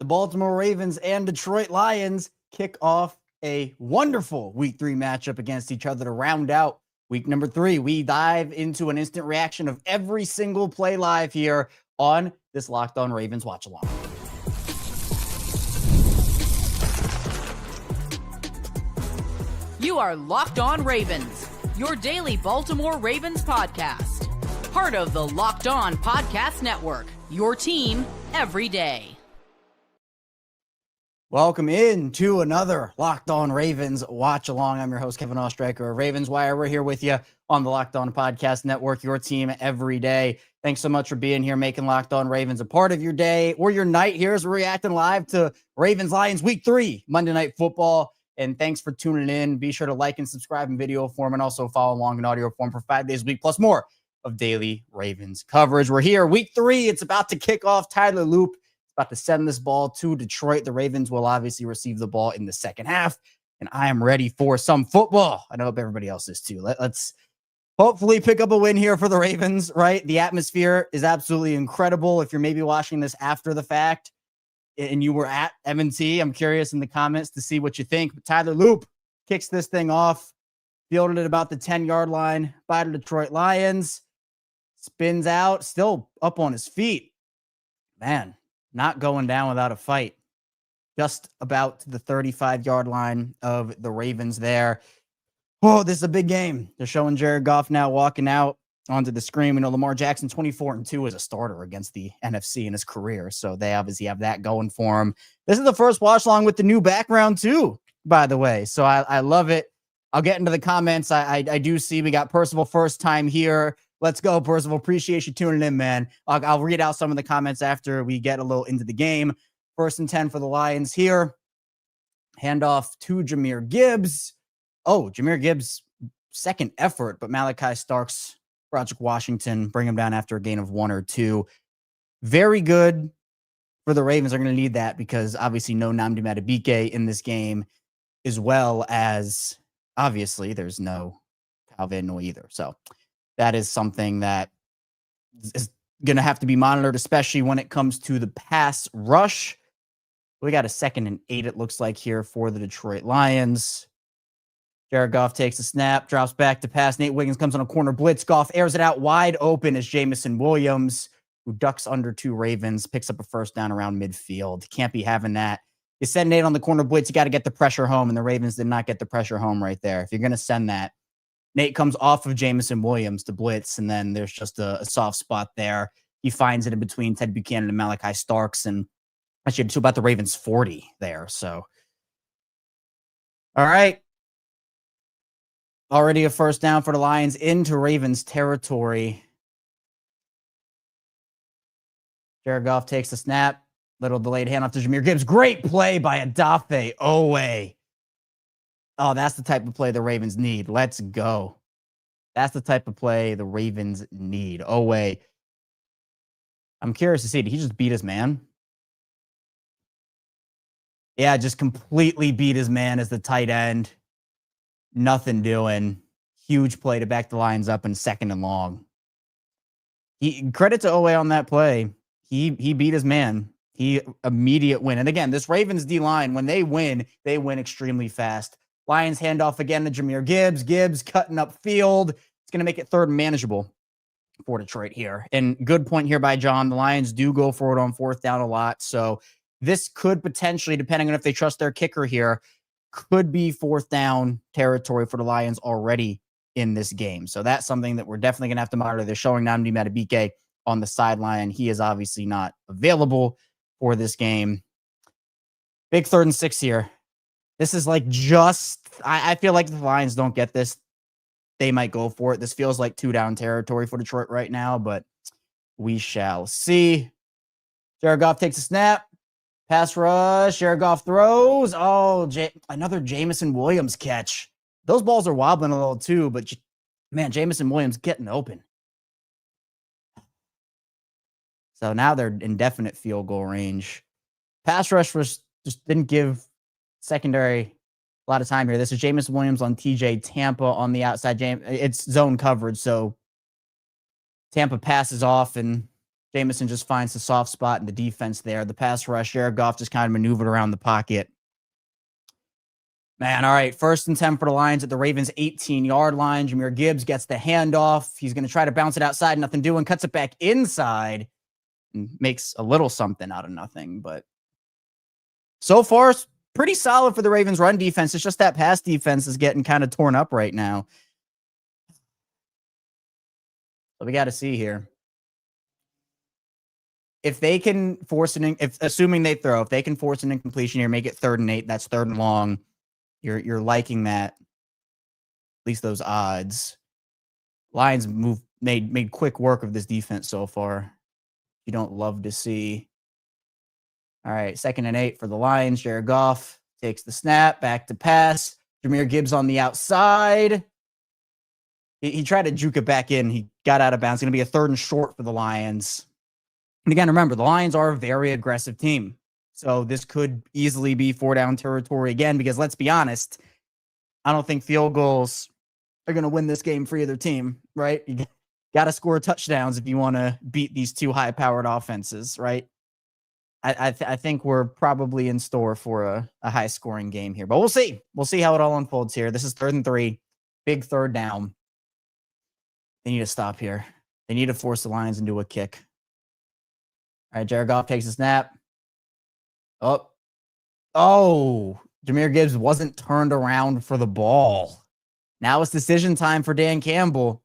The Baltimore Ravens and Detroit Lions kick off a wonderful Week 3 matchup against each other to round out Week number 3. We dive into an instant reaction of every single play live here on this Locked On Ravens Watch Along. You are Locked On Ravens, your daily Baltimore Ravens podcast. Part of the Locked On Podcast Network, your team every day. Welcome in to another Locked On Ravens Watch Along. I'm your host, Kevin Oestreicher of Ravens Wire. We're here with you on the Locked On Podcast Network, your team every day. Thanks so much for being here, making Locked On Ravens a part of your day or your night here as we're reacting live to Ravens Lions Week 3 Monday Night Football. And thanks for tuning in. Be sure to like and subscribe in video form and also follow along in audio form for 5 days a week, plus more of daily Ravens coverage. We're here, Week 3. It's about to kick off. Tyler Loop about to send this ball to Detroit. The Ravens will obviously receive the ball in the second half, and I am ready for some football. I hope everybody else is too. Let's hopefully pick up a win here for the Ravens, right? The atmosphere is absolutely incredible. If you're maybe watching this after the fact and you were at M&T, I'm curious in the comments to see what you think. But Tyler Loop kicks this thing off, fielded it about the 10-yard line by the Detroit Lions, spins out, still up on his feet. Man, not going down without a fight. Just about to the 35-yard line of the Ravens there. Oh, this is a big game. They're showing Jared Goff now walking out onto the screen. We know Lamar Jackson 24-2 as a starter against the NFC in his career. So they obviously have that going for him. This is the first watch along with the new background too, by the way. So I love it. I'll get into the comments. I do see we got Percival first time here. Let's go, Percival. Appreciate you tuning in, man. I'll read out some of the comments after we get a little into the game. 1st and 10 for the Lions here. Handoff to Jahmyr Gibbs. Oh, Jahmyr Gibbs' second effort, but Malachi Starks, Project Washington, bring him down after a gain of 1 or 2. Very good for the Ravens. Are going to need that because obviously no Nnamdi Madubuike in this game, as well as obviously there's no Calvin Noy either. So that is something that is going to have to be monitored, especially when it comes to the pass rush. We got a 2nd and 8, it looks like, here for the Detroit Lions. Jared Goff takes a snap, drops back to pass. Nate Wiggins comes on a corner blitz. Goff airs it out wide open as Jameson Williams, who ducks under 2 Ravens, picks up a first down around midfield. Can't be having that. You send Nate on the corner blitz, you got to get the pressure home, and the Ravens did not get the pressure home right there. If you're going to send that, Nate comes off of Jameson Williams to blitz, and then there's just a soft spot there. He finds it in between Ted Buchanan and Malachi Starks, and actually to about the Ravens 40 there. So, all right. Already a first down for the Lions into Ravens territory. Jared Goff takes the snap. Little delayed handoff to Jahmyr Gibbs. Great play by Odafe. Oweh. Oh, that's the type of play the Ravens need. Let's go. That's the type of play the Ravens need. Oweh. I'm curious to see, did he just beat his man? Yeah, just completely beat his man as the tight end. Nothing doing. Huge play to back the Lions up in 2nd and long. Credit to Oweh on that play. He beat his man. Immediate win. And again, this Ravens D-line, when they win extremely fast. Lions handoff again to Jahmyr Gibbs. Gibbs cutting up field. It's going to make it 3rd and manageable for Detroit here. And good point here by John. The Lions do go for it on 4th down a lot. So this could potentially, depending on if they trust their kicker here, could be 4th down territory for the Lions already in this game. So that's something that we're definitely going to have to monitor. They're showing Nnamdi Madubuike on the sideline. He is obviously not available for this game. Big 3rd and 6 here. This is like I feel like if the Lions don't get this, they might go for it. This feels like 2-down territory for Detroit right now, but we shall see. Jared Goff takes a snap. Pass rush. Jared Goff throws. Oh, another Jameson Williams catch. Those balls are wobbling a little too, but man, Jameson Williams getting open. So now they're indefinite field goal range. Pass rush just didn't give secondary a lot of time here. This is Jameson Williams on TJ Tampa on the outside. It's zone coverage, so Tampa passes off, and Jameson just finds the soft spot in the defense there. The pass rush, Jared Goff just kind of maneuvered around the pocket. Man, all right. 1st and 10 for the Lions at the Ravens' 18-yard line. Jahmyr Gibbs gets the handoff. He's going to try to bounce it outside. Nothing doing. Cuts it back inside and makes a little something out of nothing. But so far, it's pretty solid for the Ravens' run defense. It's just that pass defense is getting kind of torn up right now. So we got to see here. If they can force assuming they throw, if they can force an incompletion here, make it 3rd and 8, that's 3rd and long. You're liking that, at least those odds. Lions made quick work of this defense so far. You don't love to see. All right, 2nd and 8 for the Lions. Jared Goff takes the snap, back to pass. Jahmyr Gibbs on the outside. He tried to juke it back in. He got out of bounds. It's going to be a 3rd and short for the Lions. And again, remember, the Lions are a very aggressive team. So this could easily be 4-down territory again, because let's be honest, I don't think field goals are going to win this game for either team, right? You got to score touchdowns if you want to beat these two high-powered offenses, right? I think we're probably in store for a high-scoring game here, but we'll see. We'll see how it all unfolds here. This is 3rd and 3, big 3rd down. They need to stop here. They need to force the Lions into a kick. All right, Jared Goff takes a snap. Oh, Jahmyr Gibbs wasn't turned around for the ball. Now it's decision time for Dan Campbell.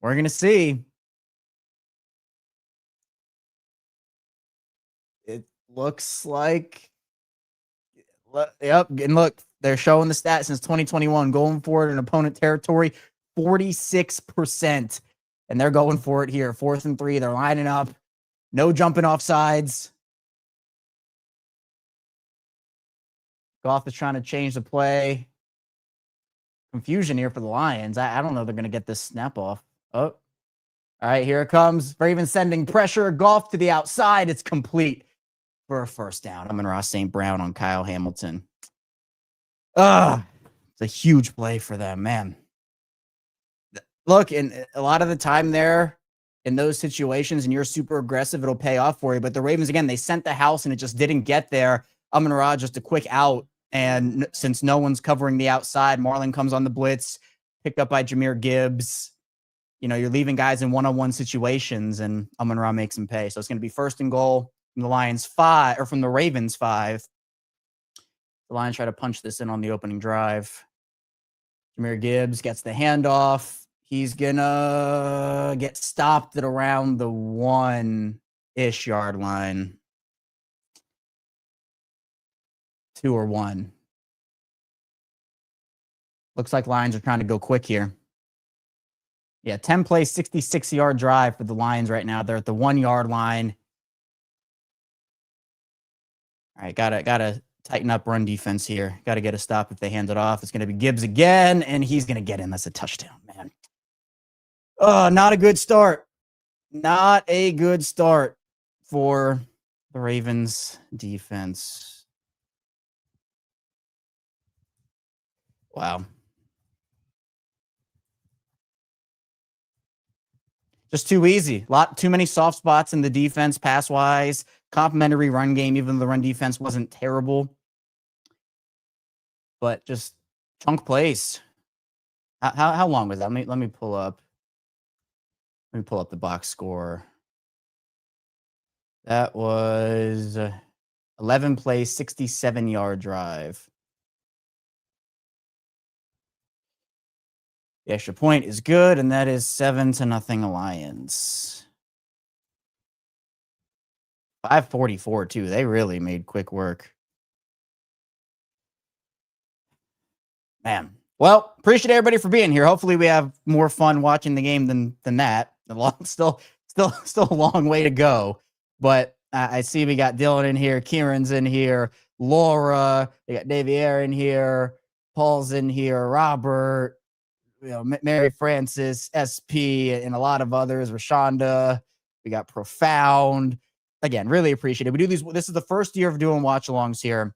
We're going to see. It looks like, yep, and look, they're showing the stats since 2021, going for it in opponent territory, 46%. And they're going for it here, 4th and 3. They're lining up. No jumping off sides. Goff is trying to change the play. Confusion here for the Lions. I don't know they're going to get this snap off. Oh, all right, here it comes. Ravens sending pressure. Goff to the outside. It's complete for a 1st down. Amon-Ra St. Brown on Kyle Hamilton. It's a huge play for them, man. Look, and a lot of the time there, in those situations, and you're super aggressive, it'll pay off for you. But the Ravens, again, they sent the house and it just didn't get there. Amon-Ra just a quick out. And since no one's covering the outside, Marlon comes on the blitz, picked up by Jahmyr Gibbs. You know, you're leaving guys in one-on-one situations, and Amon-Ra makes them pay. So it's going to be 1st and goal from the Lions 5, or from the Ravens 5. The Lions try to punch this in on the opening drive. Jahmyr Gibbs gets the handoff. He's going to get stopped at around the 1-ish yard line. 2 or 1. Looks like Lions are trying to go quick here. Yeah, 10-play, 66-yard drive for the Lions right now. They're at the 1-yard line. All right, gotta tighten up run defense here. Got to get a stop if they hand it off. It's going to be Gibbs again, and he's going to get in. That's a touchdown, man. Oh, not a good start. Not a good start for the Ravens defense. Wow. Just too easy. Too many soft spots in the defense, pass-wise. Complimentary run game, even though the run defense wasn't terrible. But just chunk plays. How long was that? Let me pull up. Let me pull up the box score. That was 11 plays, 67-yard drive. The extra point is good, and that is 7-0 Lions. 5:44 too. They really made quick work. Man. Well, appreciate everybody for being here. Hopefully we have more fun watching the game than that. Still a long way to go. But I see we got Dylan in here, Kieran's in here, Laura, we got Davier in here, Paul's in here, Robert, Mary Francis, SP, and a lot of others, Rashonda. We got Profound. Again, really appreciate it. We do these. This is the first year of doing watch-alongs here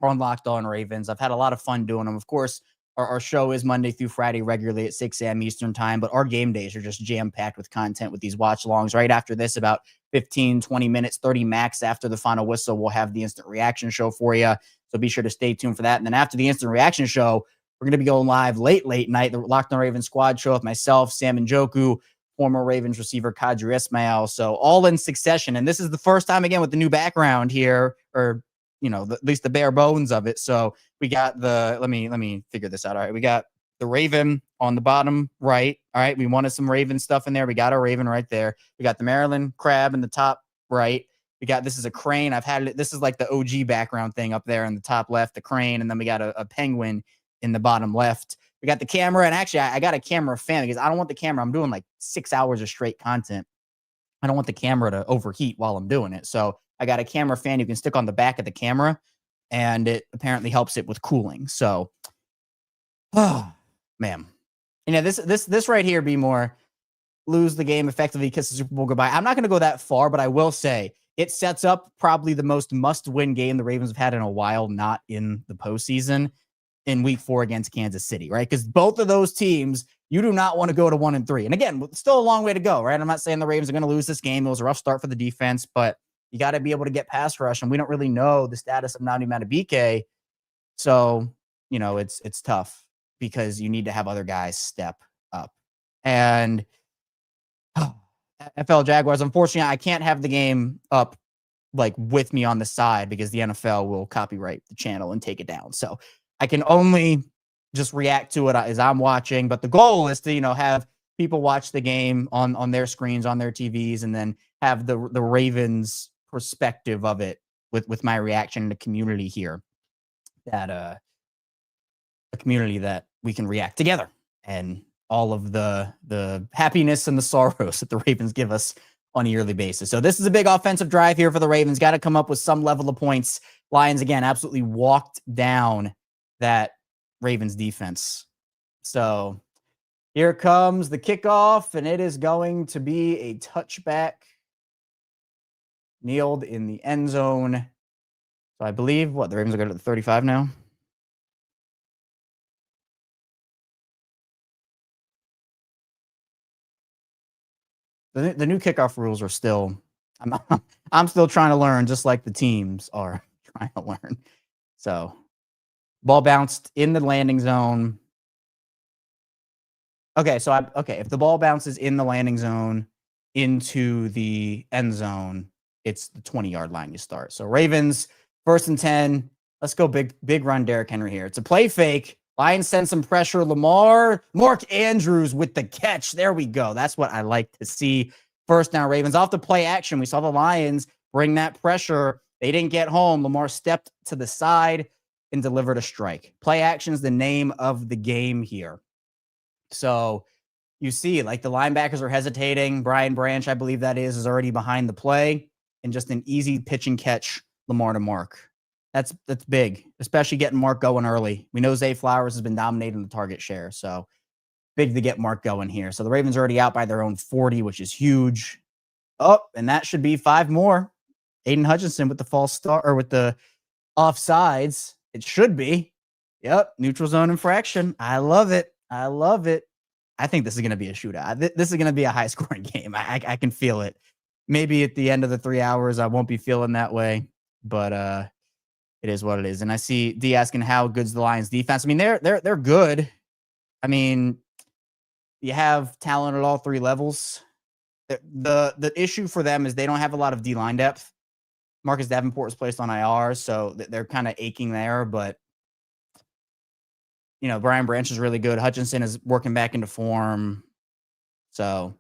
on Locked On Ravens. I've had a lot of fun doing them. Of course, Our show is Monday through Friday regularly at 6 a.m. Eastern time, but our game days are just jam-packed with content with these watch-alongs. Right after this, about 15, 20 minutes, 30 max after the final whistle, we'll have the instant reaction show for you. So be sure to stay tuned for that. And then after the instant reaction show, we're going to be going live late night, the Locked On Ravens squad show with myself, Sam Njoku, former Ravens receiver Kadri Ismail. So all in succession. And this is the first time, again, with the new background here, or at least the bare bones of it. So we got let me figure this out. All right. We got the Raven on the bottom right. All right. We wanted some Raven stuff in there. We got our Raven right there. We got the Maryland crab in the top right. We got, this is a crane. This is like the OG background thing up there in the top left, the crane. And then we got a penguin in the bottom left. We got the camera. And actually, I got a camera fan because I don't want the camera. I'm doing like 6 hours of straight content. I don't want the camera to overheat while I'm doing it. So I got a camera fan you can stick on the back of the camera, and it apparently helps it with cooling. So, oh, man. This right here, be more lose the game effectively, kiss the Super Bowl goodbye. I'm not going to go that far, but I will say it sets up probably the most must-win game the Ravens have had in a while, not in the postseason, in week 4 against Kansas City, right? Because both of those teams, you do not want to go to 1-3. And again, still a long way to go, right? I'm not saying the Ravens are going to lose this game. It was a rough start for the defense, but you got to be able to get pass rush, and we don't really know the status of Nani Madubuike. So, it's tough because you need to have other guys step up. And NFL Jaguars, unfortunately, I can't have the game up like with me on the side because the NFL will copyright the channel and take it down. So I can only just react to it as I'm watching. But the goal is to, have people watch the game on their screens, on their TVs, and then have the Ravens perspective of it with my reaction in the community here, that a community that we can react together, and all of the happiness and the sorrows that the Ravens give us on a yearly basis. So this is a big offensive drive here for the Ravens. Got to come up with some level of points. Lions, again, absolutely walked down that Ravens defense. So here comes the kickoff, and it is going to be a touchback. Kneeled in the end zone. So I believe, the Ravens are going to the 35 now? The new kickoff rules are still, I'm still trying to learn, just like the teams are trying to learn. So ball bounced in the landing zone. Okay, so if the ball bounces in the landing zone into the end zone, it's the 20-yard line you start. So Ravens, 1st and 10. Let's go big run Derrick Henry here. It's a play fake. Lions send some pressure. Lamar, Mark Andrews with the catch. There we go. That's what I like to see. First down, Ravens. Off the play action, we saw the Lions bring that pressure. They didn't get home. Lamar stepped to the side and delivered a strike. Play action is the name of the game here. So you see, like, the linebackers are hesitating. Brian Branch, I believe that is already behind the play. And just an easy pitch and catch, Lamar to Mark. That's big, especially getting Mark going early. We know Zay Flowers has been dominating the target share, so big to get Mark going here. So the Ravens are already out by their own 40, which is huge. Oh, and that should be 5 more. Aiden Hutchinson with the false start, or with the offsides. It should be. Yep, neutral zone infraction. I love it. I love it. I think this is going to be a shootout. This is going to be a high-scoring game. I can feel it. Maybe at the end of the 3 hours, I won't be feeling that way, but it is what it is. And I see D asking how good's the Lions defense. I mean, they're good. I mean, you have talent at all 3 levels. The issue for them is they don't have a lot of D-line depth. Marcus Davenport was placed on IR, so they're kind of aching there. But, Brian Branch is really good. Hutchinson is working back into form. So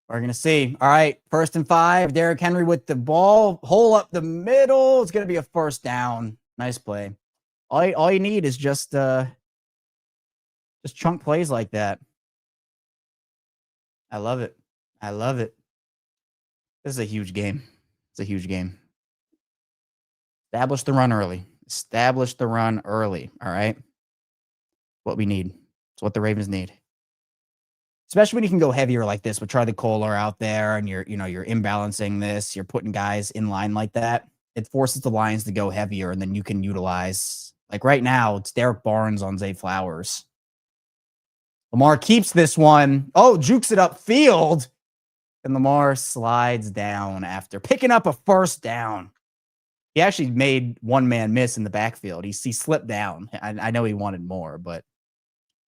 we're going to see. All right, 1st and 5. Derrick Henry with the ball. Hole up the middle. It's going to be a 1st down. Nice play. All you need is just chunk plays like that. I love it. I love it. This is a huge game. It's a huge game. Establish the run early. Establish the run early. All right. What we need. It's what the Ravens need. Especially when you can go heavier like this with Charlie Kolar out there, and you're imbalancing this. You're putting guys in line like that. It forces the Lions to go heavier, and then you can utilize Like right now, it's Derek Barnes on Zay Flowers. Lamar keeps this one. Oh, jukes it upfield. And Lamar slides down after picking up a first down. He actually made one man miss in the backfield. He slipped down. I know he wanted more, but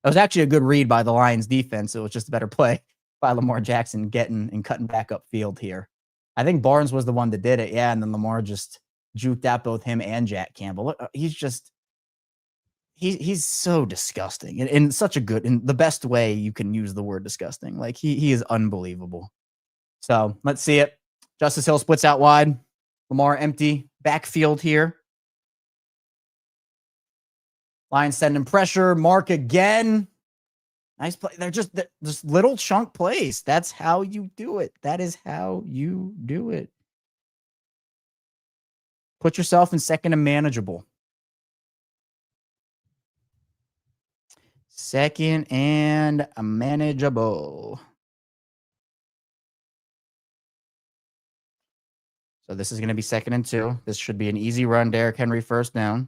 that was actually a good read by the Lions defense. It was just a better play by Lamar Jackson getting and cutting back upfield here. I think Barnes was the one that did it. Yeah, and then Lamar just juked out both him and Jack Campbell. Look, he's so disgusting in such a good, in the best way you can use the word disgusting. Like he is unbelievable. So let's see it. Justice Hill splits out wide. Lamar empty backfield here. Lions sending pressure. Mark again. Nice play. They're just little chunk plays. That's how you do it. That is how you do it. Put yourself in second and manageable. Second and manageable. So this is going to be 2nd and 2. This should be an easy run. Derrick Henry first down.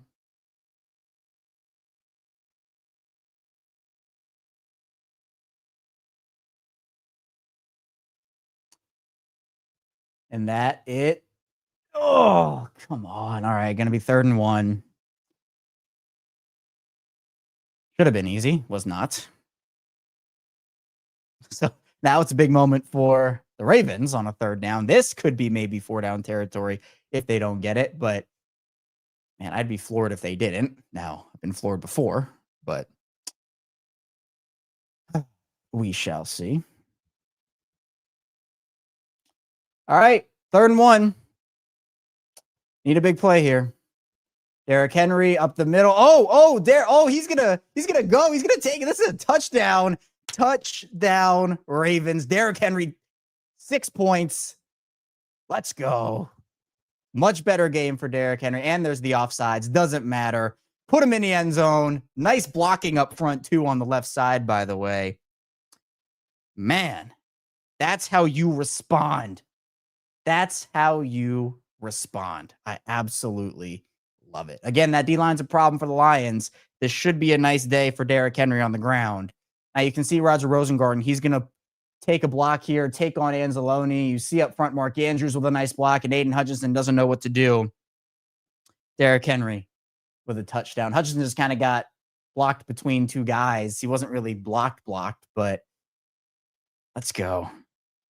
And that it. Oh, come on. All right. Going to be 3rd and 1. Should have been easy. Was not. So now it's a big moment for the Ravens on a 3rd down. This could be maybe 4-down territory if they don't get it. But, man, I'd be floored if they didn't. Now, I've been floored before, but we shall see. All right, 3rd and 1. Need a big play here. Derrick Henry up the middle. He's gonna go. He's gonna take it. This is a touchdown. Touchdown, Ravens. Derrick Henry, 6 points. Let's go. Much better game for Derrick Henry. And there's the offsides. Doesn't matter. Put him in the end zone. Nice blocking up front, too, on the left side, by the way. Man, that's how you respond. That's how you respond. I absolutely love it. Again, that D-line's a problem for the Lions. This should be a nice day for Derrick Henry on the ground. Now you can see Roger Rosengarten. He's going to take a block here, take on Anzalone. You see up front Mark Andrews with a nice block, and Aiden Hutchinson doesn't know what to do. Derrick Henry with a touchdown. Hutchinson just kind of got blocked between two guys. He wasn't really blocked, but let's go.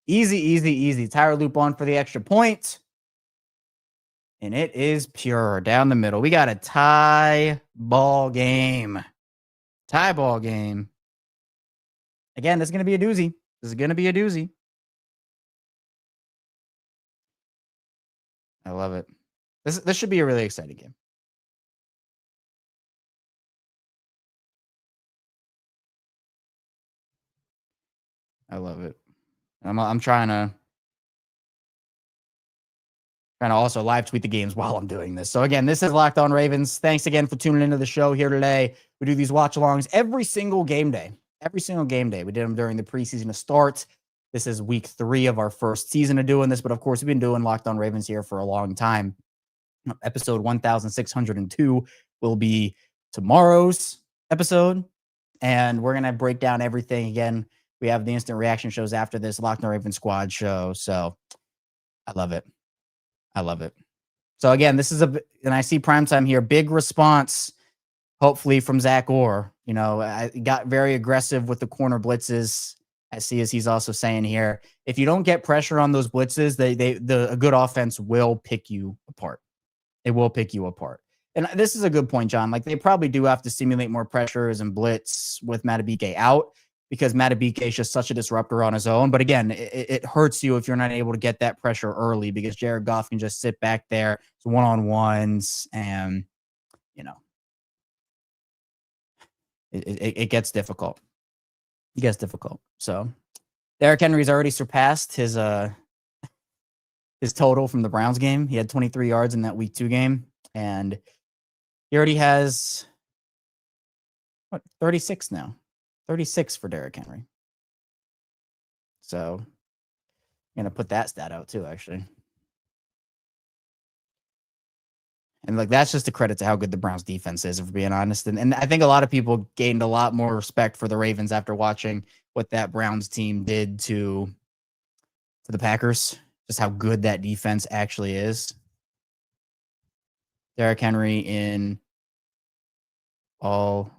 Easy. Tire loop on for the extra point. And it is pure down the middle. We got a tie ball game. Again, this is going to be a doozy. I love it. This should be a really exciting game. I love it. I'm trying to also live tweet the games while I'm doing this. So again, this is Locked On Ravens. Thanks again for tuning into the show here today. We do these watch alongs every single game day. We did them during the preseason to start. This is week 3 of our first season of doing this, but of course we've been doing Locked On Ravens here for a long time. Episode 1602 will be tomorrow's episode, and we're going to break down everything again. We have the instant reaction shows after this Locked On Ravens squad show. So I love it. So again, this is and I see primetime here, big response, hopefully from Zach Orr. You know, I got very aggressive with the corner blitzes. I see, as he's also saying here, if you don't get pressure on those blitzes, a good offense will pick you apart. It will pick you apart. And this is a good point, John. Like, they probably do have to simulate more pressures and blitz with Matabike out, because Matabike is just such a disruptor on his own. But again, it hurts you if you're not able to get that pressure early, because Jared Goff can just sit back there, it's one-on-ones, and, you know, it gets difficult. So Derrick Henry's already surpassed his total from the Browns game. He had 23 yards in that week 2 game, and he already has 36 now. 36 for Derrick Henry. So I'm going to put that stat out too, actually. And like that's just a credit to how good the Browns defense is, if we're being honest. And I think a lot of people gained a lot more respect for the Ravens after watching what that Browns team did to the Packers, just how good that defense actually is. Derrick Henry in all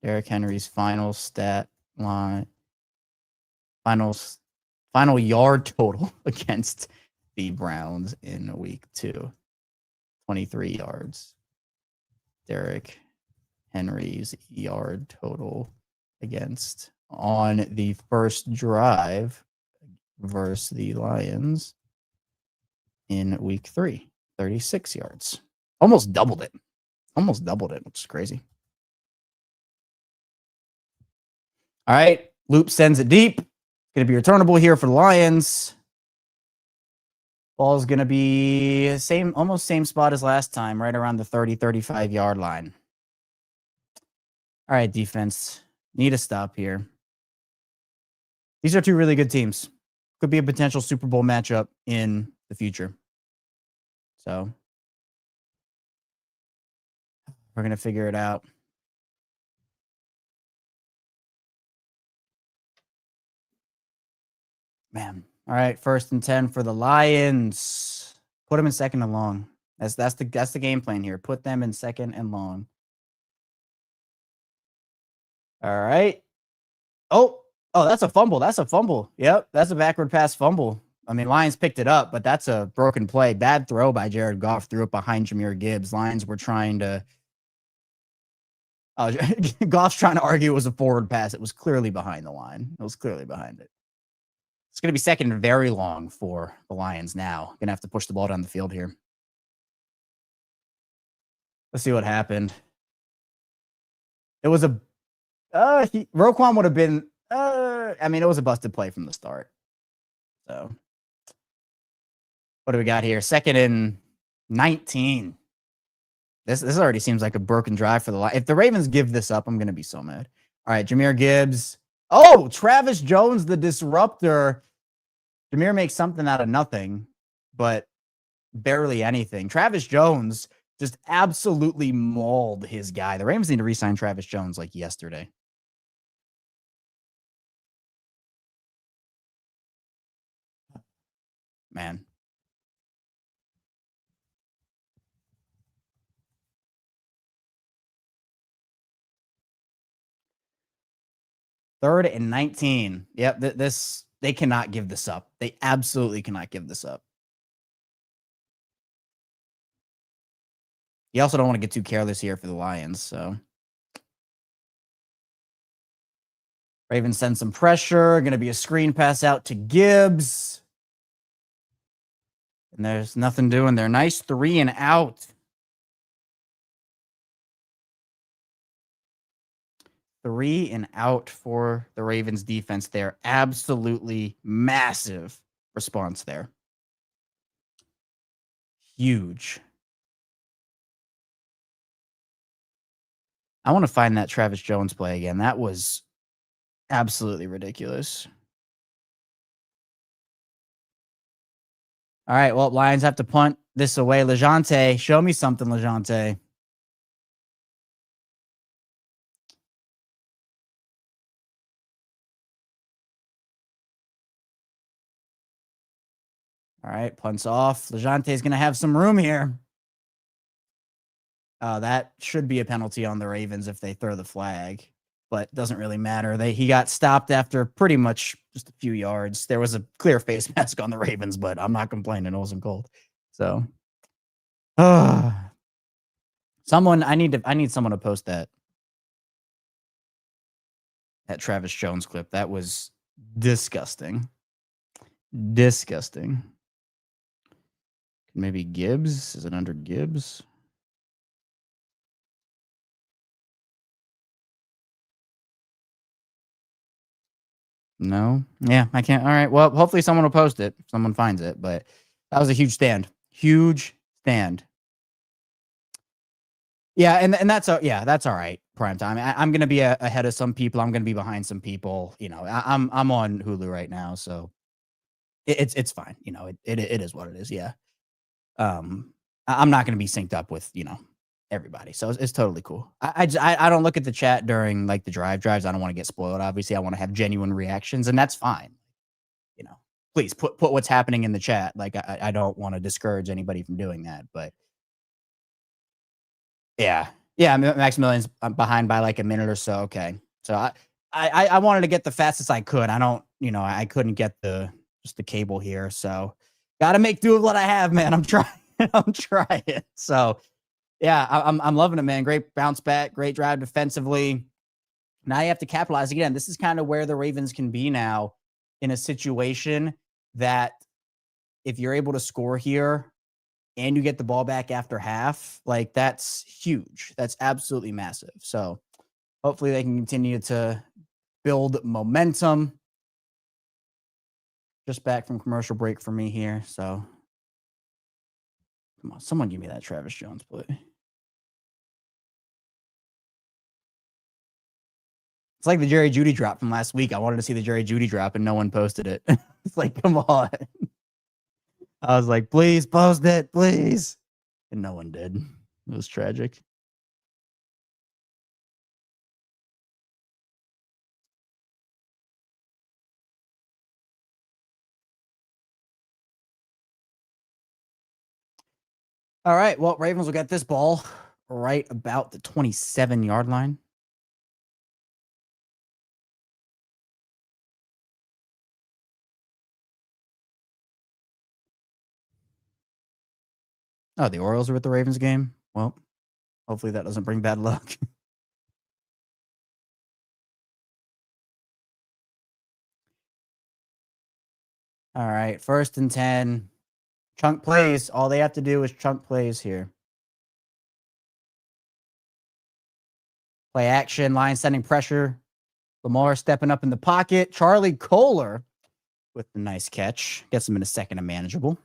Derrick Henry's final stat line, final yard total against the Browns in week 2. 23 yards. Derrick Henry's yard total against on the first drive versus the Lions in week 3. 36 yards. Almost doubled it. Which is crazy. All right. Loop sends it deep. Going to be returnable here for the Lions. Ball's going to be almost same spot as last time, right around the 30, 35 yard line. All right, defense. Need a stop here. These are two really good teams. Could be a potential Super Bowl matchup in the future. So we're going to figure it out. Man. All right, 1st and 10 for the Lions. Put them in 2nd and long. That's the game plan here. Put them in 2nd and long. All right. Oh, that's a fumble. Yep, that's a backward pass fumble. I mean, Lions picked it up, but that's a broken play. Bad throw by Jared Goff. Threw it behind Jahmyr Gibbs. Lions were trying to... Goff's trying to argue it was a forward pass. It was clearly behind the line. It was clearly behind it. It's going to be 2nd and very long for the Lions now. Going to have to push the ball down the field here. Let's see what happened. It was a... Roquan would have been... I mean, it was a busted play from the start. So... What do we got here? 2nd and 19. This already seems like a broken drive for the Lions. If the Ravens give this up, I'm going to be so mad. All right, Jahmyr Gibbs. Oh, Travis Jones, the disruptor. Jahmyr makes something out of nothing, but barely anything. Travis Jones just absolutely mauled his guy. The Ravens need to re-sign Travis Jones like yesterday. Man. Third and 19. Yep, they cannot give this up. They absolutely cannot give this up. You also don't want to get too careless here for the Lions, so. Ravens send some pressure. Going to be a screen pass out to Gibbs. And there's nothing doing there. Nice 3 and out. 3 and out for the Ravens defense there. Absolutely massive response there. Huge. I want to find that Travis Jones play again. That was absolutely ridiculous. All right, well, Lions have to punt this away. LeJohntay, show me something, LeJohntay. All right, punts off. LeJohntay's going to have some room here. That should be a penalty on the Ravens if they throw the flag, but doesn't really matter. He got stopped after pretty much just a few yards. There was a clear face mask on the Ravens, but I'm not complaining. It wasn't cold. So, someone, I need someone to post that Travis Jones clip. That was disgusting. Disgusting. Maybe Gibbs? Is it under Gibbs? No? Yeah, I can't. All right. Well, hopefully someone will post it if someone finds it, but that was a huge stand. Huge stand. Yeah, and that's that's all right. Prime time. I'm going to be ahead of some people. I'm going to be behind some people. You know, I'm on Hulu right now, so it's fine. You know, it is what it is. Yeah. I'm not going to be synced up with, everybody. So it's totally cool. I don't look at the chat during like the drives. I don't want to get spoiled. Obviously, I want to have genuine reactions, and that's fine. Please put what's happening in the chat. Like I don't want to discourage anybody from doing that, but yeah, Maximilian's behind by like a minute or so. Okay, so I wanted to get the fastest I could. I don't, I couldn't get just the cable here, so got to make do with what I have, man. I'm trying. I'm trying. So yeah, I'm loving it, man. Great bounce back, great drive defensively. Now you have to capitalize again. This is kind of where the Ravens can be now in a situation that if you're able to score here and you get the ball back after half, like that's huge. That's absolutely massive. So hopefully they can continue to build momentum. Just back from commercial break for me here. So come on, someone give me that Travis Jones play. It's like the Jerry Jeudy drop from last week. I wanted to see the Jerry Jeudy drop and no one posted it. It's like, come on. I was like, please post it, please. And no one did. It was tragic. All right. Well, Ravens will get this ball right about the 27-yard line. Oh, the Orioles are at the Ravens game? Well, hopefully that doesn't bring bad luck. All right, 1st and 10. Chunk plays. All they have to do is chunk plays here. Play action, line sending pressure. Lamar stepping up in the pocket. Charlie Kohler with the nice catch. Gets him in a second and manageable.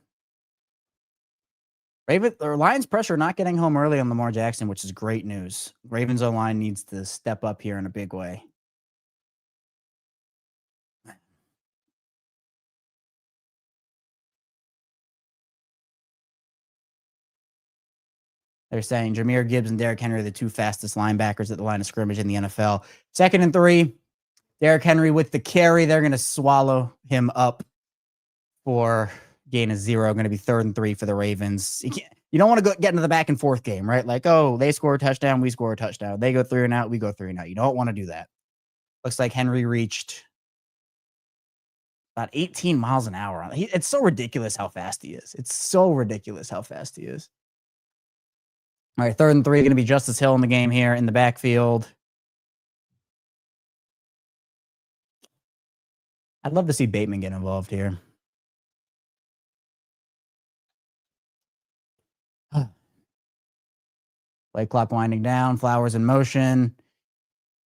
Lions pressure not getting home early on Lamar Jackson, which is great news. Ravens O-line needs to step up here in a big way. They're saying Jahmyr Gibbs and Derrick Henry are the two fastest linebackers at the line of scrimmage in the NFL. 2nd and 3. Derrick Henry with the carry. They're going to swallow him up for gain of 0. Going to be 3rd and 3 for the Ravens. You don't want to get into the back and forth game, right? Like, oh, they score a touchdown, we score a touchdown. They go 3 and out, we go 3 and out. You don't want to do that. Looks like Henry reached about 18 miles an hour. It's so ridiculous how fast he is. It's so ridiculous how fast he is. All right, 3rd and 3, going to be Justice Hill in the game here in the backfield. I'd love to see Bateman get involved here. Play clock winding down. Flowers in motion.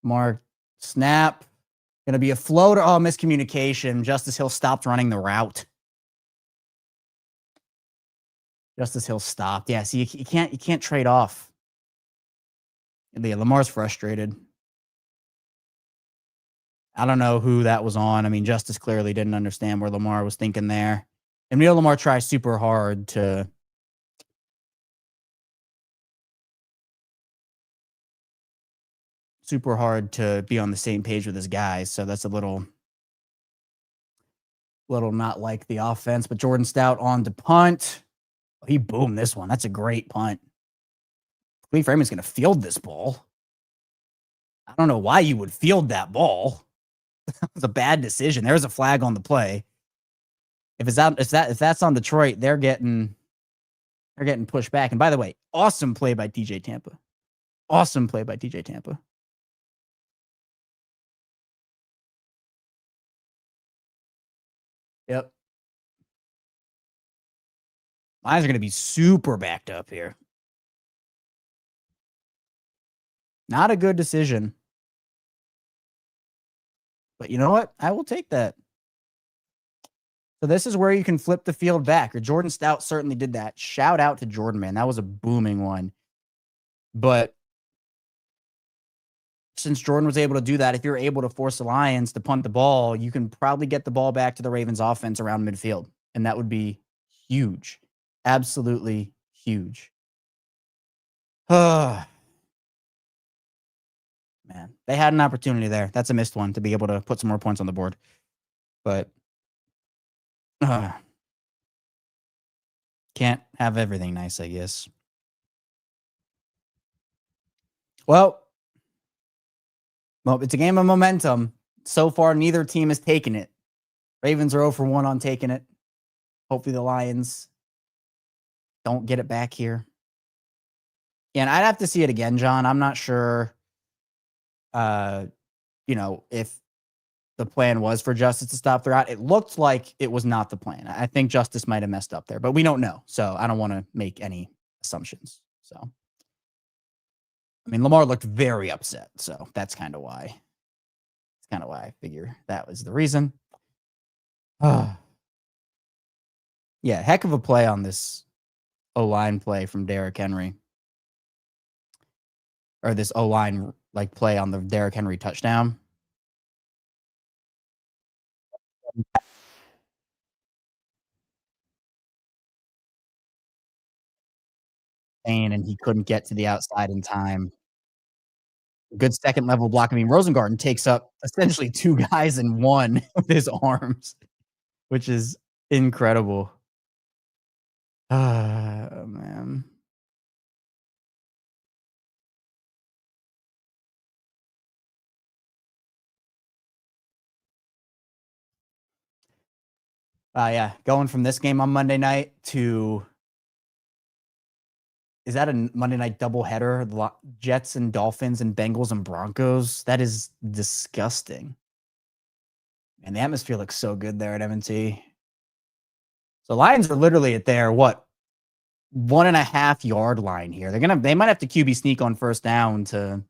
Mark snap. Going to be a floater. Oh, miscommunication. Justice Hill stopped running the route. Justice Hill stopped. Yeah, see, you can't trade off. Yeah, Lamar's frustrated. I don't know who that was on. I mean, Justice clearly didn't understand where Lamar was thinking there. And Lamar tries super hard to be on the same page with his guys. So that's a little not like the offense. But Jordan Stout on to punt. He boomed this one. That's a great punt. Cleve Freeman's going to field this ball. I don't know why you would field that ball. That was a bad decision. There's a flag on the play. If that's on Detroit, they're getting pushed back. And by the way, awesome play by TJ Tampa. Awesome play by TJ Tampa. Yep. Lions are going to be super backed up here. Not a good decision. But you know what? I will take that. So this is where you can flip the field back. Or Jordan Stout certainly did that. Shout out to Jordan, man. That was a booming one. But since Jordan was able to do that, if you're able to force the Lions to punt the ball, you can probably get the ball back to the Ravens offense around midfield. And that would be huge. Absolutely Huge. Man, they had an opportunity there. That's a missed one to be able to put some more points on the board. But can't have everything nice, I guess. Well, it's a game of momentum. So far, neither team has taken it. Ravens are 0 for 1 on taking it. Hopefully the Lions don't get it back here. Yeah, and I'd have to see it again, John. I'm not sure, if the plan was for Justice to stop the route. It looked like it was not the plan. I think Justice might have messed up there, but we don't know. So I don't want to make any assumptions. So, I mean, Lamar looked very upset. So that's kind of why. It's kind of why I figure that was the reason. Yeah, heck of a play on this O-line play from Derrick Henry. Or this O-line play on the Derrick Henry touchdown. And he couldn't get to the outside in time. Good second level block. I mean, Rosengarten takes up essentially 2 guys in 1 with his arms, which is incredible. Oh, man. Yeah, going from this game on Monday night to, is that a Monday night doubleheader? Jets and Dolphins and Bengals and Broncos. That is disgusting. And the atmosphere looks so good there at M&T. So Lions are literally at their 1.5 yard line here. They might have to QB sneak on first down to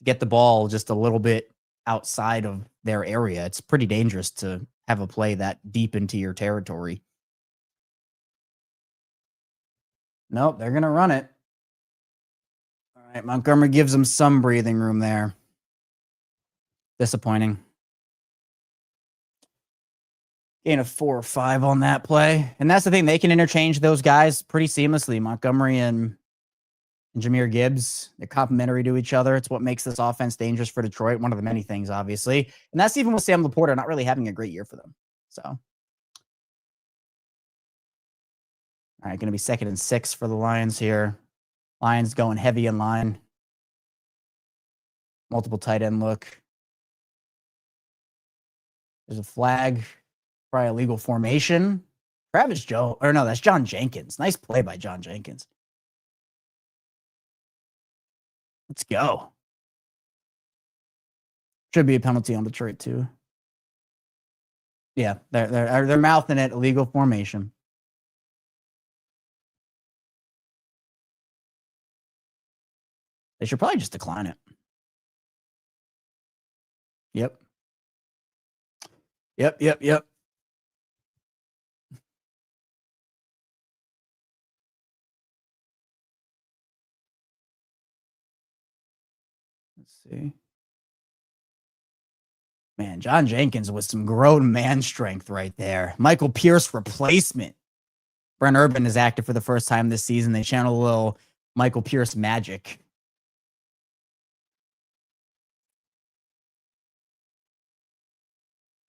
get the ball just a little bit outside of their area. It's pretty dangerous to have a play that deep into your territory. Nope, they're going to run it. All right, Montgomery gives them some breathing room there. Disappointing. Gain of 4 or 5 on that play. And that's the thing. They can interchange those guys pretty seamlessly. Montgomery and Jahmyr Gibbs, they're complementary to each other. It's what makes this offense dangerous for Detroit. One of the many things, obviously. And that's even with Sam Laporta not really having a great year for them. So, all right, going to be 2nd and 6 for the Lions here. Lions going heavy in line. Multiple tight end look. There's a flag. Probably a legal formation. Travis Joe, or no, that's John Jenkins. Nice play by John Jenkins. Let's go. Should be a penalty on Detroit too. Yeah, they're mouthing it. Illegal formation. They should probably just decline it. Yep. Let's see. Man, John Jenkins with some grown man strength right there. Michael Pierce replacement. Brent Urban is active for the first time this season. They channel a little Michael Pierce magic.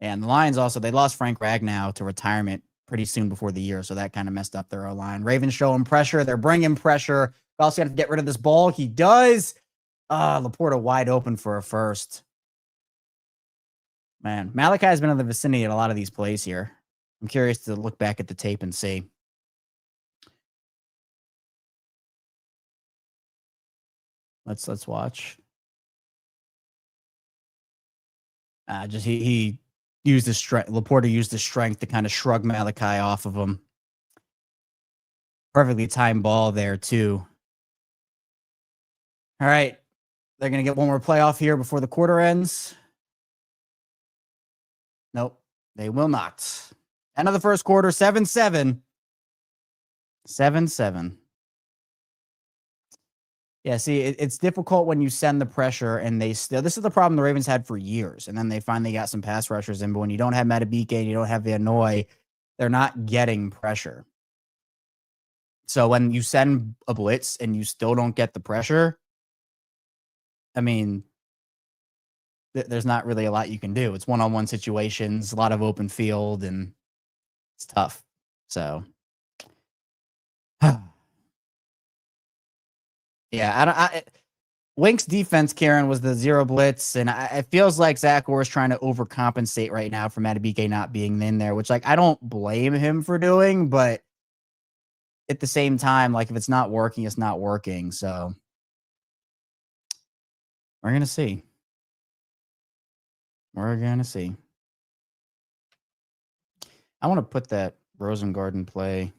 And the Lions also, they lost Frank Ragnow to retirement pretty soon before the year, so that kind of messed up their O-line. Ravens showing pressure. They're bringing pressure. Also got to get rid of this ball. He does. Laporta wide open for a first. Man, Malachi has been in the vicinity in a lot of these plays here. I'm curious to look back at the tape and see. Let's watch. Just he used his strength. Laporta used his strength to kind of shrug Malachi off of him. Perfectly timed ball there too. All right, they're gonna get one more playoff here before the quarter ends. Nope, they will not. End of the first quarter, 7-7. 7-7. Yeah, see, it's difficult when you send the pressure and they still. This is the problem the Ravens had for years, and then they finally got some pass rushers in. But when you don't have Matabike and you don't have Van Noy, they're not getting pressure. So when you send a blitz and you still don't get the pressure, I mean, there's not really a lot you can do. It's one-on-one situations, a lot of open field, and it's tough. So, yeah, Wink's defense, Karen, was the zero blitz, and it feels like Zach Orr is trying to overcompensate right now for Madubuike not being in there, which, like, I don't blame him for doing, but at the same time, like, if it's not working, it's not working. So we're gonna see. We're gonna see. I want to put that Rosengarten play.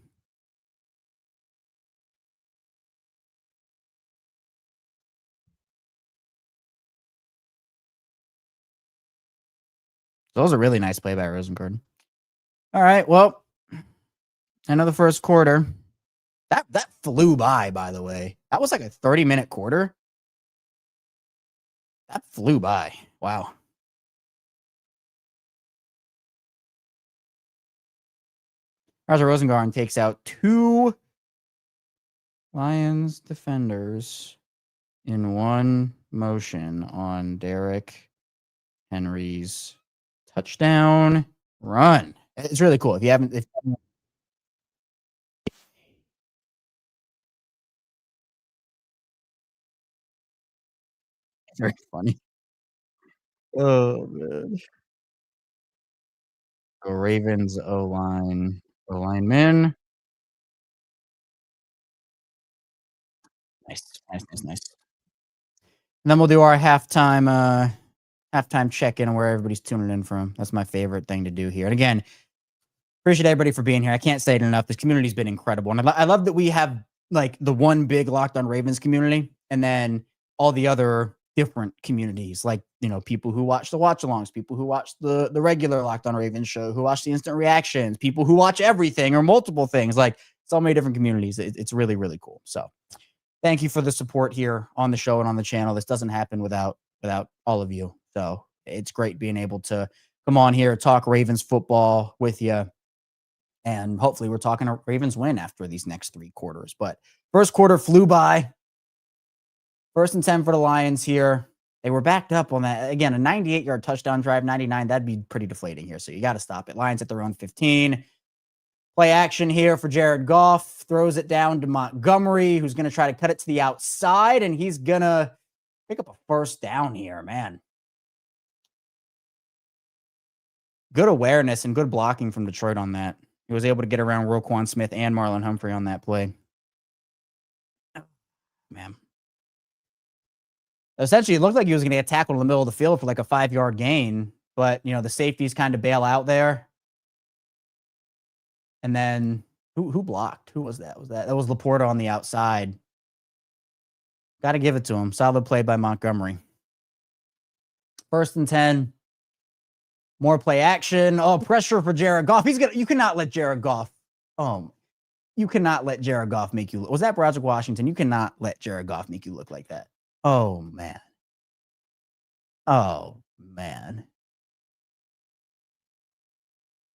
That was a really nice play by Rosengarten. All right, well, another first quarter. That flew by the way. That was like a 30-minute quarter. That flew by. Wow. Roger Rosengarten takes out 2 Lions defenders in one motion on Derrick Henry's touchdown run. It's really cool. If you haven't, it's very funny. Oh man. Go Ravens O-lineman. Nice. And then we'll do our halftime check-in where everybody's tuning in from. That's my favorite thing to do here. And again, appreciate everybody for being here. I can't say it enough. This community's been incredible. And I love that we have like the one big Locked On Ravens community and then all the other different communities, like, you know, people who watch the watch-alongs, people who watch the regular Locked On Ravens show, who watch the instant reactions, people who watch everything or multiple things. Like, so many different communities. It's really, really cool. So thank you for the support here on the show and on the channel. This doesn't happen without all of you. So it's great being able to come on here, talk Ravens football with you. And hopefully we're talking a Ravens win after these next 3 quarters. But first quarter flew by. 1st and 10 for the Lions here. They were backed up on that. Again, a 98-yard touchdown drive, 99. That'd be pretty deflating here. So you got to stop it. Lions at their own 15. Play action here for Jared Goff. Throws it down to Montgomery, who's going to try to cut it to the outside. And he's going to pick up a first down here, man. Good awareness and good blocking from Detroit on that. He was able to get around Roquan Smith and Marlon Humphrey on that play. Man. Essentially, it looked like he was going to get tackled in the middle of the field for like a 5-yard gain. But, you know, the safeties kind of bail out there. And then who blocked? Who was that? That was Laporta on the outside. Got to give it to him. Solid play by Montgomery. 1st and 10. More play action. Oh, pressure for Jared Goff. You cannot let Jared Goff. You cannot let Jared Goff make you look. Was that Broderick Washington? You cannot let Jared Goff make you look like that. Oh man. Oh man.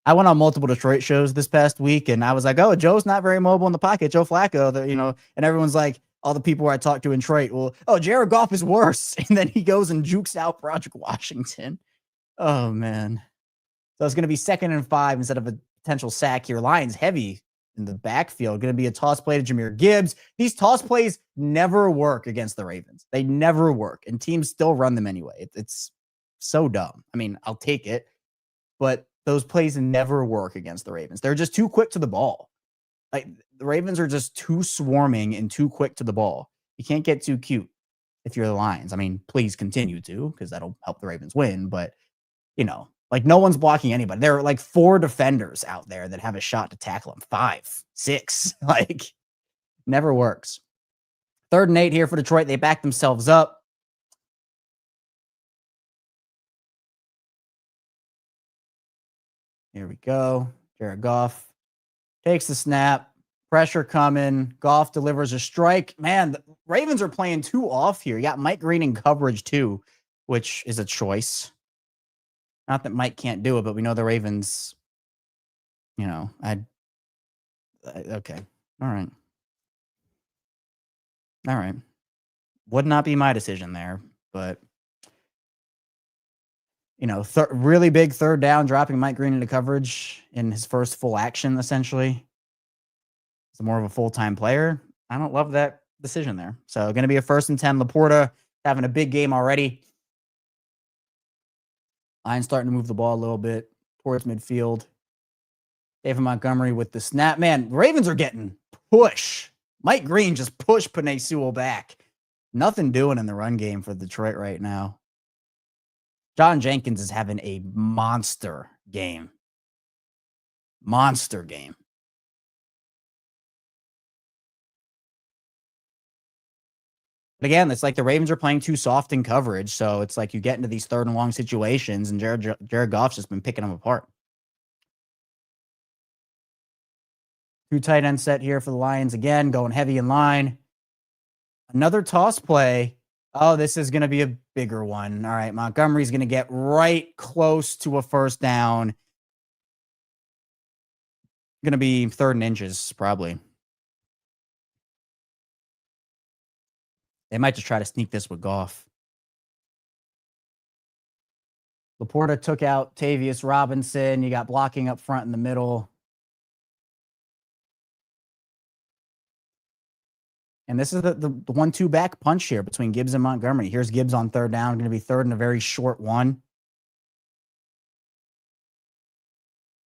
I went on multiple Detroit shows this past week, and I was like, "Oh, Joe's not very mobile in the pocket, Joe Flacco." You know, and everyone's like, all the people where I talked to in Detroit, well, oh, Jared Goff is worse, and then he goes and jukes out Broderick Washington. Oh man. So it's going to be 2nd and 5 instead of a potential sack here. Lions heavy in the backfield. Going to be a toss play to Jahmyr Gibbs. These toss plays never work against the Ravens. They never work, and teams still run them anyway. It's so dumb. I mean, I'll take it, but those plays never work against the Ravens. They're just too quick to the ball. Like, the Ravens are just too swarming and too quick to the ball. You can't get too cute if you're the Lions. I mean, please continue to, because that'll help the Ravens win. But, you know, like, no one's blocking anybody. There are like 4 defenders out there that have a shot to tackle them. 5, 6. Like, never works. 3rd and 8 here for Detroit. They back themselves up. Here we go. Jared Goff takes the snap. Pressure coming. Goff delivers a strike. Man, the Ravens are playing 2 off here. You got Mike Green in coverage too, which is a choice. Not that Mike can't do it, but we know the Ravens, you know, okay. All right. All right. Would not be my decision there, but really big third down, dropping Mike Green into coverage in his first full action, essentially. He's more of a full-time player. I don't love that decision there. So going to be a 1st and 10. Laporta having a big game already. Lions starting to move the ball a little bit towards midfield. David Montgomery with the snap. Man, the Ravens are getting push. Mike Green just pushed Penei Sewell back. Nothing doing in the run game for Detroit right now. John Jenkins is having a monster game. Monster game. But again, it's like the Ravens are playing too soft in coverage. So it's like you get into these 3rd and long situations, and Jared Goff's just been picking them apart. 2 tight end set here for the Lions again, going heavy in line. Another toss play. Oh, this is going to be a bigger one. All right, Montgomery's going to get right close to a 1st down. Going to be 3rd and inches, probably. They might just try to sneak this with Goff. Laporta took out Tavius Robinson. You got blocking up front in the middle. And this is the 1-2 back punch here between Gibbs and Montgomery. Here's Gibbs on 3rd down. Going to be 3rd and a very short one.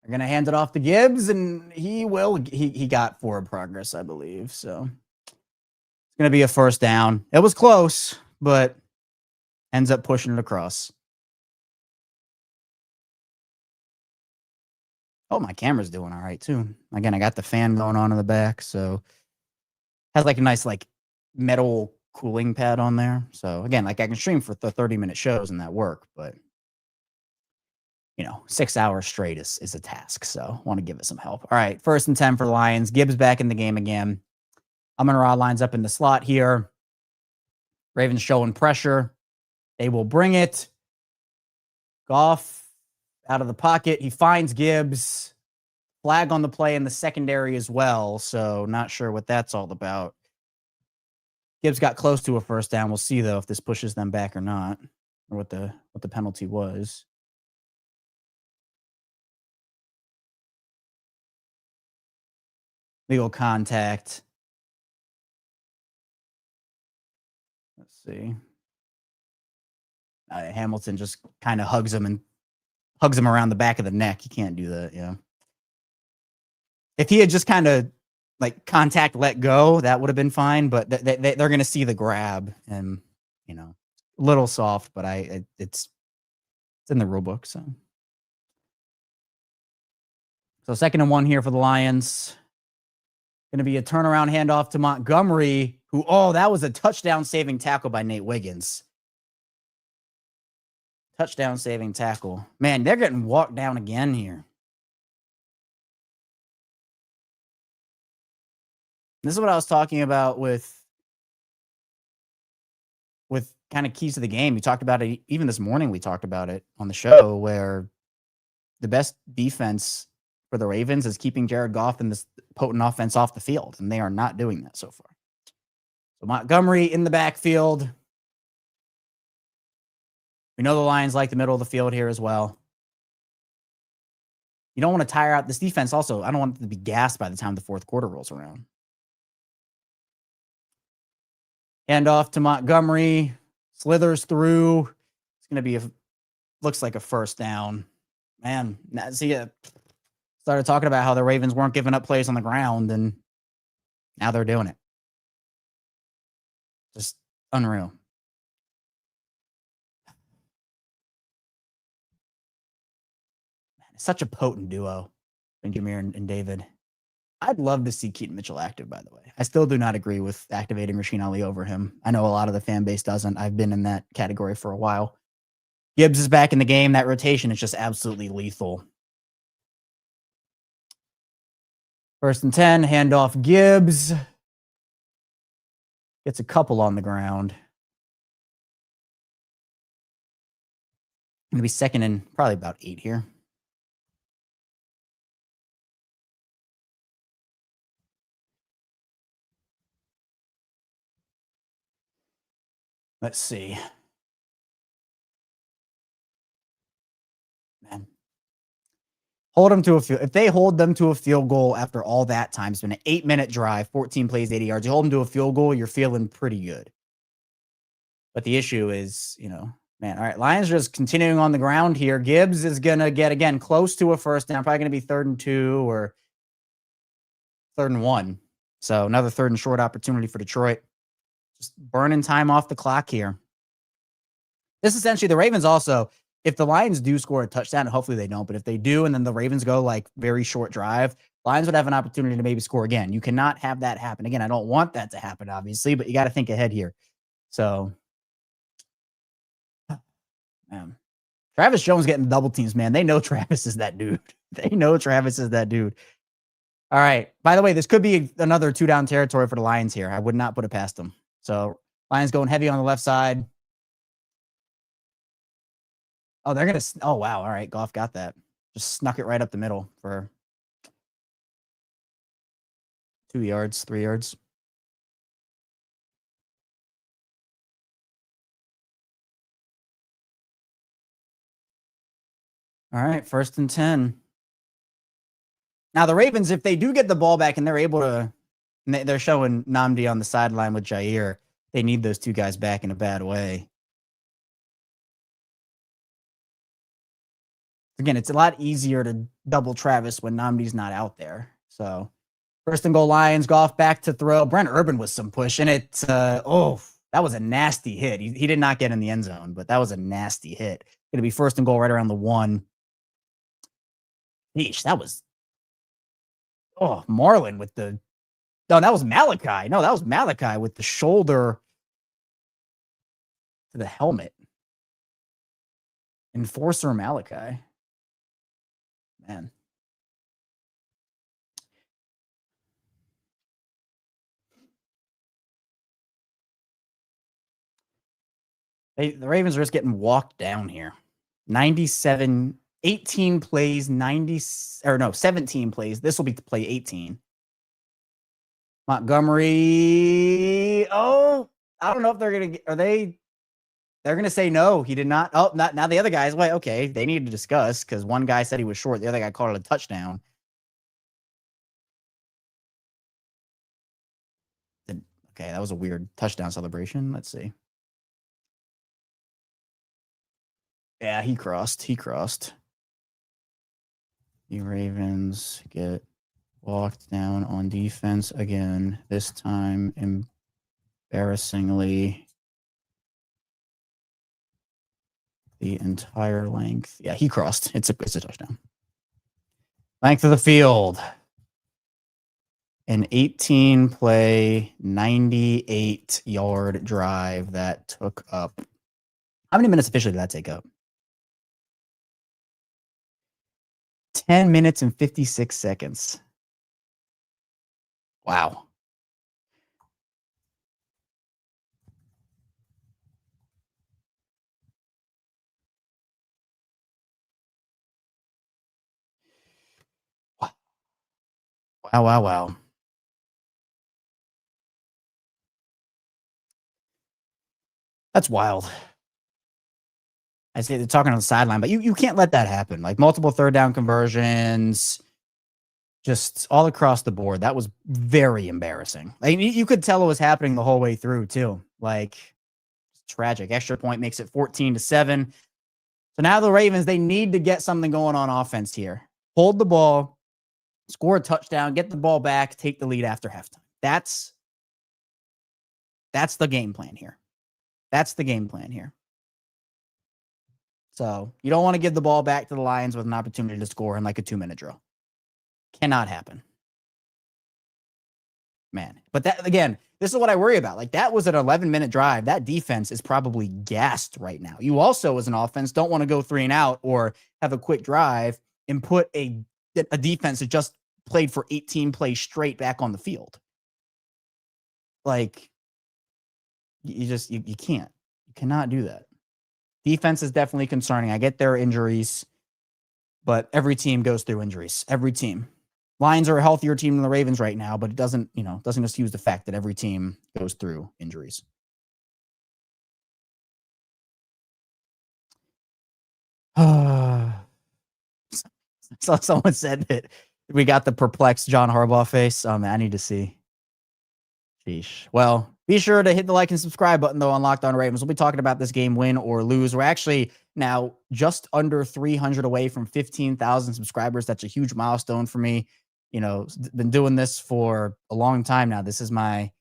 They're going to hand it off to Gibbs, and he got forward progress, I believe. So it's going to be a 1st down. It was close, but ends up pushing it across. Oh, my camera's doing all right, too. Again, I got the fan going on in the back, so has like a nice like metal cooling pad on there. So again, like I can stream for the 30-minute shows and that work, but 6 hours straight is a task. So I want to give it some help. All right, 1st and 10 for the Lions. Gibbs back in the game again. Amon-Ra lines up in the slot here. Ravens showing pressure. They will bring it. Goff out of the pocket. He finds Gibbs. Flag on the play in the secondary as well, so not sure what that's all about. Gibbs got close to a 1st down. We'll see, though, if this pushes them back or not, or what the penalty was. Legal contact. Let's see. Hamilton just kind of hugs him around the back of the neck. You can't do that, yeah. If he had just kind of like contact, let go, that would have been fine. But they're going to see the grab, and a little soft, but it's in the rule book. So 2nd and 1 here for the Lions. Going to be a turnaround handoff to Montgomery, who that was a touchdown saving tackle by Nate Wiggins. Touchdown saving tackle. Man, they're getting walked down again here. This is what I was talking about with kind of keys to the game. We talked about it even this morning. We talked about it on the show, where the best defense for the Ravens is keeping Jared Goff and this potent offense off the field, and they are not doing that so far. So Montgomery in the backfield. We know the Lions like the middle of the field here as well. You don't want to tire out this defense. Also, I don't want them to be gassed by the time the 4th quarter rolls around. Hand off to Montgomery. Slithers through. It's going to be looks like a 1st down. Man, see, started talking about how the Ravens weren't giving up plays on the ground, and now they're doing it. Just unreal. Man, it's such a potent duo, Jameer and David. I'd love to see Keaton Mitchell active, by the way. I still do not agree with activating Rasheen Ali over him. I know a lot of the fan base doesn't. I've been in that category for a while. Gibbs is back in the game. That rotation is just absolutely lethal. 1st and 10, handoff Gibbs. Gets a couple on the ground. Going to be 2nd and probably about 8 here. Let's see. Man. Hold them to a field. If they hold them to a field goal after all that time, it's been an 8-minute drive, 14 plays, 80 yards. You hold them to a field goal, you're feeling pretty good. But the issue is, man, all right, Lions are just continuing on the ground here. Gibbs is going to get, again, close to a first down. Probably going to be 3rd and 2 or 3rd and 1. So another 3rd and short opportunity for Detroit. Just burning time off the clock here. This essentially, the Ravens also, if the Lions do score a touchdown, and hopefully they don't, but if they do, and then the Ravens go like very short drive, Lions would have an opportunity to maybe score again. You cannot have that happen. Again, I don't want that to happen, obviously, but you got to think ahead here. So, man, Travis Jones getting double teams, man. They know Travis is that dude. They know Travis is that dude. All right. By the way, this could be another 2-down territory for the Lions here. I would not put it past them. So, Lions going heavy on the left side. Oh, they're going to... Oh, wow. All right. Goff got that. Just snuck it right up the middle for 2 yards, 3 yards. All right. 1st and 10. Now, the Ravens, if they do get the ball back and they're able to... They're showing Nnamdi on the sideline with Jair. They need those two guys back in a bad way. Again, it's a lot easier to double Travis when Nnamdi's not out there. So, 1st and goal Lions, Goff back to throw. Brent Urban with some push, and that was a nasty hit. He did not get in the end zone, but that was a nasty hit. Going to be 1st and goal right around the 1. Yeesh, that was... Oh, Marlon with the... No, that was Malachi. No, that was Malachi with the shoulder to the helmet. Enforcer Malachi. Man. The Ravens are just getting walked down here. 18 plays, 17 plays. This will be play 18. Montgomery. Oh, I don't know if they're going to get, they're going to say no, he did not. Oh, not now the other guys. Wait, okay. They need to discuss because one guy said he was short. The other guy called it a touchdown. Okay, that was a weird touchdown celebration. Let's see. Yeah, he crossed. The Ravens get walked down on defense again. This time, embarrassingly, the entire length. Yeah, he crossed. It's a touchdown. Length of the field. An 18-play, 98-yard drive that took up... How many minutes officially did that take up? 10 minutes and 56 seconds. Wow. Wow. That's wild. I say they're talking on the sideline, but you can't let that happen. Like multiple 3rd down conversions, just all across the board. That was very embarrassing. Like you could tell it was happening the whole way through too. Like it's tragic. Extra point makes it 14-7. So now the Ravens, they need to get something going on offense here. Hold the ball, score a touchdown, get the ball back, take the lead after halftime. That's the game plan here. So you don't want to give the ball back to the Lions with an opportunity to score in like a 2-minute drill. Cannot happen. Man. But that, again, this is what I worry about. Like that was an 11-minute drive. That defense is probably gassed right now. You also, as an offense, don't want to go 3 and out or have a quick drive and put a defense that just played for 18 plays straight back on the field. Like, you can't. You cannot do that. Defense is definitely concerning. I get their injuries, but every team goes through injuries. Every team. Lions are a healthier team than the Ravens right now, but it doesn't excuse the fact that every team goes through injuries. So someone said that we got the perplexed John Harbaugh face. Man, I need to see. Sheesh. Well, be sure to hit the like and subscribe button, though, on Locked On Ravens. We'll be talking about this game, win or lose. We're actually now just under 300 away from 15,000 subscribers. That's a huge milestone for me. You know, been doing this for a long time now. This is my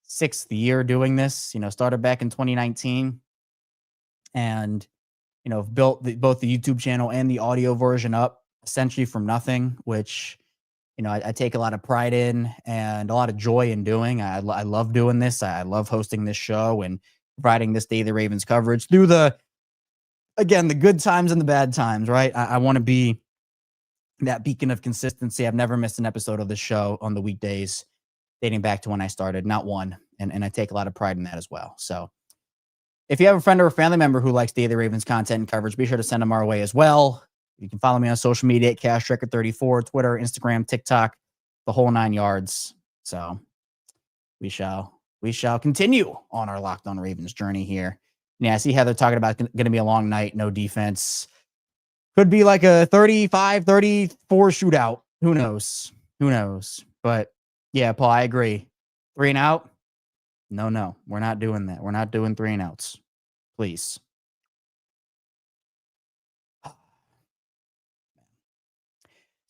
6th year doing this. You know, started back in 2019 and, you know, built both the YouTube channel and the audio version up essentially from nothing, which, you know, I take a lot of pride in and a lot of joy in doing. I love doing this. I love hosting this show and providing this Daily Ravens coverage through the good times and the bad times, right? I want to be that beacon of consistency. I've never missed an episode of the show on the weekdays dating back to when I started, not one. And I take a lot of pride in that as well. So if you have a friend or a family member who likes Daily Ravens content and coverage, be sure to send them our way as well. You can follow me on social media at CashRecord34, Twitter, Instagram, TikTok, the whole 9 yards. So we shall continue on our Locked On Ravens journey here. Yeah, I see Heather talking about going to be a long night, no defense. Could be like a 35-34 shootout. Who knows? But yeah, Paul, I agree. 3 and out? No. We're not doing that. We're not doing 3 and outs. Please.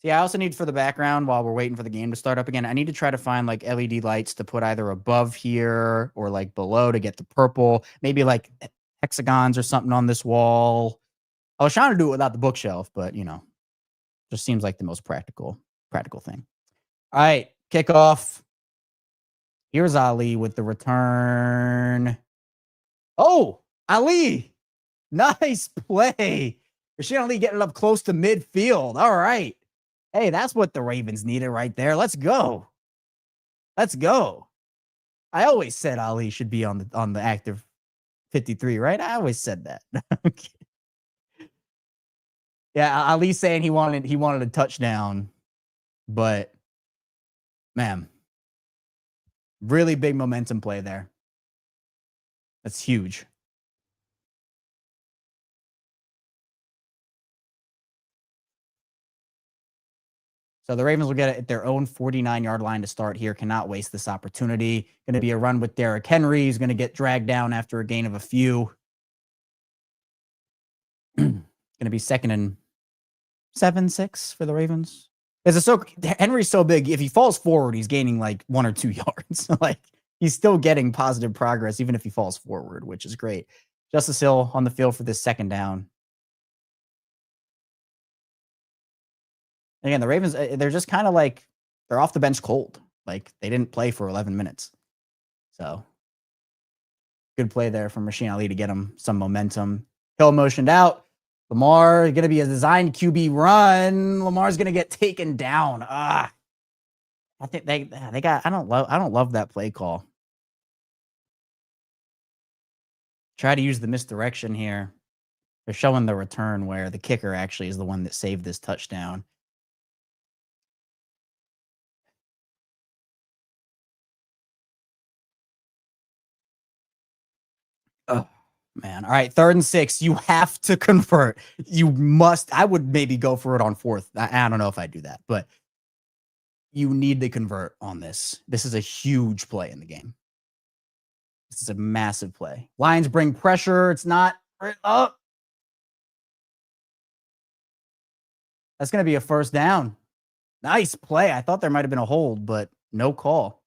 Yeah, I also need for the background while we're waiting for the game to start up again. I need to try to find like LED lights to put either above here or like below to get the purple, maybe like hexagons or something on this wall. I was trying to do it without the bookshelf, but you know, just seems like the most practical thing. All right, kickoff. Here's Ali with the return. Oh, Ali. Nice play. Rashod Ali getting up close to midfield. All right. Hey, that's what the Ravens needed right there. Let's go. I always said Ali should be on the active 53, right? I always said that. Okay. Yeah, Ali's saying he wanted a touchdown, but man, really big momentum play there. That's huge. So the Ravens will get it at their own 49-yard line to start here. Cannot waste this opportunity. Going to be a run with Derrick Henry. He's going to get dragged down after a gain of a few. Going to be 2nd and 7-6 for the Ravens. Henry's so big. If he falls forward, he's gaining like 1 or 2 yards. Like he's still getting positive progress, even if he falls forward, which is great. Justice Hill on the field for this 2nd down. Again, the Ravens, they're just kind of like, they're off the bench cold. Like they didn't play for 11 minutes. So good play there from Rashod Ali to get him some momentum. Hill motioned out. Lamar going to be a designed QB run. Lamar's going to get taken down. I think they got, I don't love that play call. Try to use the misdirection here. They're showing the return where the kicker actually is the one that saved this touchdown. Oh, man. All right, 3rd and 6. You have to convert. You must. I would maybe go for it on 4th. I don't know if I'd do that, but you need to convert on this. This is a huge play in the game. This is a massive play. Lions bring pressure. It's not up. That's going to be a 1st down. Nice play. I thought there might have been a hold, but no call.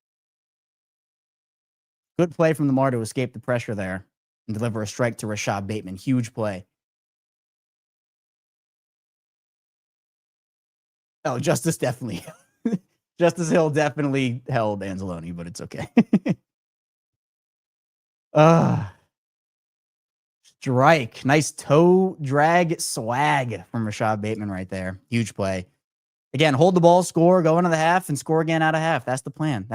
Good play from Lamar to escape the pressure there and deliver a strike to Rashod Bateman. Huge play. Oh, Justice definitely. Justice Hill definitely held Anzalone, but it's okay. Strike. Nice toe drag swag from Rashod Bateman right there. Huge play. Again, hold the ball, score, go into the half, and score again out of half. That's the plan.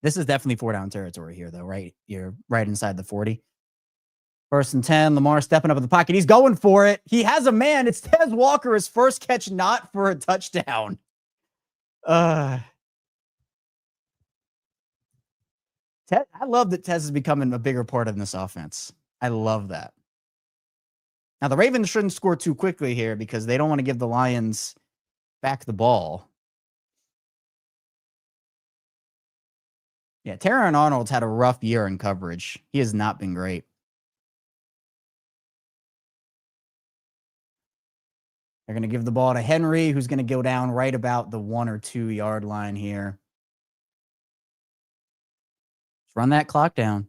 This is definitely 4-down territory here, though, right? You're right inside the 40. 1st and 10. Lamar stepping up in the pocket. He's going for it. He has a man. It's Tez Walker, his first catch not for a touchdown. I love that Tez is becoming a bigger part of this offense. I love that. Now, the Ravens shouldn't score too quickly here because they don't want to give the Lions back the ball. Yeah, Terran Arnold's had a rough year in coverage. He has not been great. They're going to give the ball to Henry, who's going to go down right about the 1 or 2 yard line here. Let's run that clock down.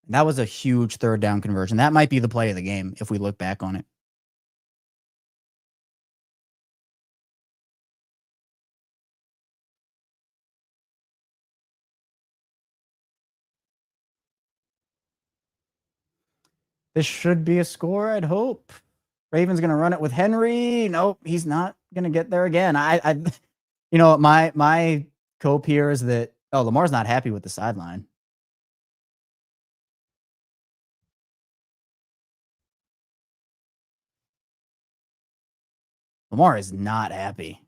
That was a huge third down conversion. That might be the play of the game if we look back on it. This should be a score, I'd hope. Ravens going to run it with Henry. Nope, he's not going to get there again. You know, my cope here is that, Lamar's not happy with the sideline. Lamar is not happy.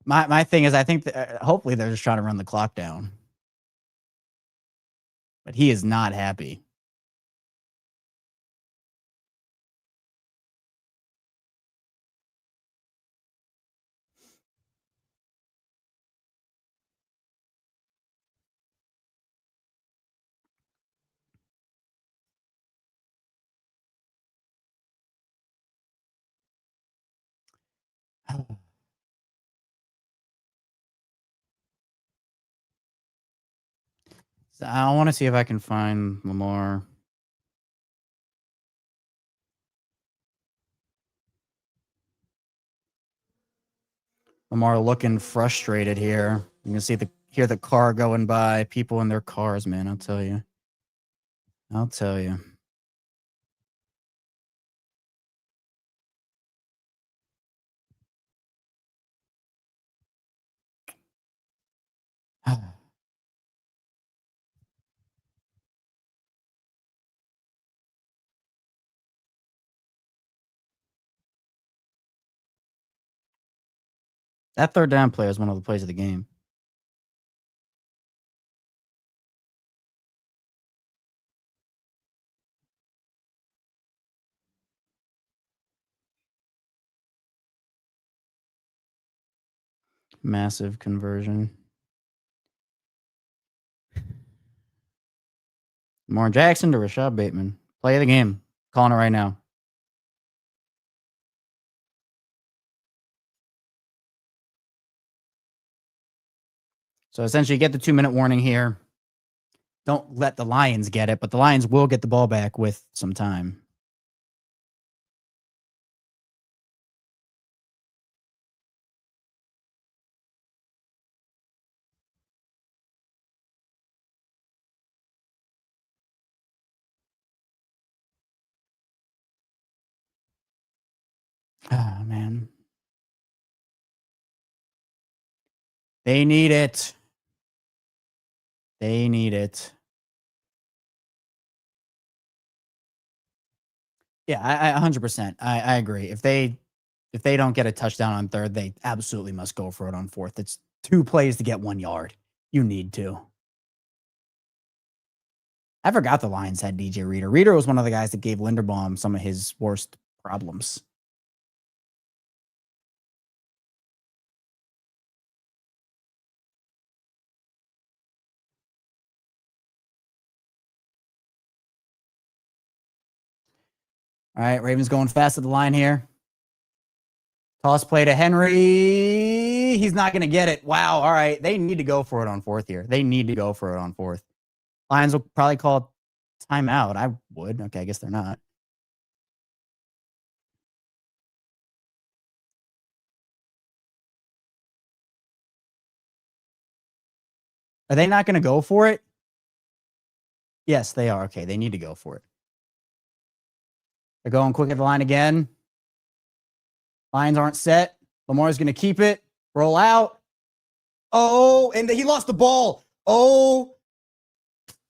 My thing is, I think that, hopefully they're just trying to run the clock down. But he is not happy. So I want to see if I can find Lamar. Lamar looking frustrated here. You can hear the car going by. People in their cars, man. I'll tell you. That third down play is one of the plays of the game. Massive conversion. Lamar Jackson to Rashod Bateman. Play of the game. Calling it right now. So essentially, you get the 2-minute warning here. Don't let the Lions get it, but the Lions will get the ball back with some time. Ah, man. They need it. They need it. Yeah, I 100%. I agree. If they don't get a touchdown on third, they absolutely must go for it on fourth. It's 2 plays to get 1 yard. You need to. I forgot the Lions had DJ Reader. Reader was one of the guys that gave Linderbaum some of his worst problems. All right, Ravens going fast at the line here. Toss play to Henry. He's not going to get it. Wow. All right. They need to go for it on fourth here. They need to go for it on fourth. Lions will probably call timeout. I would. Okay, I guess they're not. Are they not going to go for it? Yes, they are. Okay, they need to go for it. They're going quick at the line again. Lions aren't set. Lamar's going to keep it. Roll out. Oh, and he lost the ball. Oh,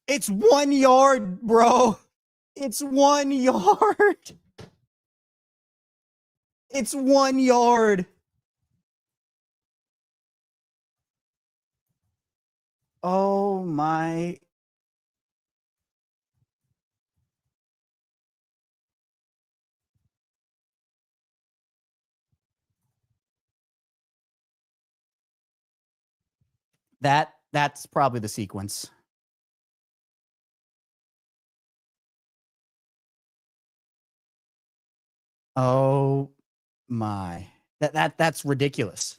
it's 1 yard, bro. It's 1 yard. It's 1 yard. Oh my. That's probably the sequence. Oh my. That's ridiculous.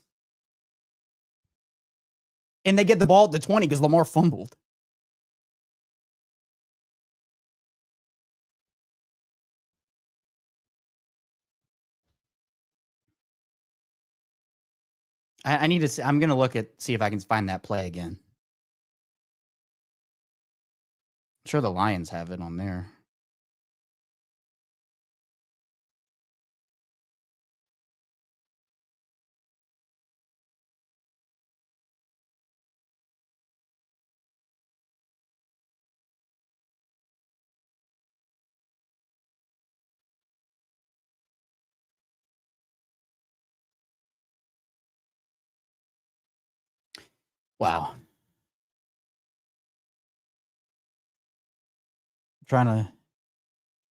And they get the ball at the 20 because Lamar fumbled. I need to see, I'm gonna see if I can find that play again. I'm sure the Lions have it on there. Wow. Trying to,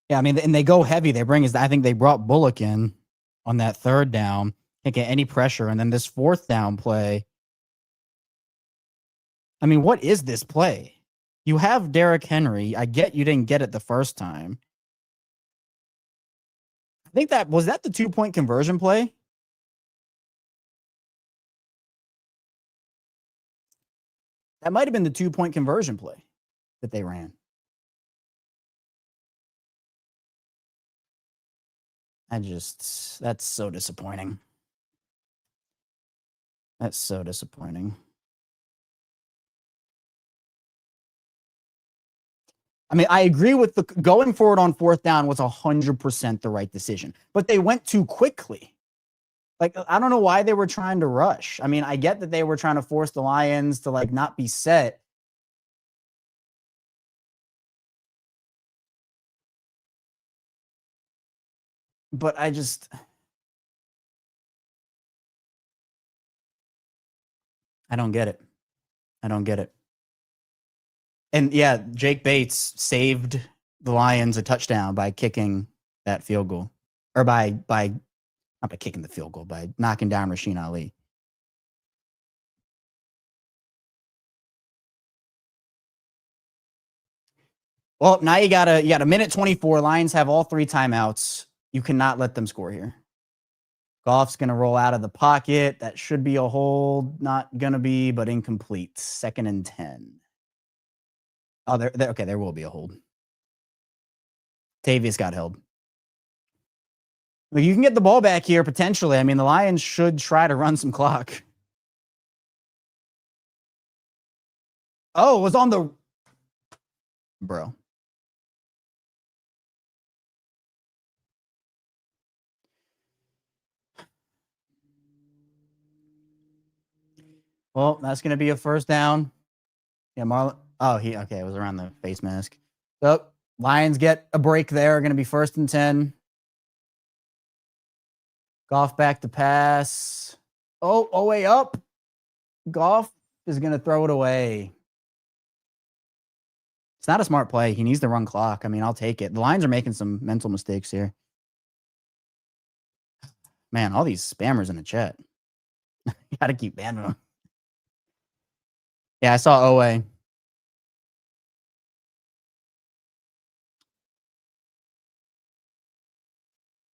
yeah, I mean, and they go heavy. I think they brought Bullock in on that third down. Can't get any pressure. And then this fourth down play. I mean, what is this play? You have Derrick Henry. I get you didn't get it the first time. I think was that the 2-point conversion play? That might have been the 2-point conversion play that they ran. That's so disappointing. That's so disappointing. I mean, I agree with going forward on fourth down was 100% the right decision, but they went too quickly. Like, I don't know why they were trying to rush. I mean, I get that they were trying to force the Lions to like not be set. But I don't get it. I don't get it. And yeah, Jake Bates saved the Lions a touchdown by kicking that field goal, or by not by kicking the field goal, by knocking down Rasheen Ali. Well, now you got a minute 24. Lions have all 3 timeouts. You cannot let them score here. Goff's going to roll out of the pocket. That should be a hold. Not going to be, but incomplete. 2nd and 10. Oh, okay, there will be a hold. Tavius got held. Well, you can get the ball back here potentially. I mean, the Lions should try to run some clock. Oh, it was on the... Bro. Well, that's going to be a first down. Yeah, Marlon. Oh, okay. It was around the face mask. So Lions get a break there. Going to be 1st and 10. Goff back to pass. Oh, Oweh up. Goff is going to throw it away. It's not a smart play. He needs to run clock. I mean, I'll take it. The Lions are making some mental mistakes here. Man, all these spammers in the chat. You got to keep banning them. Yeah, I saw Oweh.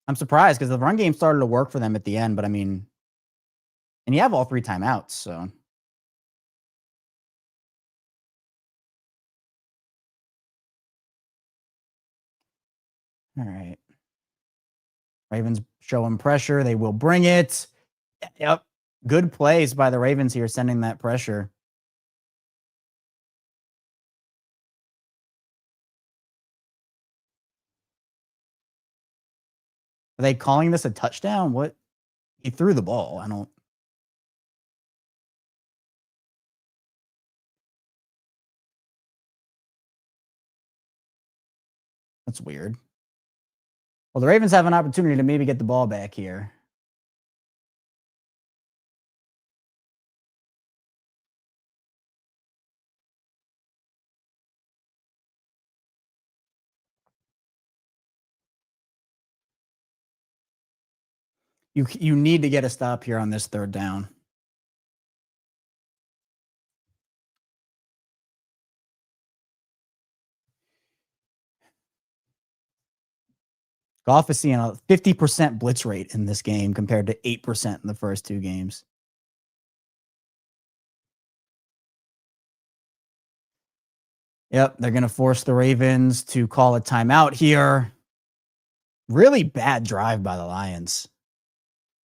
I'm surprised because the run game started to work for them at the end, but I mean, and you have all 3 timeouts, so. All right. Ravens showing pressure. They will bring it. Yep. Good plays by the Ravens here, sending that pressure. Are they calling this a touchdown? What? He threw the ball. I don't. That's weird. Well, the Ravens have an opportunity to maybe get the ball back here. You need to get a stop here on this third down. Goff is seeing a 50% blitz rate in this game compared to 8% in the first two games. Yep, they're going to force the Ravens to call a timeout here. Really bad drive by the Lions.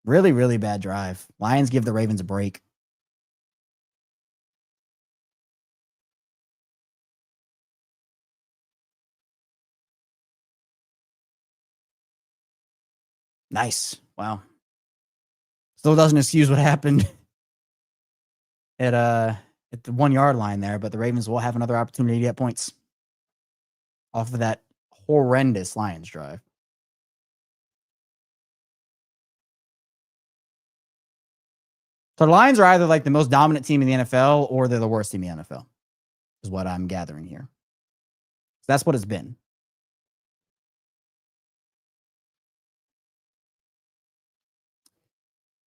Really, really bad drive. Lions give the Ravens a break. Nice. Wow. Still doesn't excuse what happened at the 1 yard line there, but the Ravens will have another opportunity to get points off of that horrendous Lions drive. So the Lions are either like the most dominant team in the NFL or they're the worst team in the NFL, is what I'm gathering here. So that's what it's been.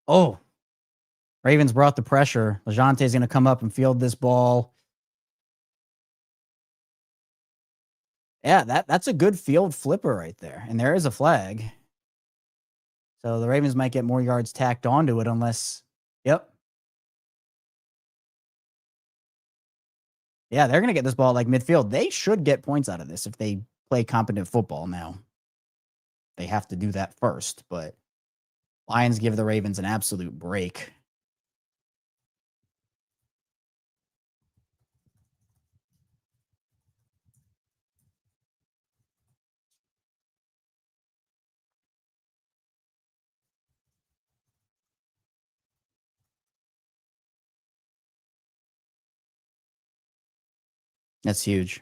Oh, Ravens brought the pressure. LeJounte's going to come up and field this ball. Yeah, that's a good field flipper right there. And there is a flag. So the Ravens might get more yards tacked onto it unless, yep. Yeah, they're going to get this ball like midfield. They should get points out of this if they play competent football now. They have to do that first, but Lions give the Ravens an absolute break. That's huge.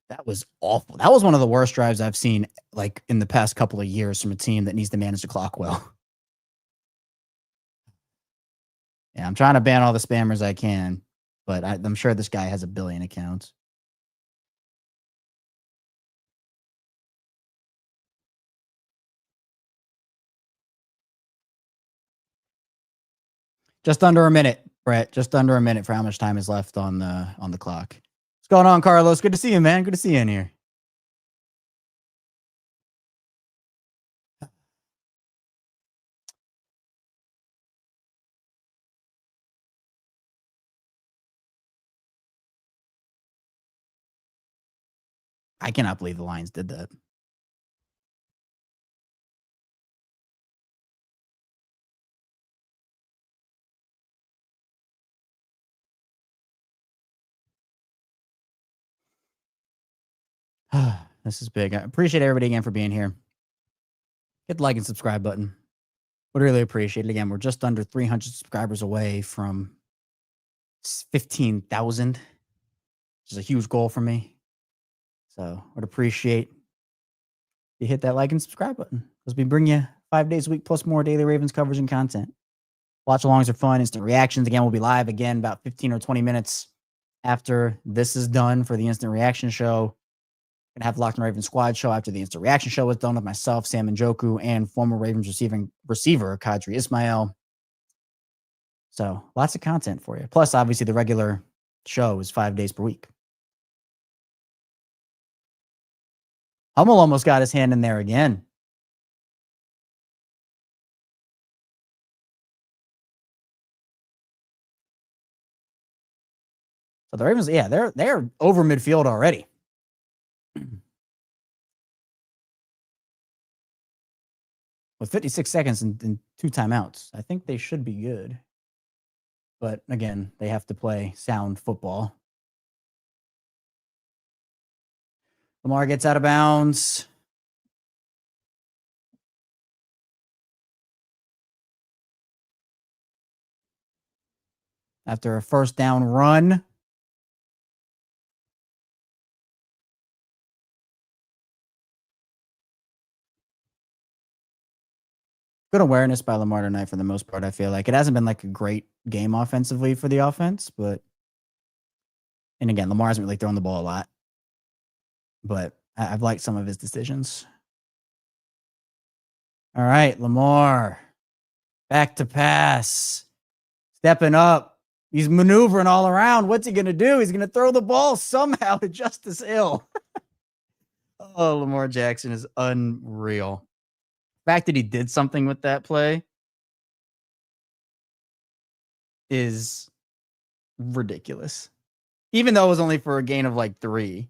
That was awful. That was one of the worst drives I've seen like in the past couple of years from a team that needs to manage the clock well. Yeah, I'm trying to ban all the spammers I can, but I'm sure this guy has a billion accounts. Just under a minute, Brett. Just under a minute for how much time is left on the clock. What's going on, Carlos? Good to see you, man. Good to see you in here. I cannot believe the Lions did that. This is big. I appreciate everybody again for being here. Hit the like and subscribe button. Would really appreciate it. Again, we're just under 300 subscribers away from 15,000, which is a huge goal for me. So would appreciate you hit that like and subscribe button because we bring you 5 days a week plus more daily Ravens coverage and content. Watch alongs are fun. Instant reactions. Again, we'll be live again about 15 or 20 minutes after this is done for the instant reaction show. Gonna have the Locked on Ravens squad show after the instant reaction show is done with myself, Sam Njoku, and former Ravens receiver Kadri Ismail. So lots of content for you. Plus, obviously, the regular show is 5 days per week. Hummel almost got his hand in there again. So the Ravens, yeah, they're over midfield already. With 56 seconds and 2 timeouts, I think they should be good. But again, they have to play sound football. Lamar gets out of bounds. After a first down run. Good awareness by Lamar tonight for the most part, I feel like. It hasn't been like a great game offensively for the offense, but and again, Lamar hasn't really thrown the ball a lot. But I've liked some of his decisions. All right, Lamar. Back to pass. Stepping up. He's maneuvering all around. What's he going to do? He's going to throw the ball somehow to Justice Hill. Oh, Lamar Jackson is unreal. The fact that he did something with that play is ridiculous. Even though it was only for a gain of like 3.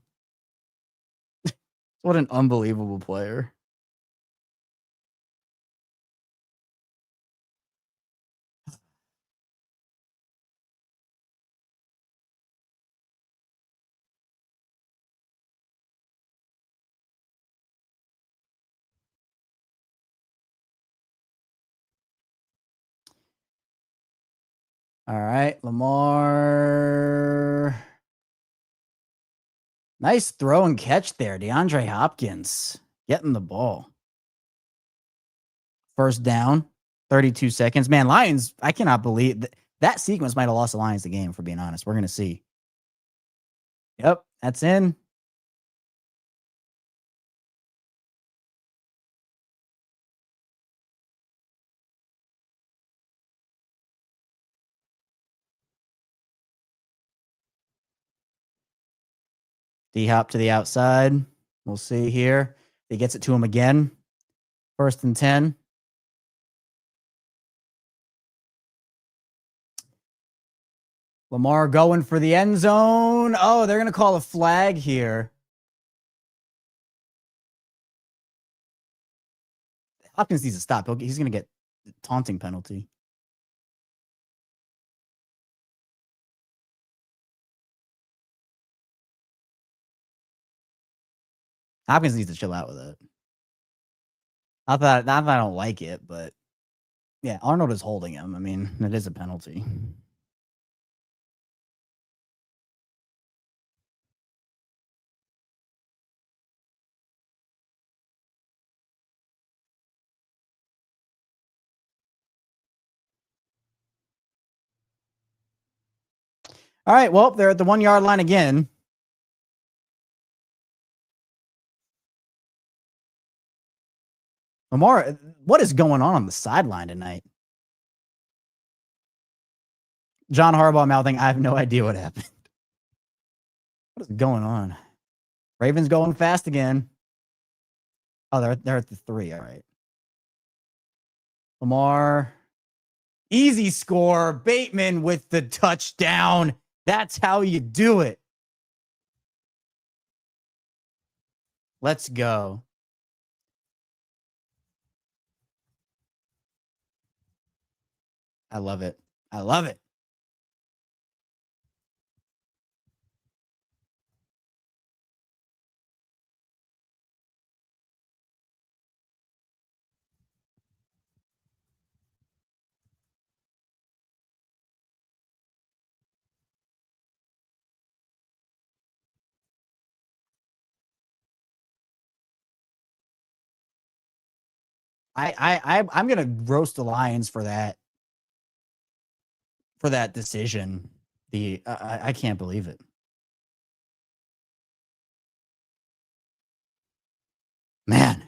What an unbelievable player. All right, Lamar. Nice throw and catch there. DeAndre Hopkins getting the ball. First down, 32 seconds. Man, Lions, I cannot believe that sequence might have lost the Lions the game, for being honest. We're going to see. Yep, that's in. D-hop to the outside. We'll see here. He gets it to him again. 1st and 10. Lamar going for the end zone. Oh, they're going to call a flag here. Hopkins needs to stop. He's going to get a taunting penalty. Hopkins needs to chill out with it. Not that I don't like it, but yeah, Arnold is holding him. I mean, it is a penalty. All right, well, they're at the 1-yard line again. Lamar, what is going on the sideline tonight? John Harbaugh mouthing, I have no idea what happened. What is going on? Ravens going fast again. Oh, they're at the 3. All right. Lamar. Easy score. Bateman with the touchdown. That's how you do it. Let's go. I love it. I love it. I'm gonna roast the Lions for that decision. I can't believe it. Man.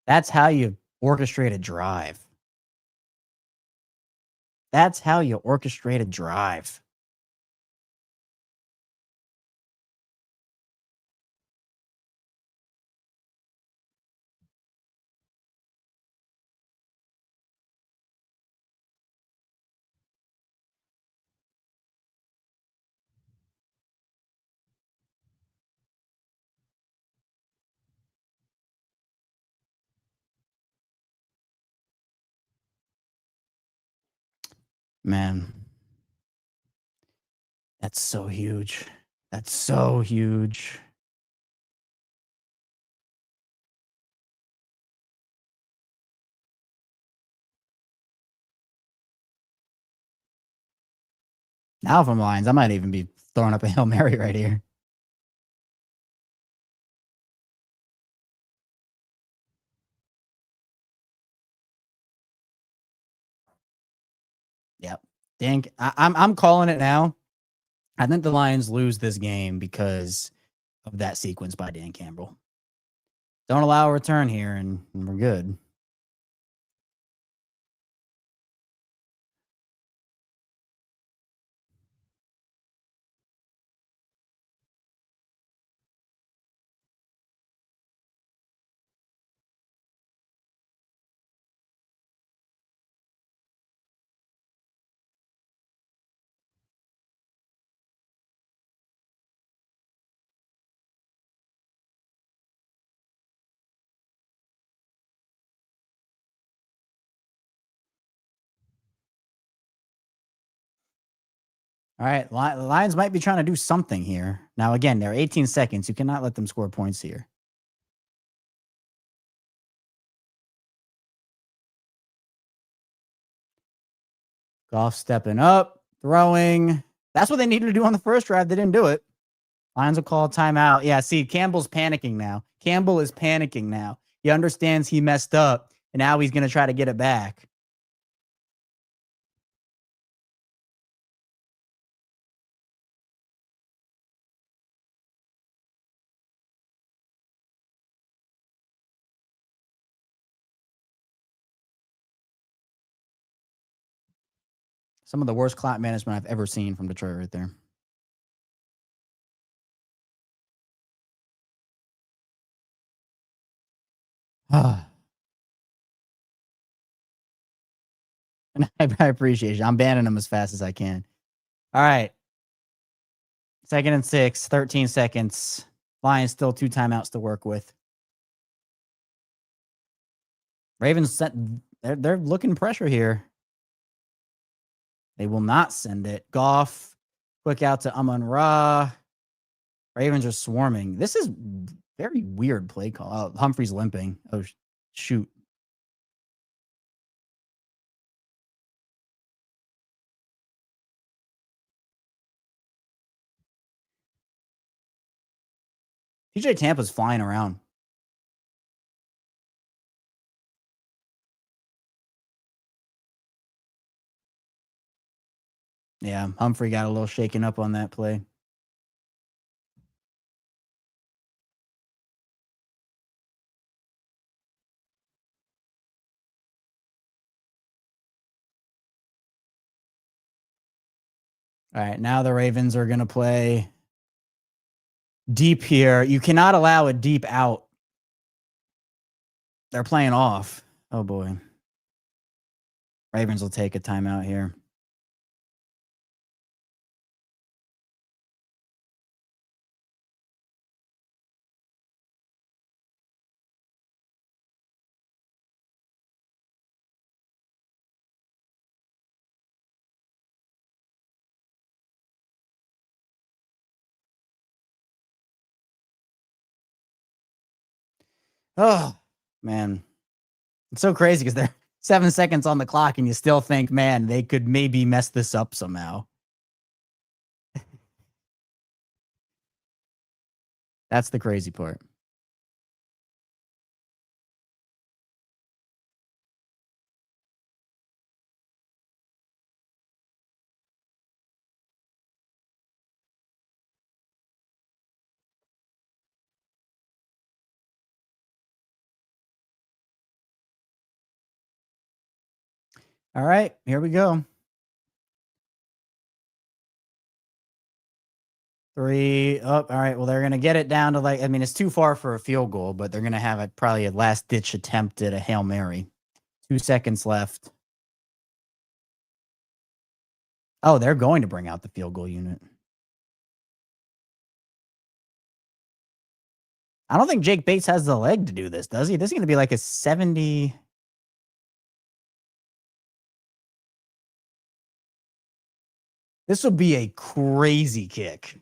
That's how you orchestrate a drive. That's how you orchestrate a drive. Man. That's so huge. That's so huge. Now if I'm Lions, I might even be throwing up a Hail Mary right here. Yep. Dink. I'm calling it now. I think the Lions lose this game because of that sequence by Dan Campbell. Don't allow a return here, and we're good. All right, Lions might be trying to do something here. Now, again, there are 18 seconds. You cannot let them score points here. Goff stepping up, throwing. That's what they needed to do on the first drive. They didn't do it. Lions will call a timeout. Yeah, see, Campbell's panicking now. Campbell is panicking now. He understands he messed up, and now he's going to try to get it back. Some of the worst clock management I've ever seen from Detroit right there. And I appreciate it. I'm banning them as fast as I can. All right. 2nd and 6, 13 seconds. Lions still 2 timeouts to work with. Ravens, they're looking pressure here. They will not send it. Goff, quick out to Amon-Ra. Ravens are swarming. This is very weird play call. Oh, Humphrey's limping. Oh, shoot. TJ Tampa's flying around. Yeah, Humphrey got a little shaken up on that play. All right, now the Ravens are going to play deep here. You cannot allow a deep out. They're playing off. Oh, boy. Ravens will take a timeout here. Oh, man. It's so crazy because they're 7 seconds on the clock and you still think, man, they could maybe mess this up somehow. That's the crazy part. All right, here we go. 3 up. All right, well, they're going to get it down to it's too far for a field goal, but they're going to have probably a last-ditch attempt at a Hail Mary. 2 seconds left. Oh, they're going to bring out the field goal unit. I don't think Jake Bates has the leg to do this, does he? This is going to be like a 70. This would be a crazy kick.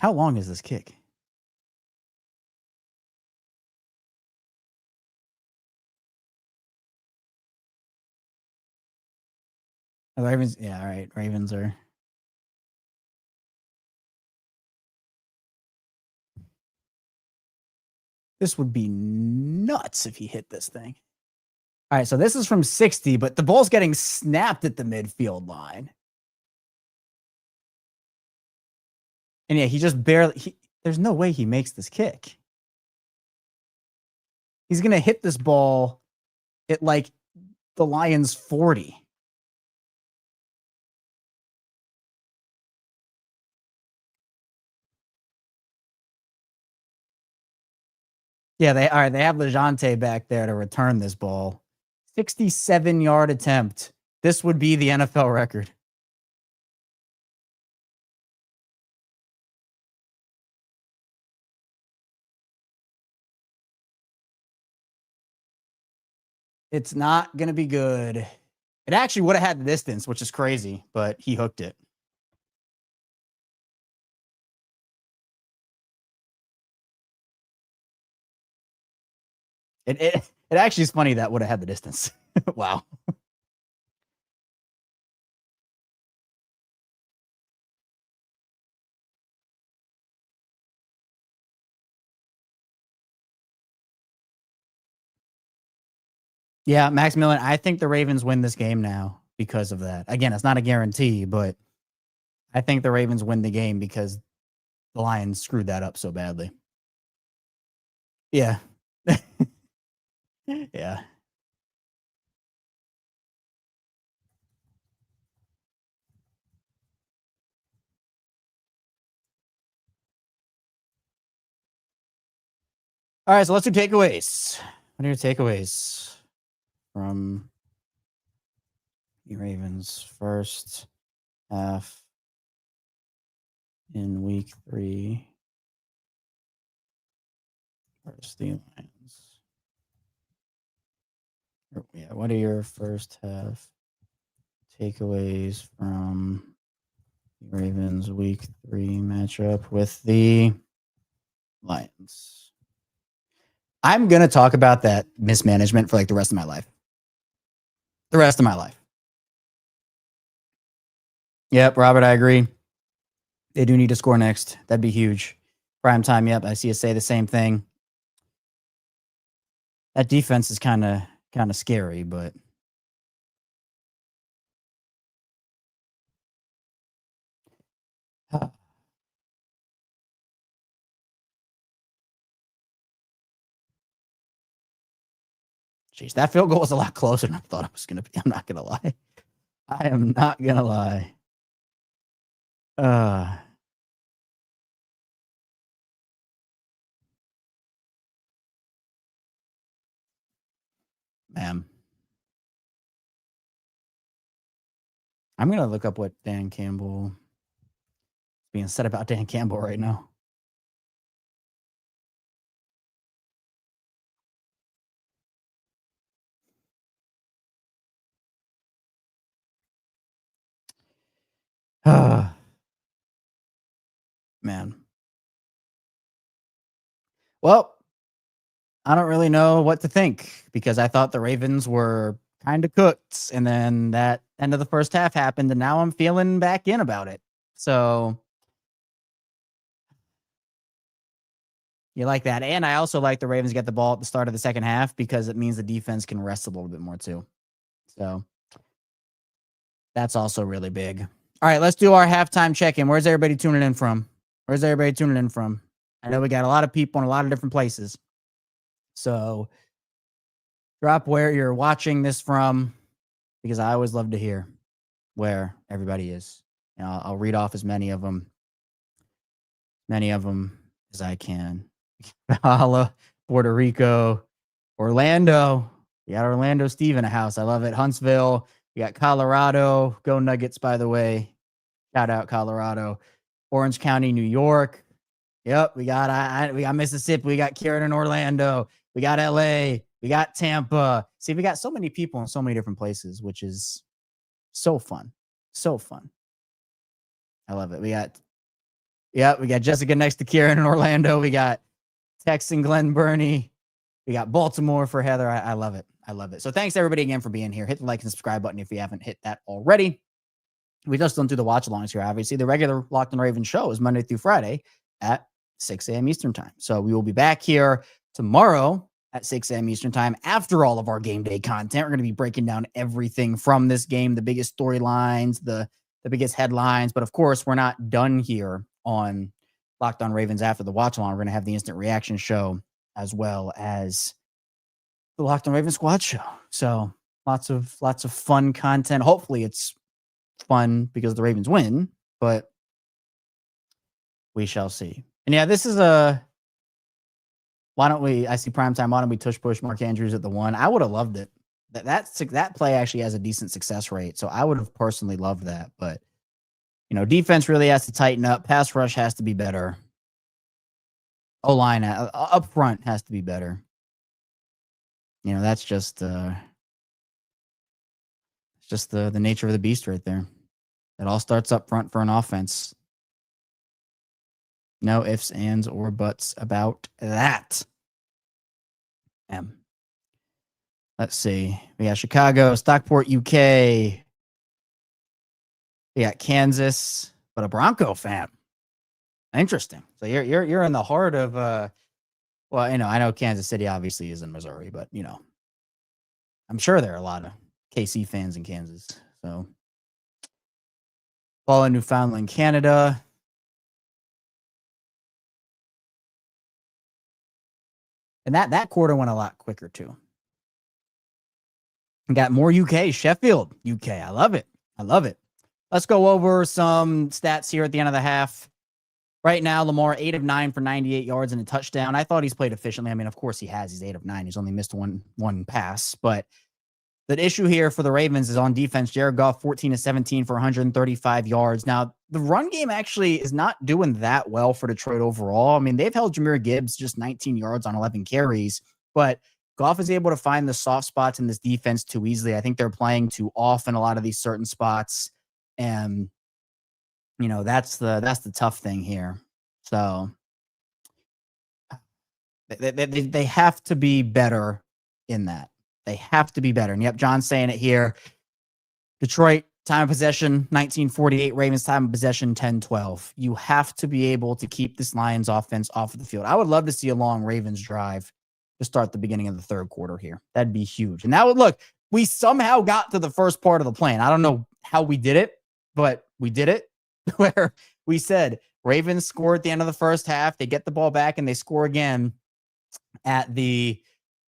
How long is this kick? The Ravens, yeah, all right. Ravens are. This would be nuts if he hit this thing. All right, so this is from 60, but the ball's getting snapped at the midfield line. And yeah, he just barely, there's no way he makes this kick. He's going to hit this ball at like the Lions 40. Yeah, they have LeJohntay back there to return this ball. 67-yard attempt. This would be the NFL record. It's not going to be good. It actually would have had the distance, which is crazy, but he hooked it. It actually is funny that would have had the distance. Wow. Yeah, Max Millen, I think the Ravens win this game now because of that. Again, it's not a guarantee, but I think the Ravens win the game because the Lions screwed that up so badly. Yeah. Yeah. All right, so let's do takeaways. What are your takeaways from the Ravens' first half in week 3 versus the Lions? Yeah, what are your first half takeaways from the Ravens' week 3 matchup with the Lions? I'm going to talk about that mismanagement for like the rest of my life. The rest of my life. Yep, Robert, I agree. They do need to score next. That'd be huge. Prime time, yep, I see you say the same thing. That defense is kind of scary, but jeez, that field goal was a lot closer than I thought it was going to be. I'm not going to lie. I am not going to lie. Man. I'm going to look up what Dan Campbell is being said about Dan Campbell right now. Man. Well, I don't really know what to think because I thought the Ravens were kind of cooked. And then that end of the first half happened, and now I'm feeling back in about it. So you like that. And I also like the Ravens get the ball at the start of the second half because it means the defense can rest a little bit more too. So that's also really big. All right, let's do our halftime check-in. Where's everybody tuning in from? I know we got a lot of people in a lot of different places. So drop where you're watching this from because I always love to hear where everybody is. And I'll read off as many of them as I can. Bahala, Puerto Rico, Orlando. You got Orlando Steve in a house. I love it. Huntsville. You got Colorado. Go Nuggets, by the way. Shout out Colorado. Orange County, New York. Yep, we got Mississippi, we got Kieran in Orlando, we got LA, we got Tampa. See, we got so many people in so many different places, which is so fun. So fun. I love it. We got Jessica next to Kieran in Orlando. We got Tex and Glenn Burney. We got Baltimore for Heather. I love it. I love it. So thanks everybody again for being here. Hit the like and subscribe button if you haven't hit that already. We just don't do the watch alongs here. Obviously, the regular Locked on Ravens show is Monday through Friday at 6 a.m. Eastern time. So we will be back here tomorrow at 6 a.m. Eastern time after all of our game day content. We're going to be breaking down everything from this game, the biggest storylines, the biggest headlines. But of course, we're not done here on Locked on Ravens after the watch along. We're going to have the instant reaction show as well as the Locked on Ravens squad show. So lots of fun content. Hopefully it's fun because the Ravens win, but we shall see. And yeah, this is I see primetime. Why don't we push Mark Andrews at the 1? I would have loved it. That play actually has a decent success rate. So I would have personally loved that, but defense really has to tighten up. Pass rush has to be better. O-line up front has to be better. That's just the nature of the beast right there. It all starts up front for an offense. No ifs, ands, or buts about that. Let's see. We got Chicago, Stockport, UK. We got Kansas, but a Bronco fan. Interesting. So you're in the heart of I know Kansas City obviously is in Missouri, but I'm sure there are a lot of KC fans in Kansas. So ball in Newfoundland, Canada. And that quarter went a lot quicker too. We got more UK, Sheffield, UK. I love it. Let's go over some stats here at the end of the half. Right now, Lamar 8 of 9 for 98 yards and a touchdown. I thought he's played efficiently. I mean, of course he has. He's 8 of 9. He's only missed one pass. But the issue here for the Ravens is on defense. Jared Goff 14 of 17 for 135 yards. Now, the run game actually is not doing that well for Detroit overall. I mean, they've held Jahmyr Gibbs just 19 yards on 11 carries, but Goff is able to find the soft spots in this defense too easily. I think they're playing too off in a lot of these certain spots. And that's the tough thing here. So they have to be better in that. They have to be better. And yep, John's saying it here. Detroit time of possession 1948, Ravens time of possession 10-12. You have to be able to keep this Lions offense off of the field. I would love to see a long Ravens drive to start the beginning of the third quarter here. That'd be huge. And that would look, we somehow got to the first part of the plan. I don't know how we did it, but we did it where we said Ravens score at the end of the first half. They get the ball back and they score again at the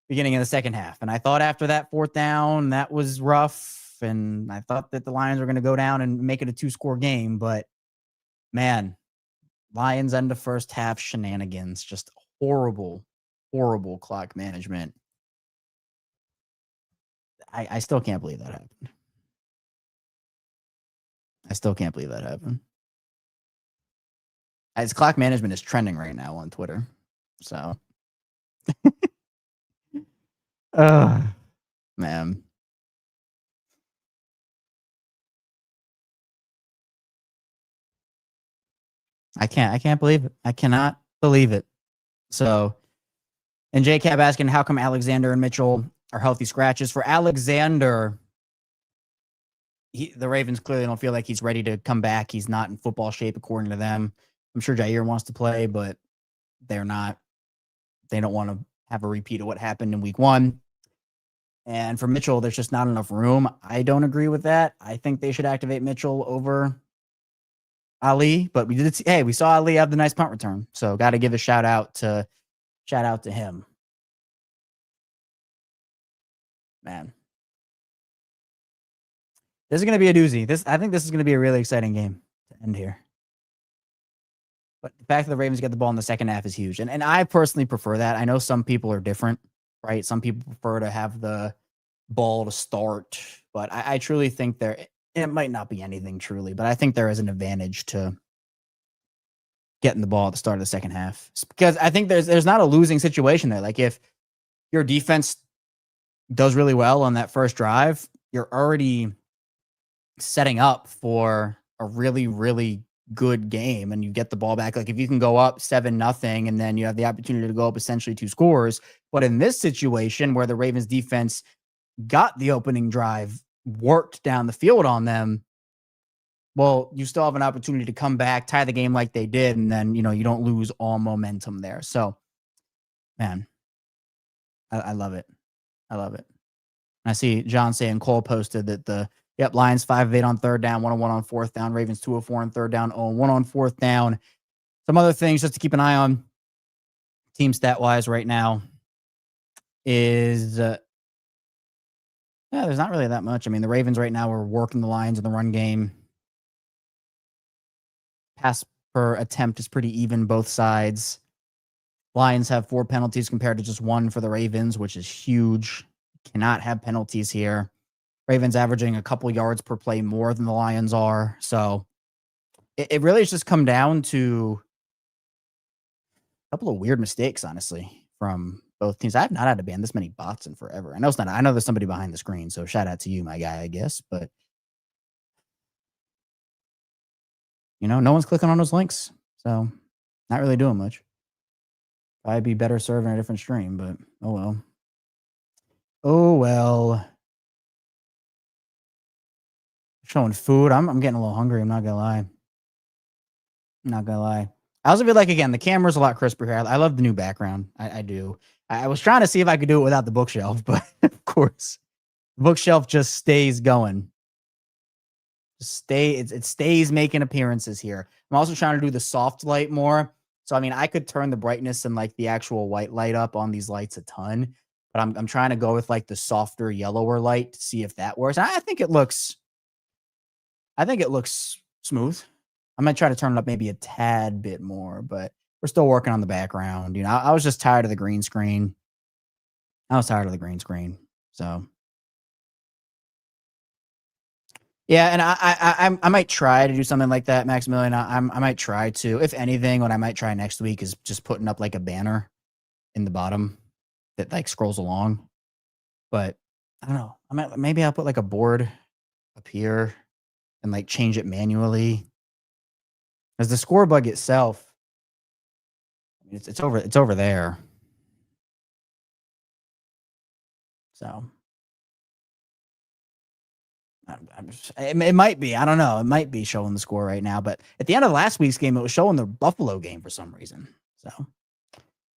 beginning of the second half. And I thought after that fourth down, that was rough. And I thought that the Lions were going to go down and make it a 2-score game. But man, Lions end of first half shenanigans, just horrible clock management. I still can't believe that happened. As clock management is trending right now on Twitter. So, man. I can't believe it. I cannot believe it. So, and JCab asking, how come Alexander and Mitchell are healthy scratches? For Alexander, the Ravens clearly don't feel like he's ready to come back. He's not in football shape, according to them. I'm sure Jair wants to play, but they're not. They don't want to have a repeat of what happened in week 1. And for Mitchell, there's just not enough room. I don't agree with that. I think they should activate Mitchell over Ali, but we saw Ali have the nice punt return. So got to give a shout out to him. Man. This is going to be a doozy. I think this is going to be a really exciting game to end here. But the fact that the Ravens get the ball in the second half is huge. And I personally prefer that. I know some people are different, right? Some people prefer to have the ball to start. But I truly think it might not be anything truly, but I think there is an advantage to getting the ball at the start of the second half. Because I think there's not a losing situation there. Like if your defense does really well on that first drive, you're already setting up for a really, really good game and you get the ball back. Like if you can go up 7-0 and then you have the opportunity to go up essentially 2 scores. But in this situation where the Ravens defense got the opening drive, worked down the field on them, well, you still have an opportunity to come back, tie the game like they did, and then, you don't lose all momentum there. So, man, I love it. I love it. I see John saying Cole posted that Lions 5 of 8 on third down, 1 of 1 on fourth down, Ravens 2 of 4 on third down, 0 of 1 on fourth down. Some other things just to keep an eye on team stat-wise right now is, there's not really that much. I mean, the Ravens right now are working the Lions in the run game. Pass per attempt is pretty even both sides. Lions have 4 penalties compared to just 1 for the Ravens, which is huge. Cannot have penalties here. Ravens averaging a couple yards per play more than the Lions are. So it really has just come down to a couple of weird mistakes, honestly, from both teams. I have not had to ban this many bots in forever. I know it's not. I know there's somebody behind the screen, so shout out to you, my guy, I guess. But no one's clicking on those links, so not really doing much. I'd be better serving a different stream, but oh well. Oh well. Showing food. I'm getting a little hungry. I'm not gonna lie. I also feel like, again, the camera's a lot crisper here. I love the new background. I do. I was trying to see if I could do it without the bookshelf, but of course, the bookshelf just stays going. It stays making appearances here. I'm also trying to do the soft light more. So, I mean, I could turn the brightness and like the actual white light up on these lights a ton, but I'm trying to go with like the softer, yellower light to see if that works. And I think it looks smooth. I might try to turn it up maybe a tad bit more, but we're still working on the background. I was just tired of the green screen. So yeah, and I might try to do something like that, Maximilian. I might try to. If anything, what I might try next week is just putting up like a banner in the bottom that like scrolls along. But I don't know. Maybe I'll put like a board up here and like change it manually. As the score bug itself, it's over there. So it might be. I don't know. It might be showing the score right now. But at the end of last week's game, it was showing the Buffalo game for some reason. So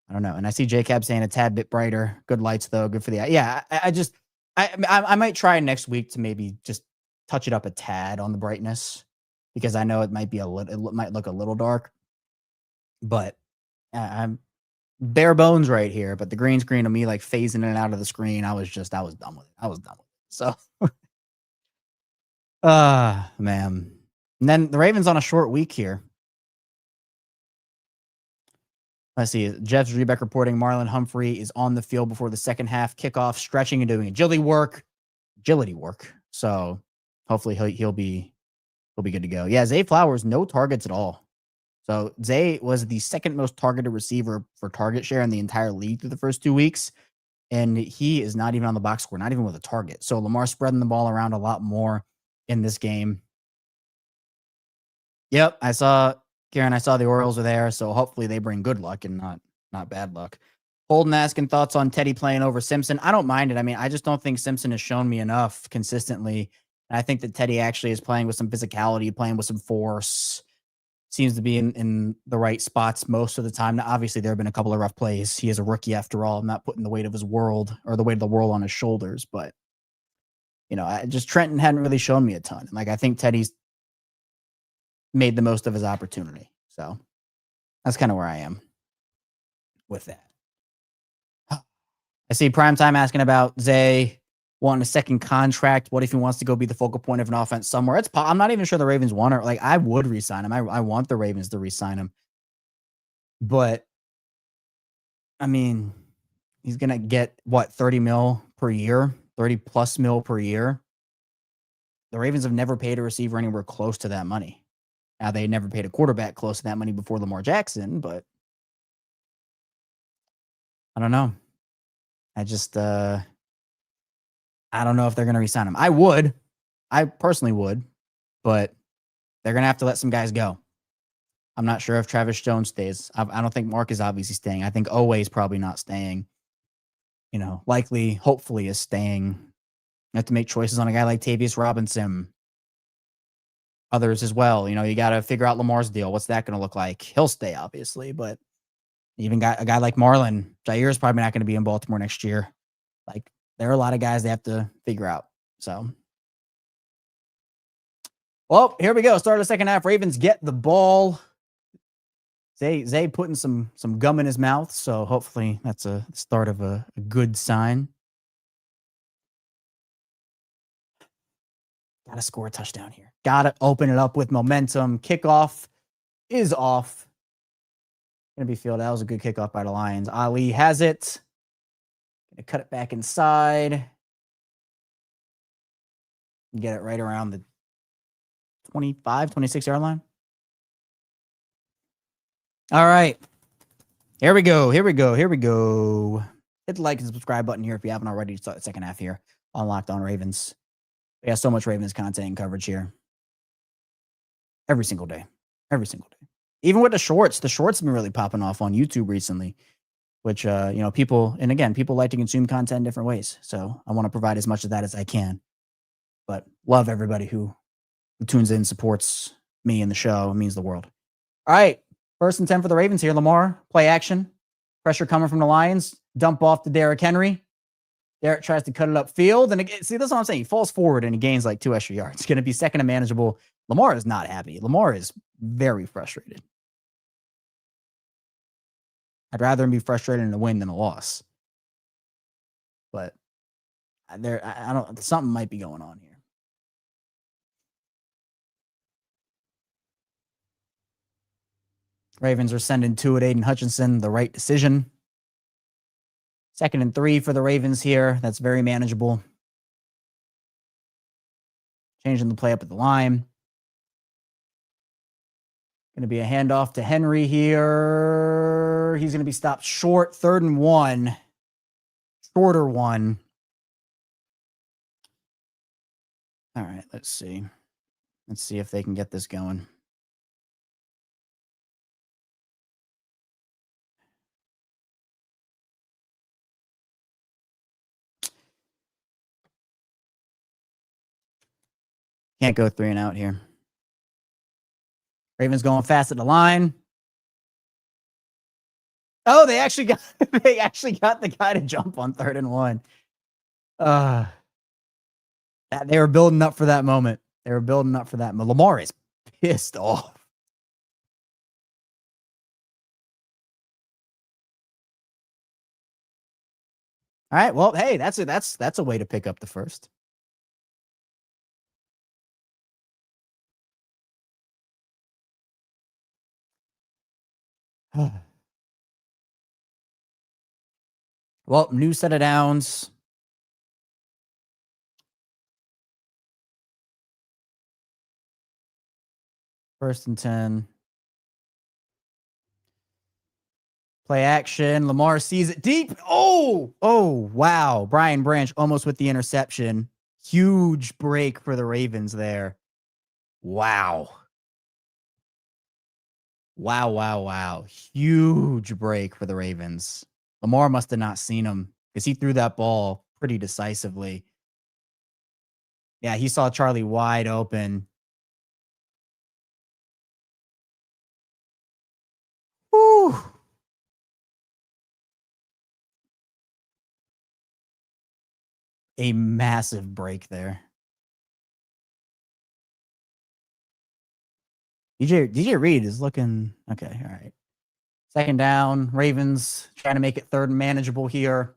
I don't know. And I see JCab saying a tad bit brighter. Good lights though. Good for the eye. Yeah. I might try next week to maybe just touch it up a tad on the brightness, because I know it might be it might look a little dark. But I'm bare bones right here. But the green screen of me like phasing in and out of the screen, I was done with it. So. Man. And then the Ravens on a short week here. Let's see. Jeff's Rebeck reporting Marlon Humphrey is on the field before the second half kickoff, stretching and doing agility work. So hopefully he'll be good to go. Yeah, Zay Flowers, no targets at all. So Zay was the second most targeted receiver for target share in the entire league through the first 2 weeks. And he is not even on the box score, not even with a target. So Lamar spreading the ball around a lot more in this game. Yep, I saw the Orioles are there, so hopefully they bring good luck and not bad luck. Holden asking thoughts on Teddy playing over Simpson. I don't mind it. I mean, I just don't think Simpson has shown me enough consistently. And I think that Teddy actually is playing with some physicality, playing with some force. Seems to be in the right spots most of the time. Now, obviously, there have been a couple of rough plays. He is a rookie after all. I'm not putting the weight of the weight of the world on his shoulders, but Trenton hadn't really shown me a ton. Like, I think Teddy's made the most of his opportunity. So that's kind of where I am with that. I see Primetime asking about Zay wanting a second contract. What if he wants to go be the focal point of an offense somewhere? I'm not even sure the Ravens want it. Like, I would re-sign him. I want the Ravens to re-sign him. But, I mean, he's going to get, 30 mil per year? 30 plus mil per year? The Ravens have never paid a receiver anywhere close to that money. Now, they never paid a quarterback close to that money before Lamar Jackson, but I don't know. I just, I don't know if they're going to re-sign him. I would. I personally would, but they're going to have to let some guys go. I'm not sure if Travis Jones stays. I don't think Mark is obviously staying. I think Oweh is probably not staying. Likely, hopefully, is staying. You have to make choices on a guy like Tavius Robinson. Others as well. You got to figure out Lamar's deal. What's that going to look like? He'll stay, obviously, but even got a guy like Marlon. Jair is probably not going to be in Baltimore next year. Like, there are a lot of guys they have to figure out. So, well, here we go. Start of the second half. Ravens get the ball. Zay putting some gum in his mouth, so hopefully that's a start of a good sign. Got to score a touchdown here. Got to open it up with momentum. Kickoff is off. Going to be fielded. That was a good kickoff by the Lions. Ali has it. Going to cut it back inside. Get it right around the 25, 26-yard line. All right. Here we go. Hit the like and subscribe button here if you haven't already to start the second half here on Locked On Ravens. We have so much Ravens content and coverage here. Every single day. Even with the shorts have been really popping off on YouTube recently, which, people like to consume content in different ways. So I want to provide as much of that as I can. But love everybody who tunes in, supports me and the show. It means the world. All right. 1st and 10 for the Ravens here. Lamar, play action. Pressure coming from the Lions. Dump off to Derrick Henry. Derrick tries to cut it upfield. And again, see, that's what I'm saying. He falls forward and he gains like 2 extra yards. It's going to be second and manageable. Lamar is not happy. Lamar is very frustrated. I'd rather him be frustrated in a win than a loss. But something might be going on here. Ravens are sending 2 at Aiden Hutchinson, the right decision. 2nd and 3 for the Ravens here. That's very manageable. Changing the play up at the line. Going to be a handoff to Henry here. He's going to be stopped short. 3rd and 1. Shorter one. All right, let's see. Let's see if they can get this going. Can't go 3 and out here. Ravens going fast at the line. Oh, they actually got the guy to jump on 3rd and 1. They were building up for that moment. Lamar is pissed off. All right. Well, hey, that's a way to pick up the first. Well, new set of downs. First and 10. Play action. Lamar sees it deep. Oh, wow. Brian Branch almost with the interception. Huge break for the Ravens there. Wow. Huge break for the Ravens. Lamar must have not seen him because he threw that ball pretty decisively. Yeah, he saw Charlie wide open. Whew. A massive break there. DJ Reed is looking okay. All right. 2nd down. Ravens trying to make it 3rd and manageable here.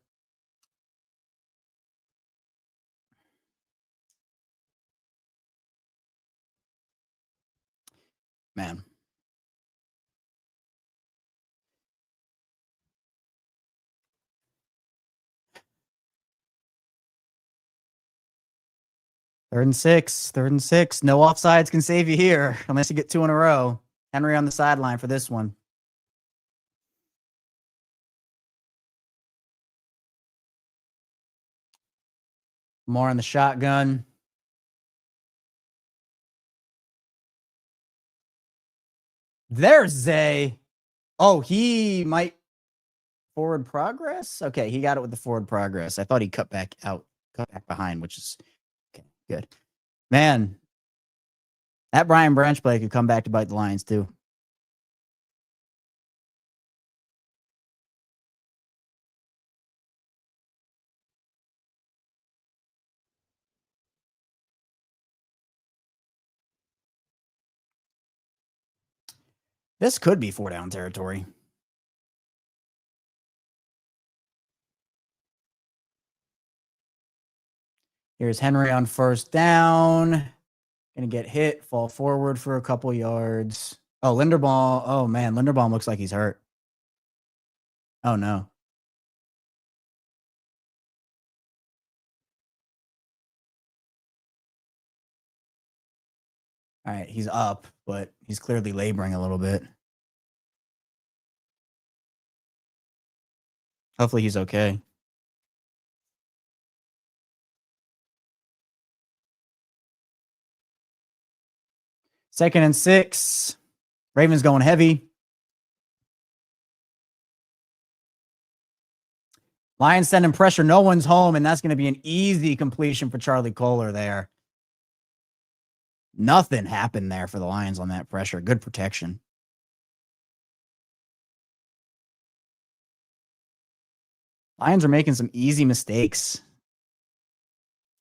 Man. Third and six. No offsides can save you here unless you get 2 in a row. Henry on the sideline for this one. More on the shotgun. There's Zay. Oh, he might forward progress. Okay, he got it with the forward progress. I thought he cut back behind, which is okay. Good, man. That Brian Branch play could come back to bite the Lions too. This could be 4-down territory. Here's Henry on first down. Gonna get hit, fall forward for a couple yards. Oh, Linderbaum. Oh, man. Linderbaum looks like he's hurt. Oh, no. All right. He's up, but he's clearly laboring a little bit. Hopefully he's okay. Second and 6. Ravens going heavy. Lions sending pressure. No one's home, and that's going to be an easy completion for Charlie Kohler there. Nothing happened there for the Lions on that pressure. Good protection. Lions are making some easy mistakes.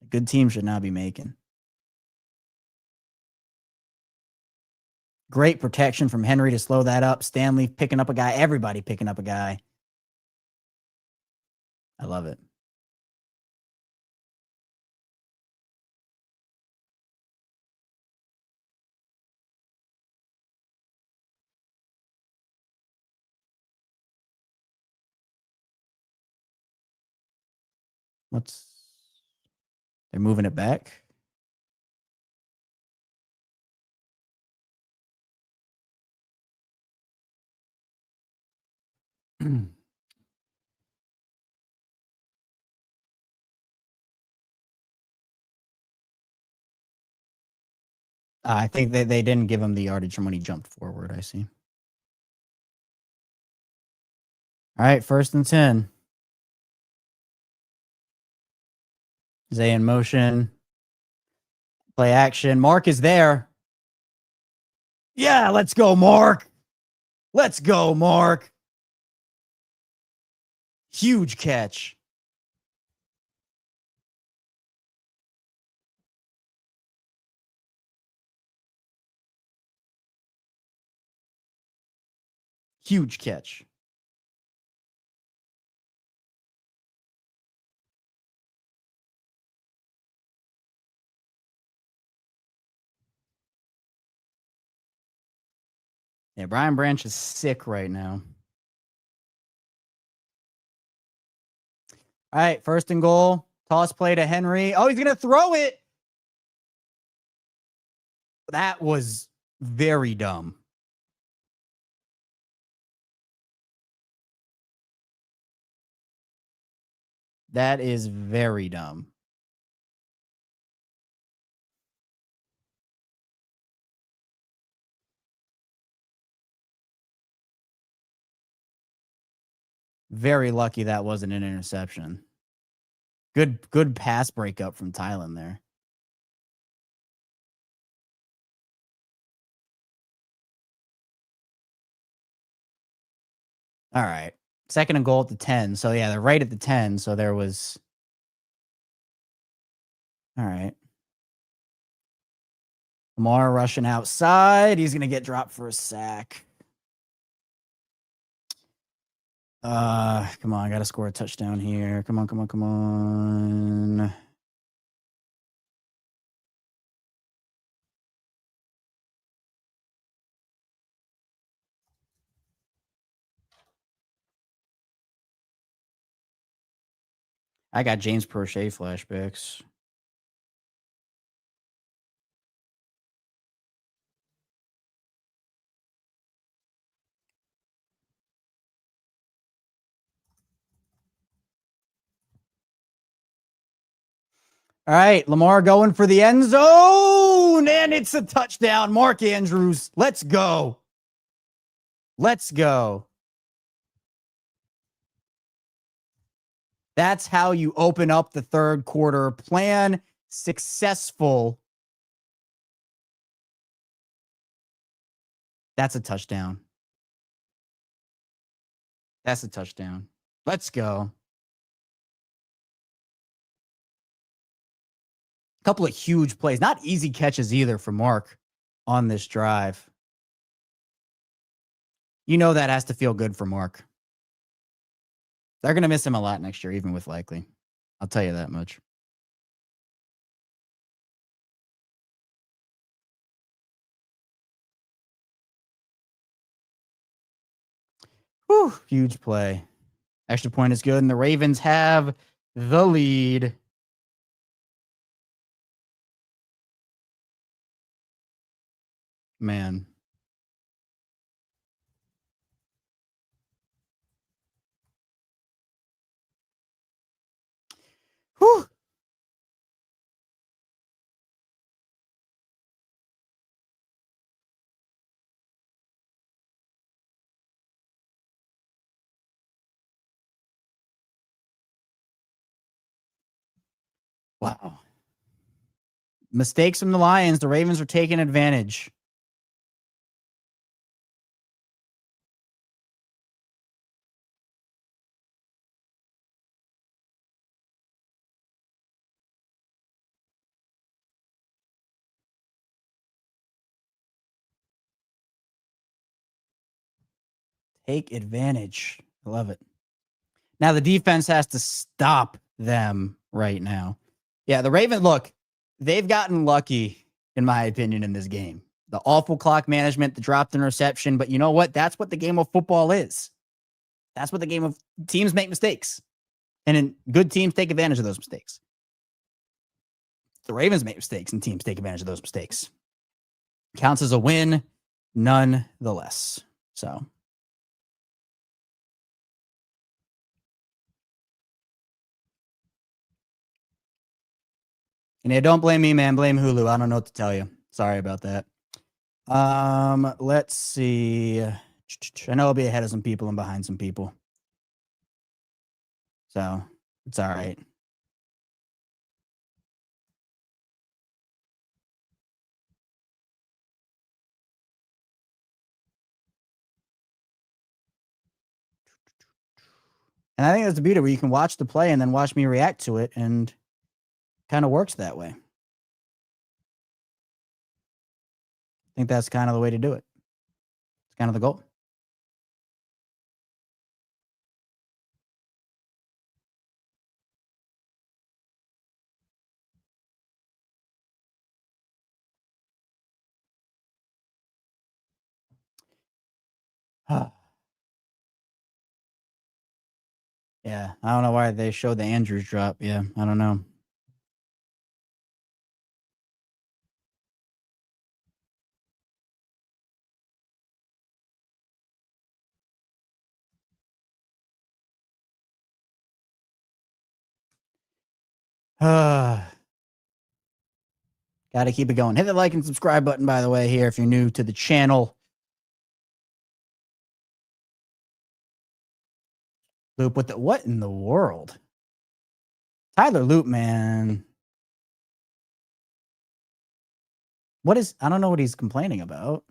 A good team should not be making. Great protection from Henry to slow that up. Stanley picking up a guy. Everybody picking up a guy. I love it. They're moving it back. I think they didn't give him the yardage from when he jumped forward. I see. All right, 1st and 10. Zay in motion. Play action. Mark is there. Yeah, let's go, Mark. Let's go, Mark. Huge catch. Huge catch. Yeah, Brian Branch is sick right now. All right, 1st and goal. Toss play to Henry. Oh, he's going to throw it. That was very dumb. That is very dumb. Very lucky that wasn't an interception. Good pass breakup from Tylen there. All right. 2nd and goal at the 10. So, yeah, they're right at the 10. So there was. All right. Lamar rushing outside. He's going to get dropped for a sack. Come on. I got to score a touchdown here. Come on. I got James Prochet flashbacks. All right, Lamar going for the end zone, and it's a touchdown. Mark Andrews, let's go. Let's go. That's how you open up the third quarter. Plan successful. That's a touchdown. That's a touchdown. Let's go. A couple of huge plays. Not easy catches either for Mark on this drive. You know that has to feel good for Mark. They're going to miss him a lot next year, even with Likely. I'll tell you that much. Whew, huge play. Extra point is good, and the Ravens have the lead. Man. Whew. Wow. Mistakes from the Lions. The Ravens are taking advantage. Take advantage. I love it. Now the defense has to stop them right now. Yeah, the Ravens, look, they've gotten lucky, in my opinion, in this game. The awful clock management, the dropped interception, but you know what? That's what the game of football is. That's what the game of teams make mistakes. And good teams take advantage of those mistakes. The Ravens make mistakes and teams take advantage of those mistakes. Counts as a win, nonetheless. So. And yeah, don't blame me, man. Blame Hulu. I don't know what to tell you. Sorry about that. Let's see. I know I'll be ahead of some people and behind some people. So it's all right. And I think that's the beauty where you can watch the play and then watch me react to it, and kind of works that way. I think that's kind of the way to do it. It's kind of the goal. Yeah, I don't know why they showed the Andrews drop. Yeah, I don't know. Got to keep it going. Hit the like and subscribe button, by the way, here if you're new to the channel. Loop with the what in the world? Tyler Loop, man. What is, I don't know what he's complaining about.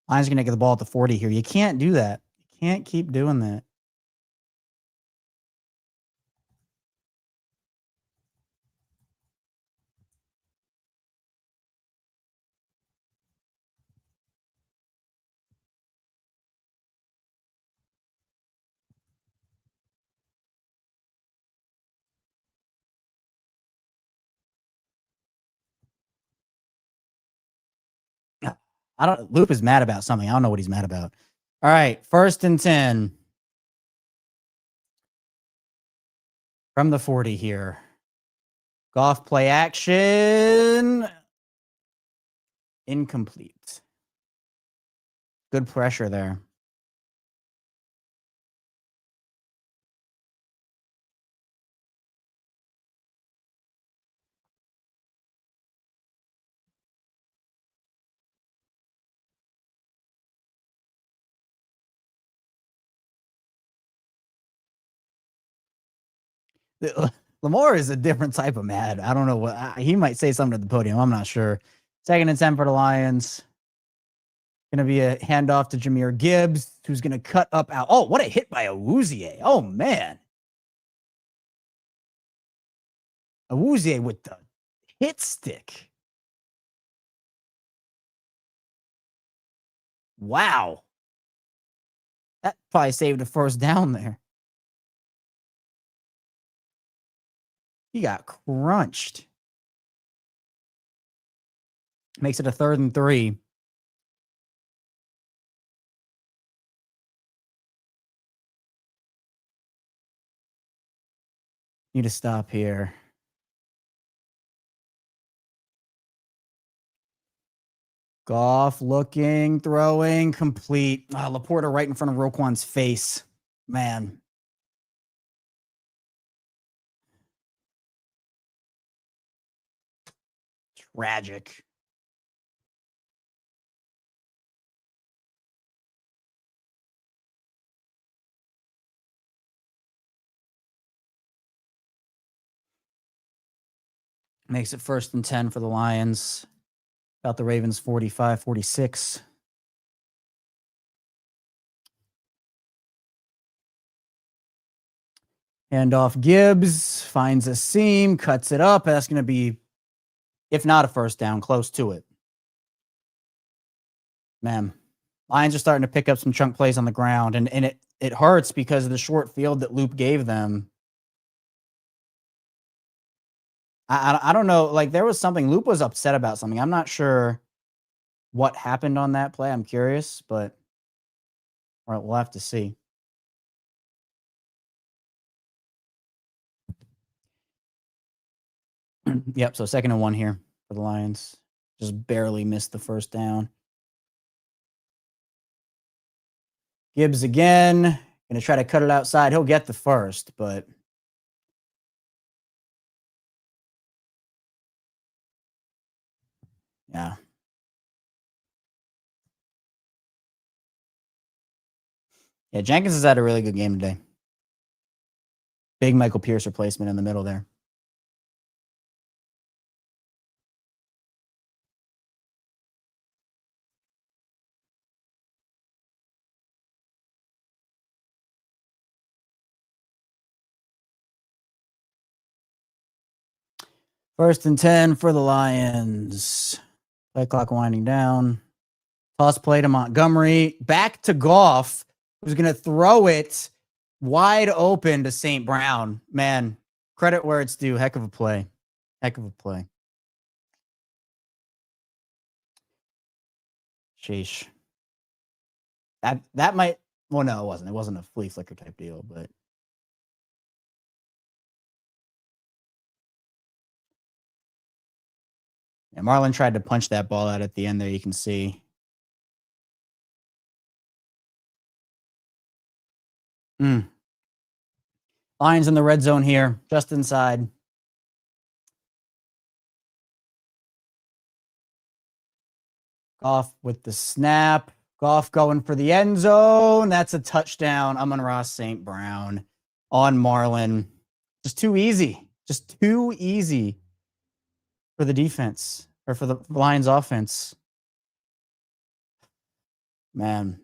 Lions going to get the ball at the 40 here. You can't do that. You can't keep doing that. Loop is mad about something. I don't know what he's mad about. All right, 1st and 10. From the 40 here. Goff play action. Incomplete. Good pressure there. Lamar is a different type of mad. I don't know what he might say something at the podium. I'm not sure. 2nd and 10 for the Lions. Going to be a handoff to Jahmyr Gibbs, who's going to cut up out. Oh, what a hit by Oweh. Oh, man. Oweh with the hit stick. Wow. That probably saved a first down there. He got crunched. Makes it a 3rd and 3. Need to stop here. Goff looking, throwing, complete. Laporta right in front of Roquan's face. Man. Tragic. Makes it 1st and 10 for the Lions. About the Ravens 45-46. Handoff Gibbs, finds a seam, cuts it up. That's going to be, if not a first down, close to it. Man, Lions are starting to pick up some chunk plays on the ground, and it hurts because of the short field that Loop gave them. I don't know. Like, there was something. Loop was upset about something. I'm not sure what happened on that play. I'm curious, but all right, we'll have to see. Yep, so 2nd and 1 here for the Lions. Just barely missed the first down. Gibbs again. Going to try to cut it outside. He'll get the first, but yeah. Yeah, Jenkins has had a really good game today. Big Michael Pierce replacement in the middle there. First and 10 for the Lions. Play clock winding down. Toss play to Montgomery. Back to Goff, who's going to throw it wide open to St. Brown. Man, credit where it's due. Heck of a play. Heck of a play. Sheesh. That might, well, no, it wasn't. It wasn't a flea flicker type deal, but. Yeah, Marlon tried to punch that ball out at the end there, you can see. Lions in the red zone here, just inside. Goff with the snap. Goff going for the end zone. That's a touchdown. Amon-Ra St. Brown on Marlon. Just too easy. Just too easy for the defense or for the Lions offense. Man.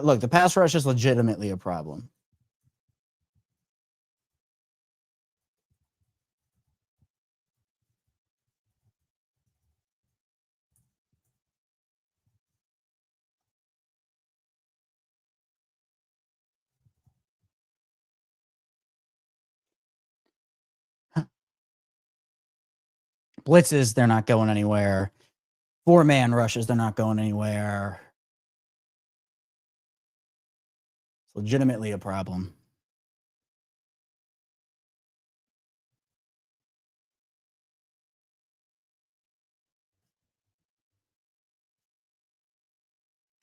Look, the pass rush is legitimately a problem. Blitzes, they're not going anywhere. 4-man rushes, they're not going anywhere. It's legitimately a problem.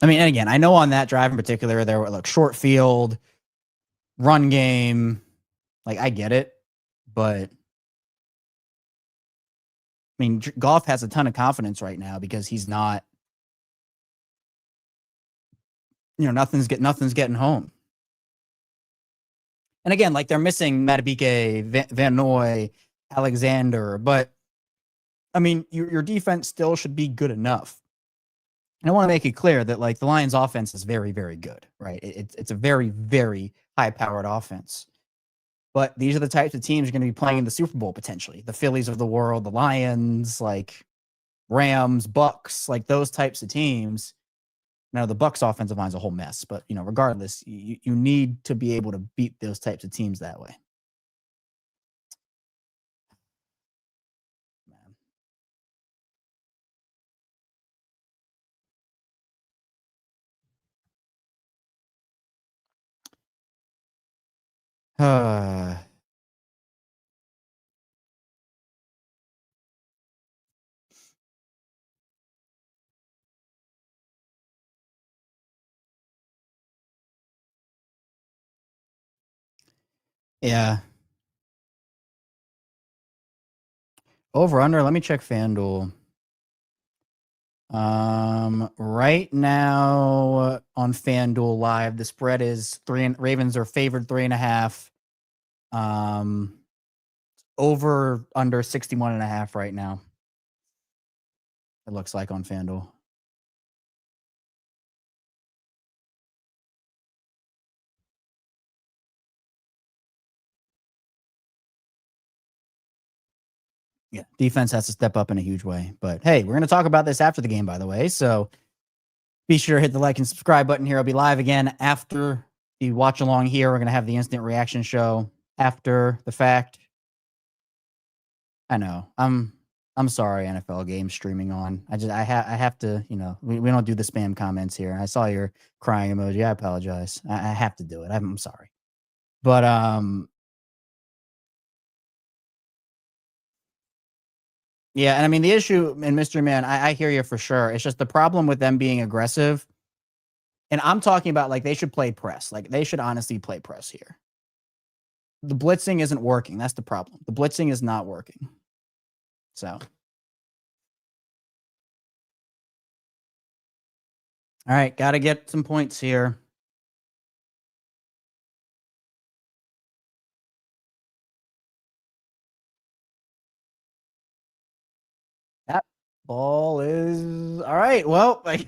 I mean, and again, I know on that drive in particular, there were like short field, run game. Like, I get it, but I mean, Goff has a ton of confidence right now because he's not nothing's getting home. And again, like they're missing Matabike, Van Noy, Alexander, but I mean, your defense still should be good enough. And I want to make it clear that like the Lions offense is very, very good, right? It's a very, very high powered offense. But these are the types of teams you're going to be playing in the Super Bowl potentially. The Phillies of the world, the Lions, like Rams, Bucks, like those types of teams. Now the Bucks offensive line is a whole mess, but regardless, you need to be able to beat those types of teams that way. Man. Yeah. Over under. Let me check FanDuel. Right now on FanDuel Live, the spread is 3. Ravens are favored 3.5. Over under 61.5 right now. It looks like on FanDuel. Yeah, defense has to step up in a huge way. But hey, we're going to talk about this after the game, by the way. So be sure to hit the like and subscribe button here. I'll be live again after the watch along here. We're going to have the instant reaction show after the fact. I know. I'm sorry, NFL game streaming on. I have to, we don't do the spam comments here. I saw your crying emoji. I apologize. I have to do it. I'm sorry. But yeah, and I mean the issue in Mystery Man, I hear you for sure. It's just the problem with them being aggressive. And I'm talking about like they should play press. Like they should honestly play press here. The blitzing isn't working. That's the problem. The blitzing is not working. So, all right, got to get some points here. That ball is all right. Well, I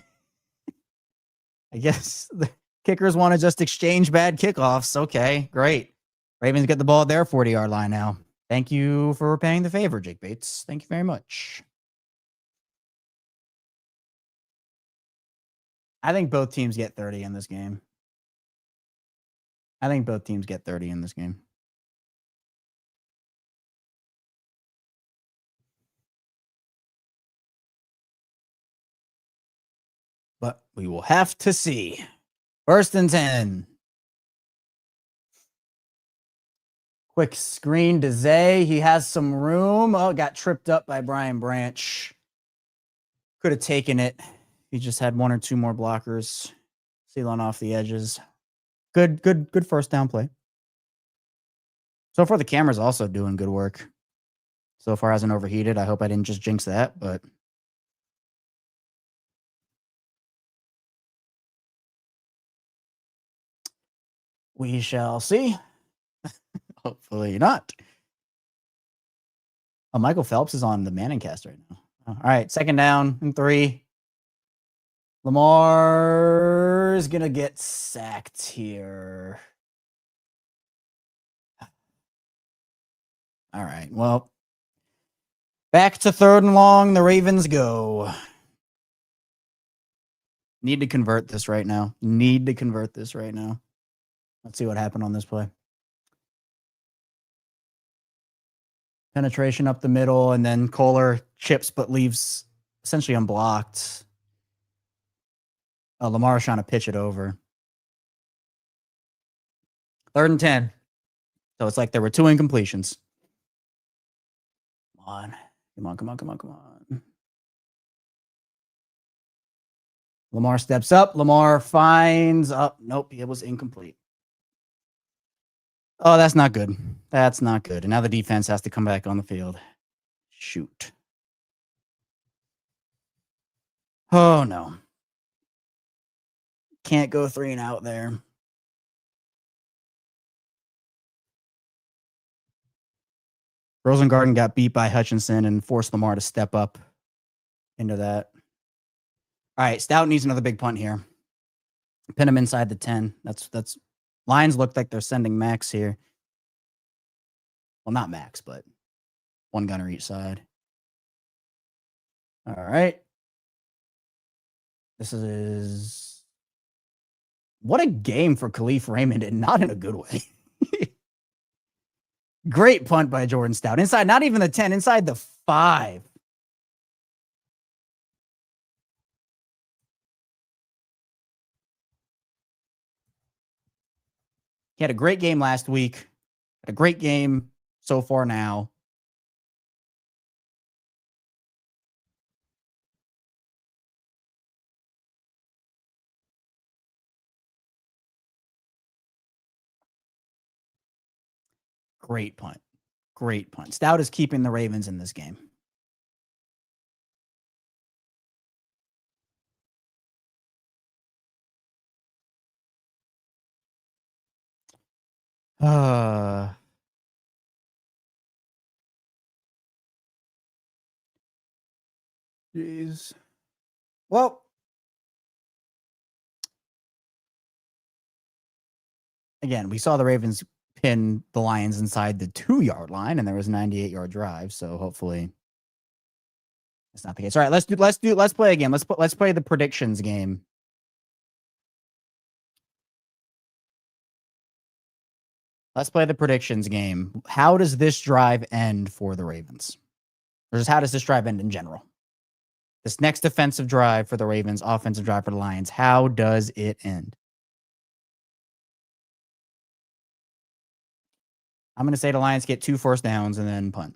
guess the kickers want to just exchange bad kickoffs. Okay, great. Ravens get the ball at their 40-yard line now. Thank you for repaying the favor, Jake Bates. Thank you very much. I think both teams get 30 in this game. But we will have to see. 1st and 10. Quick screen to Zay. He has some room. Oh, got tripped up by Brian Branch. Could have taken it. He just had 1 or 2 more blockers. Sealing off the edges. Good 1st down play. So far, the camera's also doing good work. So far, hasn't overheated. I hope I didn't just jinx that, but we shall see. Hopefully not. Oh, Michael Phelps is on the Manning cast right now. All right, 2nd down and 3. Lamar is going to get sacked here. All right, well, back to 3rd and long. The Ravens go. Need to convert this right now. Let's see what happened on this play. Penetration up the middle, and then Kohler chips but leaves essentially unblocked. Lamar's trying to pitch it over. 3rd and 10. So it's like there were 2 incompletions. Come on. Lamar steps up. Lamar finds up. Nope, it was incomplete. Oh, that's not good. And now the defense has to come back on the field. Shoot. Oh, no. Can't go 3 and out there. Rosengarten got beat by Hutchinson and forced Lamar to step up into that. All right, Stout needs another big punt here. Pin him inside the 10. That's Lions look like they're sending Max here. Well, not Max, but one gunner each side. All right. This is what a game for Khalif Raymond, and not in a good way. Great punt by Jordan Stout. Inside, not even the 10, inside the 5. He had a great game last week. Had a great game so far now. Great punt. Great punt. Stout is keeping the Ravens in this game. Jeez. Well, again, we saw the Ravens pin the Lions inside the 2-yard line, and there was a 98-yard drive. So hopefully, that's not the case. All right, let's play again. Let's play the predictions game. Let's play the predictions game. How does this drive end for the Ravens? Or just how does this drive end in general? This next defensive drive for the Ravens, offensive drive for the Lions, how does it end? I'm going to say the Lions get 2 first downs and then punt.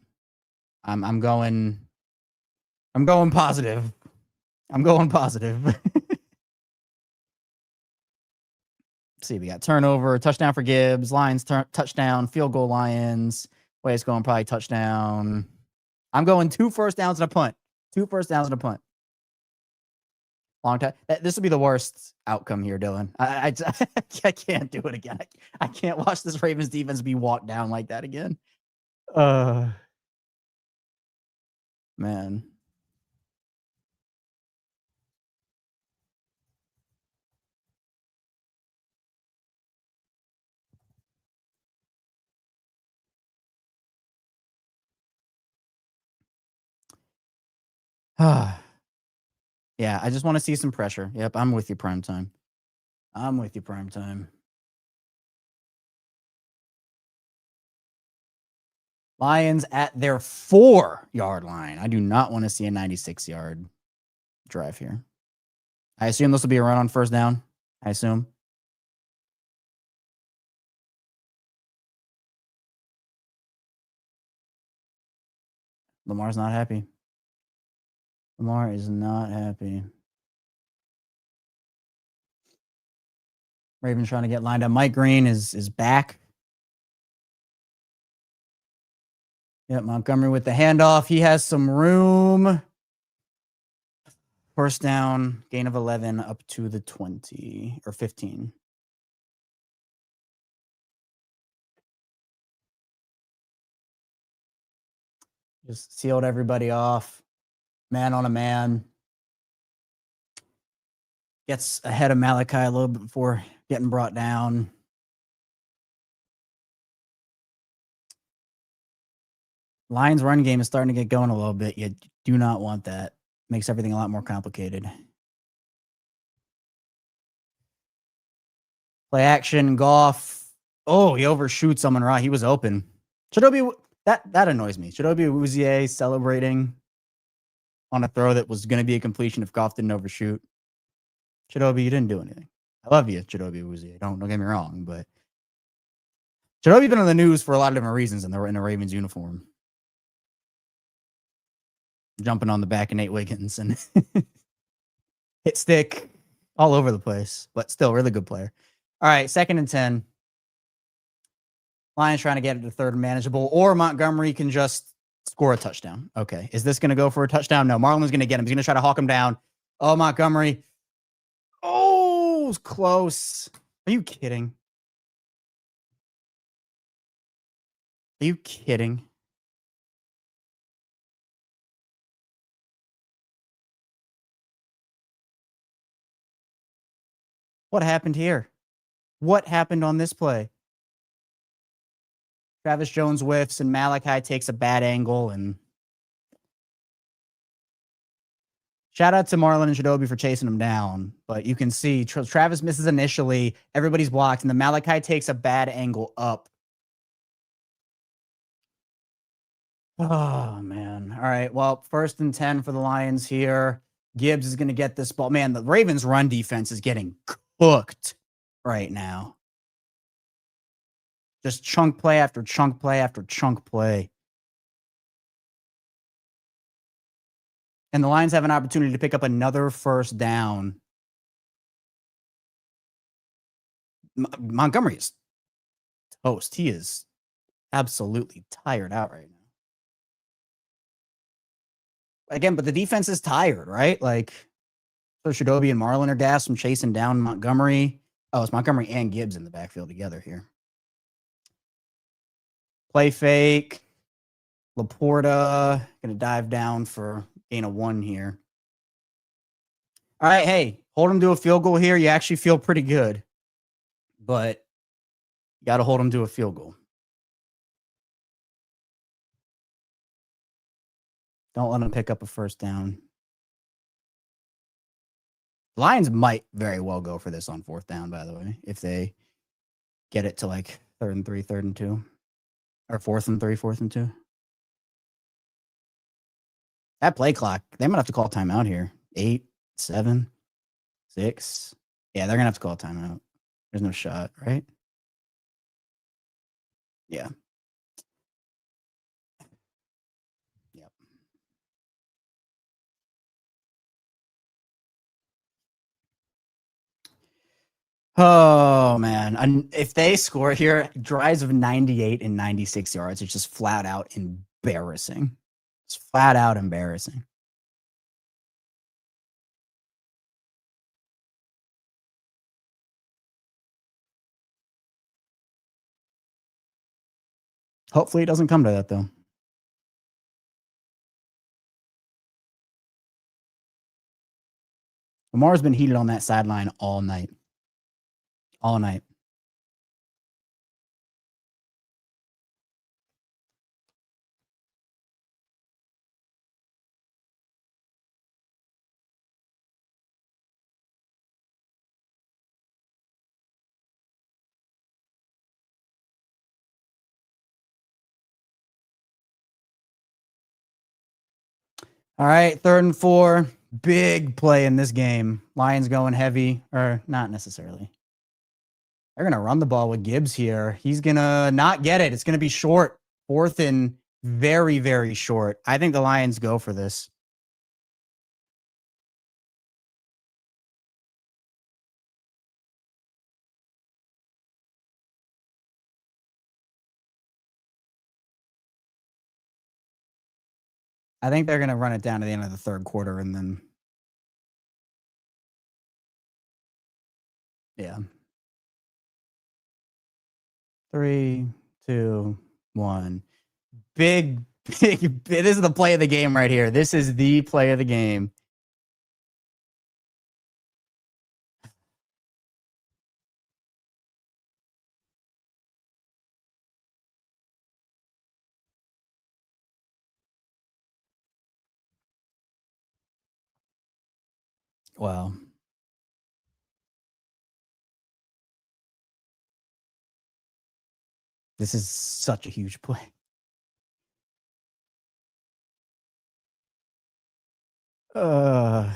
I'm going positive. I'm going positive. Let's see, we got turnover, touchdown for Gibbs, Lions touchdown, field goal Lions. Way's going probably touchdown. I'm going 2 first downs and a punt. 2 first downs and a punt. Long time. This will be the worst outcome here, Dylan. I can't do it again. I can't watch this Ravens defense be walked down like that again. Man. Yeah, I just want to see some pressure. Yep, I'm with you, Primetime. I'm with you, Primetime. Lions at their 4-yard line. I do not want to see a 96-yard drive here. I assume this will be a run on first down. I assume. Lamar's not happy. Lamar is not happy. Ravens trying to get lined up. Mike Green is back. Yep, Montgomery with the handoff. He has some room. First down, gain of 11 up to the 20 or 15. Just sealed everybody off. Man on a man. Gets ahead of Malachi a little bit before getting brought down. Lions run game is starting to get going a little bit. You do not want that. Makes everything a lot more complicated. Play action, Goff. Oh, he overshoots someone right. He was open. Chidobe, that annoys me. Chidobe Awuzie celebrating on a throw that was going to be a completion if Goff didn't overshoot. Chidobe, you didn't do anything. I love you, Chidobe Awuzie. Don't get me wrong, but Chidobe's been on the news for a lot of different reasons, and they're in a Ravens uniform. Jumping on the back of Nate Wiggins and hit stick all over the place, but still really good player. All right, 2nd and 10. Lions trying to get it to 3rd and manageable, or Montgomery can just score a touchdown. Okay, is this going to go for a touchdown? No, Marlon's going to get him. He's going to try to hawk him down. Oh, Montgomery. Oh, was close. Are you kidding? Are you kidding? What happened here? What happened on this play? Travis Jones whiffs and Malachi takes a bad angle. And shout out to Marlon and Shadobi for chasing him down. But you can see Travis misses initially. Everybody's blocked. And the Malachi takes a bad angle up. Oh, man. All right. Well, 1st and 10 for the Lions here. Gibbs is going to get this ball. Man, the Ravens' run defense is getting cooked right now. Just chunk play after chunk play after chunk play. And the Lions have an opportunity to pick up another 1st down. Montgomery is toast. He is absolutely tired out right now. Again, but the defense is tired, right? Like, so Shadobi and Marlon are gassed from chasing down Montgomery. Oh, it's Montgomery and Gibbs in the backfield together here. Play fake. Laporta going to dive down for gain of 1 here. All right, hey, hold him to a field goal here. You actually feel pretty good. But you got to hold him to a field goal. Don't let him pick up a 1st down. Lions might very well go for this on 4th down, by the way, if they get it to like 3rd and 3, 3rd and 2. Or 4th and 3, 4th and 2. That play clock, they might have to call timeout here. 8, 7, 6. Yeah, they're going to have to call timeout. There's no shot, right? Yeah. Yep. Oh, man. And if they score here, drives of 98 and 96 yards, it's just flat out embarrassing. It's flat out embarrassing. Hopefully it doesn't come to that, though. Lamar's been heated on that sideline all night. All night. All right, 3rd and 4. Big play in this game. Lions going heavy, or not necessarily. They're going to run the ball with Gibbs here. He's going to not get it. It's going to be short. 4th and very, very short. I think the Lions go for this. I think they're going to run it down to the end of the 3rd quarter and then. Yeah. 3, 2, 1. Big. This is the play of the game right here. This is the play of the game. Wow. This is such a huge play. Well,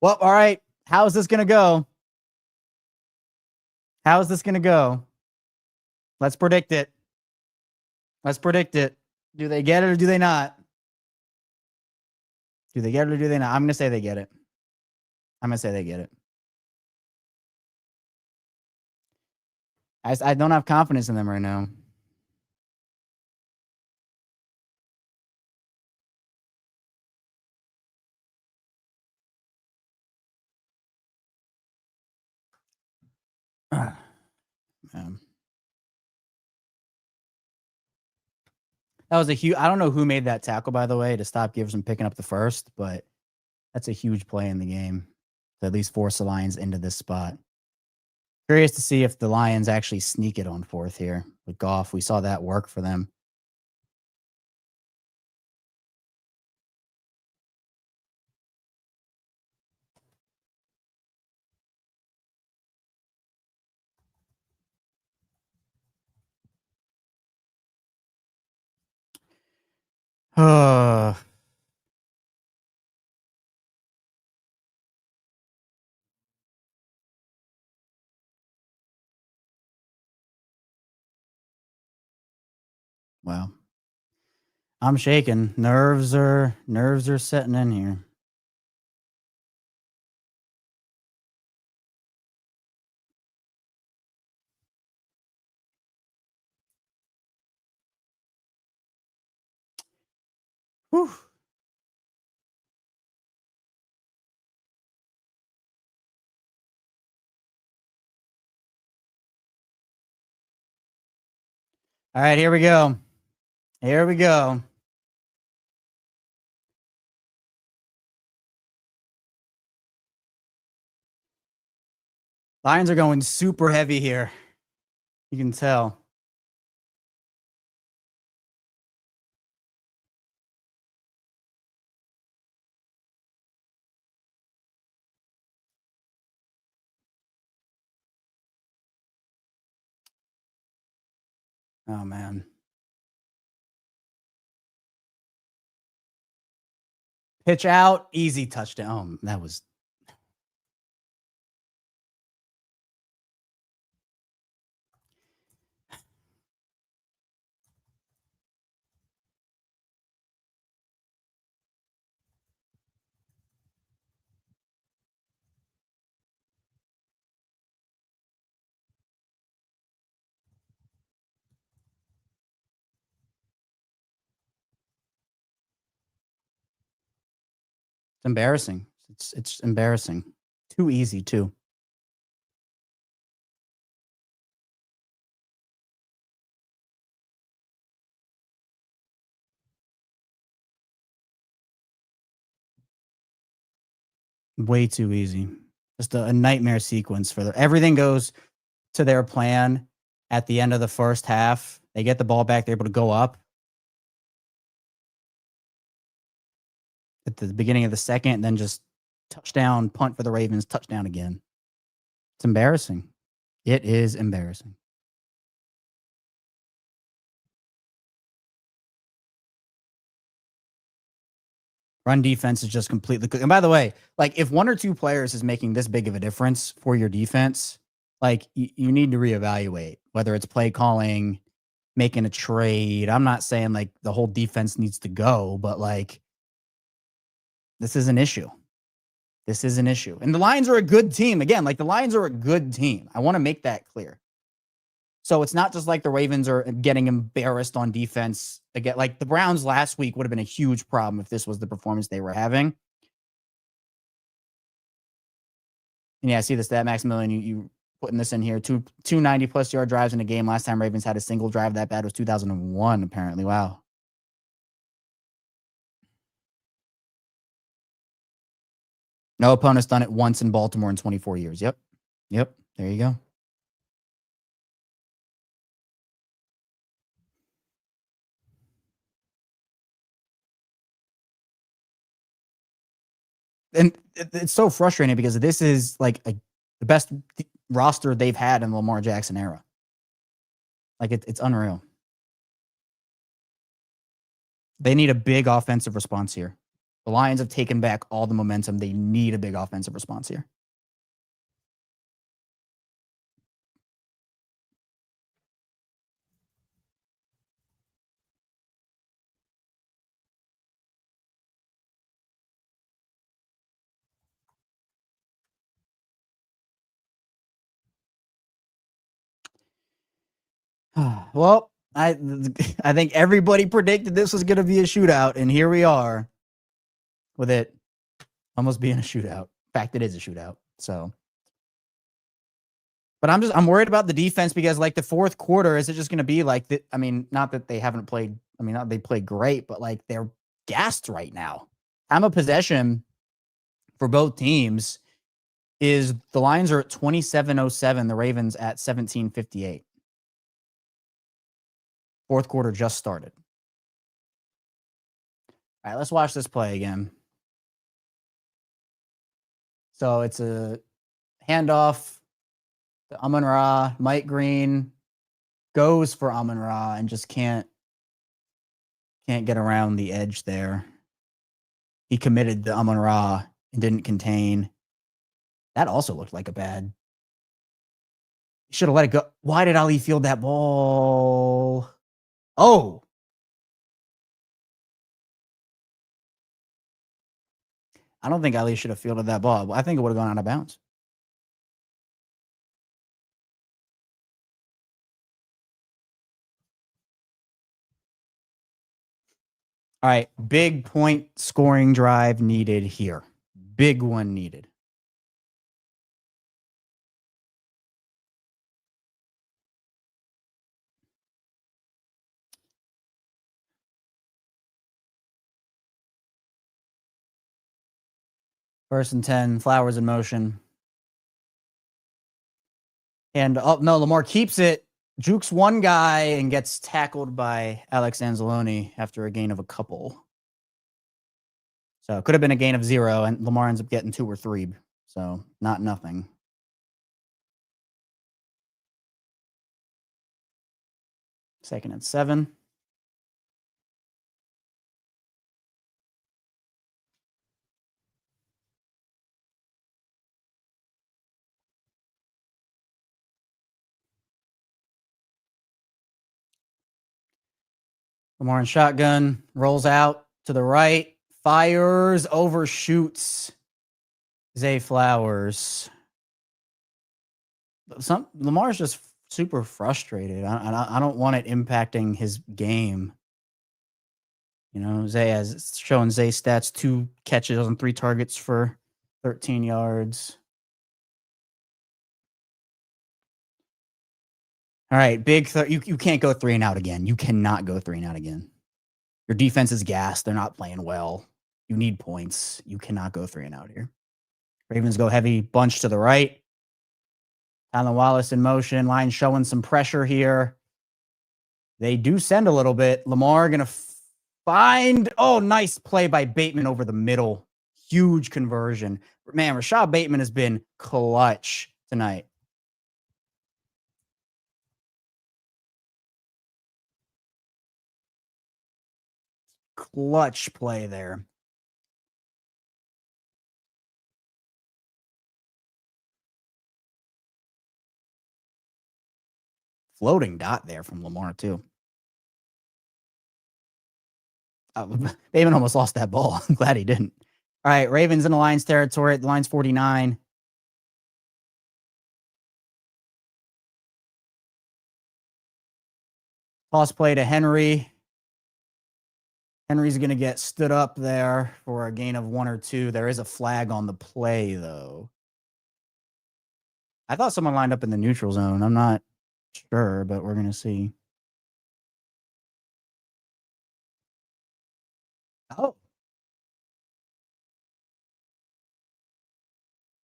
all right. How is this going to go? How is this going to go? Let's predict it. Let's predict it. Do they get it or do they not? Do they get it or do they not? I'm going to say they get it. I'm going to say they get it. I don't have confidence in them right now. Man. That was a huge. I don't know who made that tackle, by the way, to stop Givers from picking up the first, but that's a huge play in the game to at least force the Lions into this spot. Curious to see if the Lions actually sneak it on fourth here with Goff. We saw that work for them. Oh. Wow. I'm shaking. Nerves are setting in here. Whew. All right, here we go. Here we go. Lions are going super heavy here. You can tell. Oh, man. Pitch out, easy touchdown. Oh, that was. It's embarrassing. It's embarrassing. Too easy, too. Way too easy. Just a nightmare sequence for everything goes to their plan at the end of the first half. They get the ball back. They're able to go up at the beginning of the second, and then just touchdown, punt for the Ravens, touchdown again. It's embarrassing. It is embarrassing. Run defense is just completely. And by the way, like if one or two players is making this big of a difference for your defense, like you need to reevaluate whether it's play calling, making a trade. I'm not saying like the whole defense needs to go, but like this is an issue. This is an issue. And the Lions are a good team. Again, like the Lions are a good team. I want to make that clear. So it's not just like the Ravens are getting embarrassed on defense. Again, like the Browns last week would have been a huge problem if this was the performance they were having. And yeah, I see the stat, Maximilian, you putting this in here. 290 plus yard drives in a game. Last time Ravens had a single drive that bad was 2001, apparently. Wow. No opponent's done it once in Baltimore in 24 years. Yep. There you go. And it's so frustrating because this is like the best roster they've had in the Lamar Jackson era. Like it's unreal. They need a big offensive response here. The Lions have taken back all the momentum. They need a big offensive response here. Well, I think everybody predicted this was going to be a shootout, and here we are with it almost being a shootout. In fact, it is a shootout. So But I'm worried about the defense because like the fourth quarter, is it just going to be like I mean, not that they haven't played. I mean, not they played great, but like they're gassed right now. Time of possession for both teams is the Lions are at 27:07, the Ravens at 17:58. Fourth quarter just started. All right, let's watch this play again. So it's a handoff to Amon-Ra. Mike Green goes for Amon-Ra and just can't get around the edge there. He committed the Amon-Ra and didn't contain. That also looked like a bad. He should have let it go. Why did Ali field that ball? Oh. I don't think Ali should have fielded that ball. I think it would have gone out of bounds. All right. Big point scoring drive needed here. Big one needed. First and 10, Flowers in motion. And no, Lamar keeps it, jukes one guy, and gets tackled by Alex Anzalone after a gain of a couple. So it could have been a gain of 0, and Lamar ends up getting 2 or 3. So not nothing. Second and 7. Lamar in shotgun, rolls out to the right, fires, overshoots Zay Flowers. Lamar's just super frustrated. I don't want it impacting his game. You know, Zay has shown Zay stats 2 catches on 3 targets for 13 yards. All right, big. You can't go 3 and out again. You cannot go 3 and out again. Your defense is gassed. They're not playing well. You need points. You cannot go 3 and out here. Ravens go heavy bunch to the right. Alan Wallace in motion. Lions showing some pressure here. They do send a little bit. Lamar going to find. Oh, nice play by Bateman over the middle. Huge conversion. Man, Rashod Bateman has been clutch tonight. Clutch play there. Floating dot there from Lamar, too. Bateman almost lost that ball. I'm glad he didn't. All right, Ravens in the Lions territory at the Lions 49. Toss play to Henry. Henry's going to get stood up there for a gain of 1 or 2. There is a flag on the play, though. I thought someone lined up in the neutral zone. I'm not sure, but we're going to see. Oh.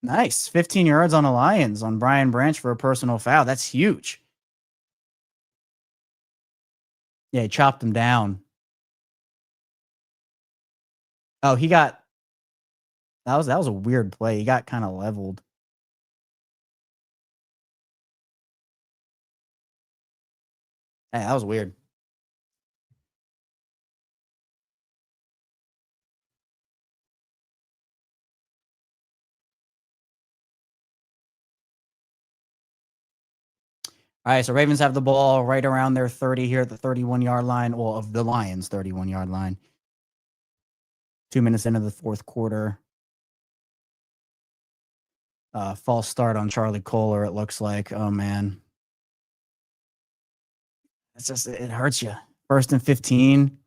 Nice. 15 yards on the Lions on Brian Branch for a personal foul. That's huge. Yeah, he chopped him down. Oh, he got that was a weird play. He got kind of leveled. Hey, that was weird. All right, so Ravens have the ball right around their 30 here at the 31-yard line, well, of the Lions' 31-yard line. 2 minutes into the fourth quarter. False start on Charlie Kohler, it looks like. Oh, man. It's just, it hurts you. 1st and 15.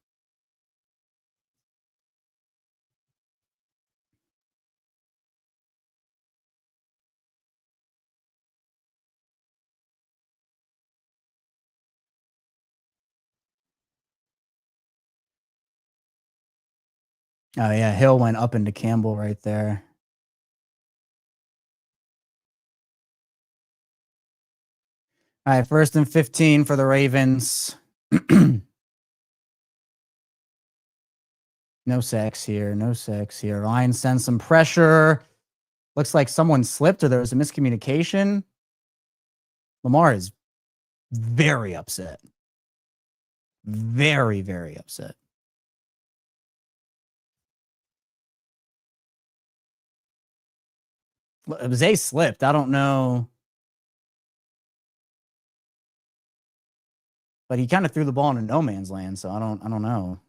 Oh, yeah. Hill went up into Campbell right there. All right. 1st and 15 for the Ravens. No sacks here. No sacks here. Lions send some pressure. Looks like someone slipped or there was a miscommunication. Lamar is very upset. Very, very upset. Zay slipped. I don't know. But he kind of threw the ball into no man's land, so I don't know.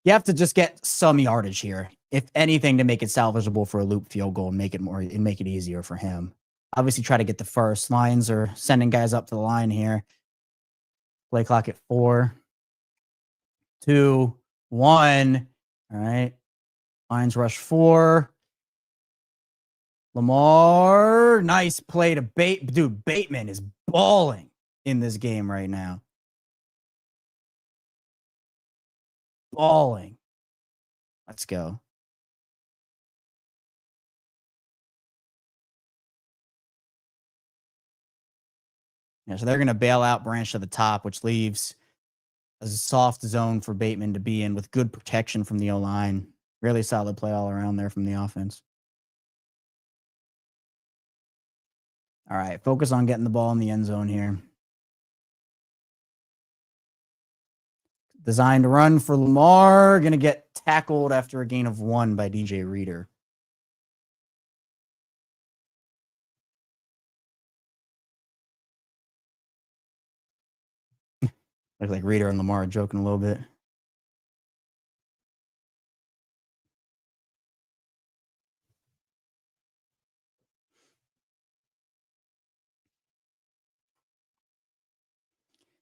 You have to just get some yardage here, if anything, to make it salvageable for a loop field goal and make it easier for him. Obviously, try to get the first. Lions are sending guys up to the line here. Play clock at 4, 2, 1. All right. Lions rush 4. Lamar, nice play to Dude, Bateman is balling in this game right now. Balling. Let's go. Yeah, so they're going to bail out branch to the top, which leaves a soft zone for Bateman to be in with good protection from the O-line. Really solid play all around there from the offense. All right, focus on getting the ball in the end zone here. Designed to run for Lamar. Going to get tackled after a gain of 1 by DJ Reader. Looks like Reader and Lamar are joking a little bit.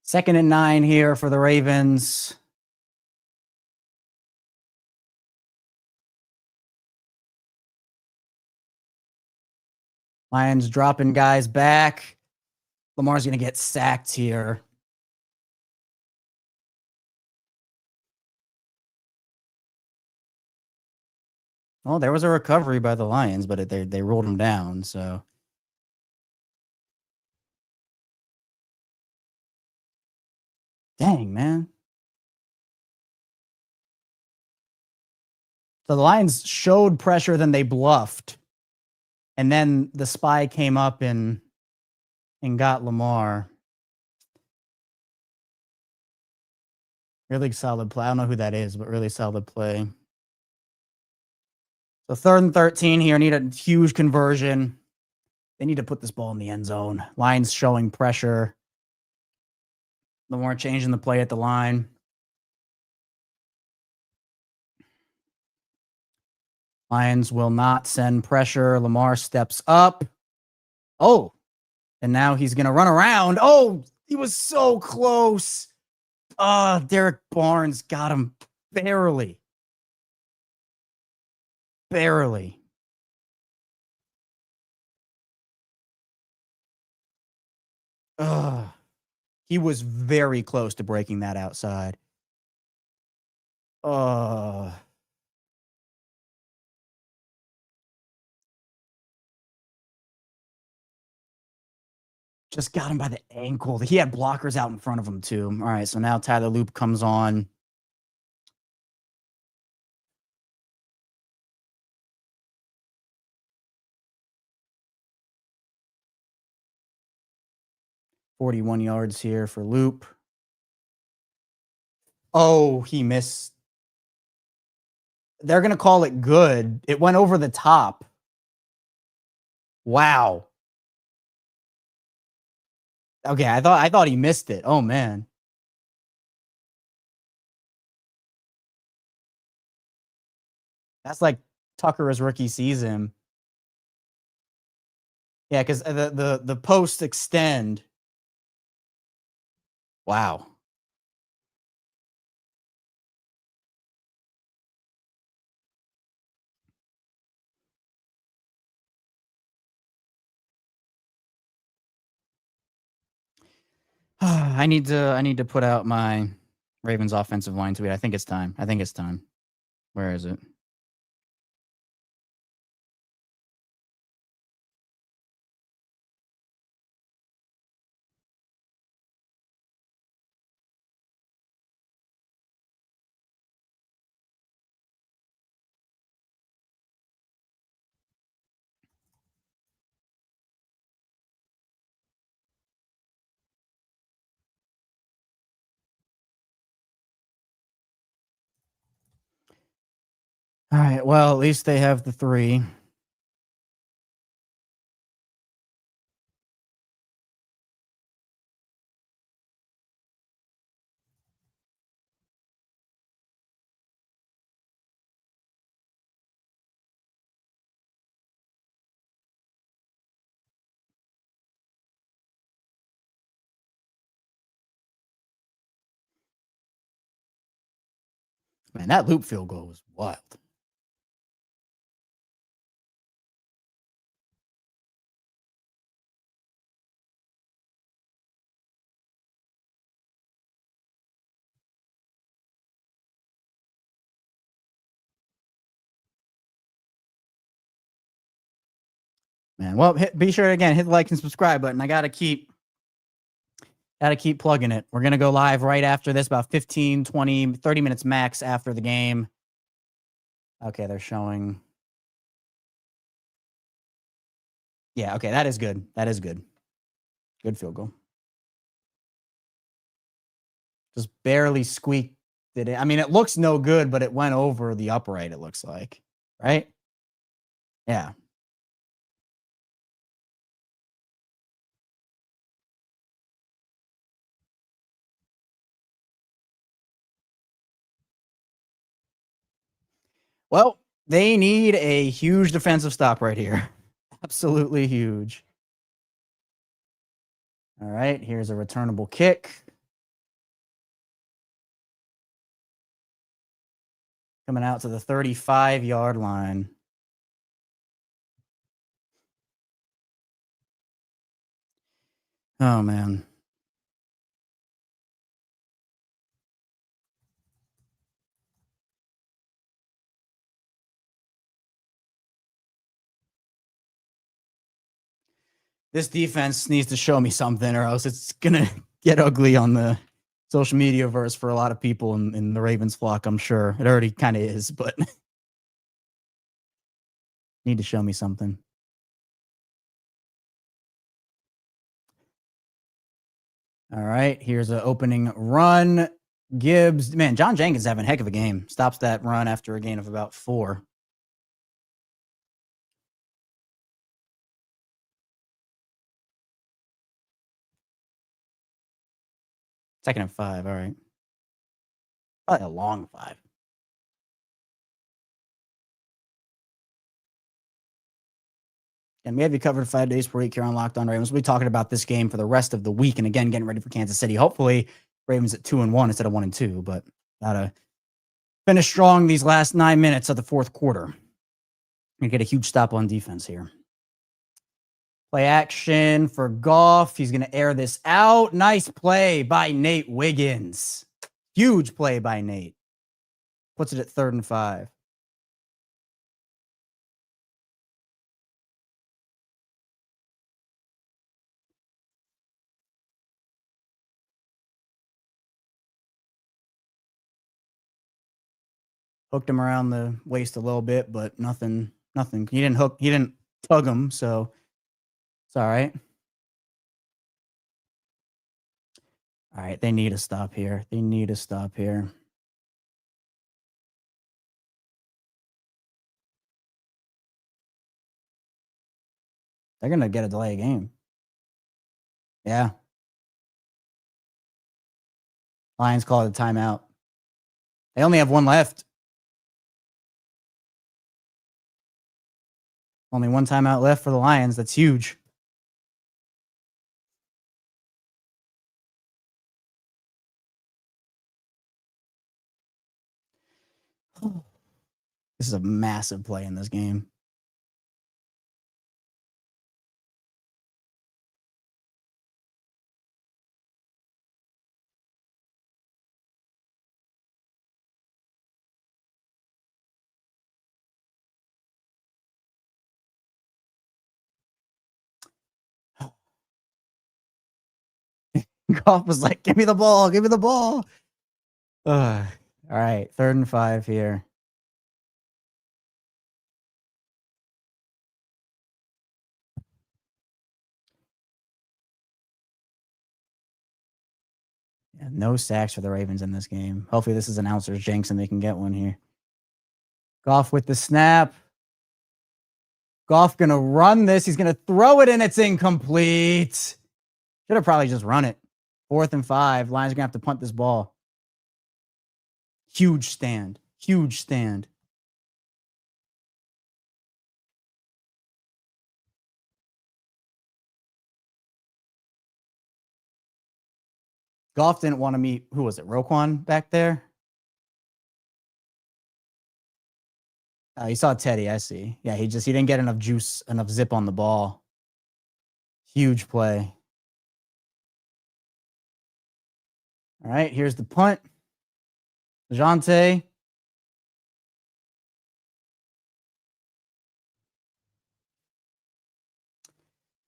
Second and 9 here for the Ravens. Lions dropping guys back. Lamar's going to get sacked here. Well, there was a recovery by the Lions, but they rolled him down, so. Dang, man. So the Lions showed pressure, then they bluffed. And then the spy came up and got Lamar. Really solid play. I don't know who that is, but really solid play. So 3rd and 13 here. Need a huge conversion. They need to put this ball in the end zone. Lions showing pressure. Lamar changing the play at the line. Lions will not send pressure. Lamar steps up. Oh, and now he's going to run around. Oh, he was so close. Derrick Barnes got him barely. Barely. He was very close to breaking that outside. Just got him by the ankle. He had blockers out in front of him, too. All right, so now Tyler Loop comes on. $41 yards here for Loop. Oh, he missed. They're going to call it good. It went over the top. Wow. Okay, I thought he missed it. Oh, man. That's like Tucker's rookie season. Yeah, because the posts extend. Wow. I need to put out my Ravens offensive line tweet. I think it's time. Where is it? All right. Well, at least they have the 3. Man, that loop field goal was wild. Man, well, be sure to, again, hit the like and subscribe button. I gotta keep plugging it. We're gonna go live right after this, about 15, 20, 30 minutes max after the game. Okay, they're showing. Yeah, okay, that is good. That is good. Good field goal. Just barely squeaked it in. I mean, it looks no good, but it went over the upright, it looks like. Right? Yeah. Well, they need a huge defensive stop right here. Absolutely huge. All right, here's a returnable kick. Coming out to the 35-yard line. Oh, man. This defense needs to show me something, or else it's going to get ugly on the social media verse for a lot of people in the Ravens flock, I'm sure. It already kind of is, but need to show me something. All right, here's an opening run. Gibbs, man, John Jenkins having a heck of a game. Stops that run after a gain of about 4. Second and 5, all right. Probably a long 5. And we have you covered 5 days per week here on Locked On Ravens. We'll be talking about this game for the rest of the week. And again, getting ready for Kansas City. Hopefully, Ravens at 2-1 instead of 1-2. But gotta finish strong these last 9 minutes of the fourth quarter. And get a huge stop on defense here. Play action for Goff. He's going to air this out. Nice play by Nate Wiggins. Huge play by Nate. Puts it at 3rd and 5. Hooked him around the waist a little bit, but nothing. He didn't tug him, so it's all right. All right, they need a stop here. They need a stop here. They're going to get a delay game. Yeah. Lions call it a timeout. They only have 1 left. Only 1 timeout left for the Lions. That's huge. This is a massive play in this game. Goff was like, give me the ball, give me the ball. All right, 3rd and 5 here. Yeah, no sacks for the Ravens in this game. Hopefully this is an ouncer's jinx and they can get one here. Goff with the snap. Goff going to run this. He's going to throw it and it's incomplete. Should have probably just run it. 4th and 5. Lions are going to have to punt this ball. Huge stand. Huge stand. Goff didn't want to meet, who was it, Roquan back there? He saw Teddy, I see. Yeah, he didn't get enough juice, enough zip on the ball. Huge play. All right, here's the punt. DeJounte.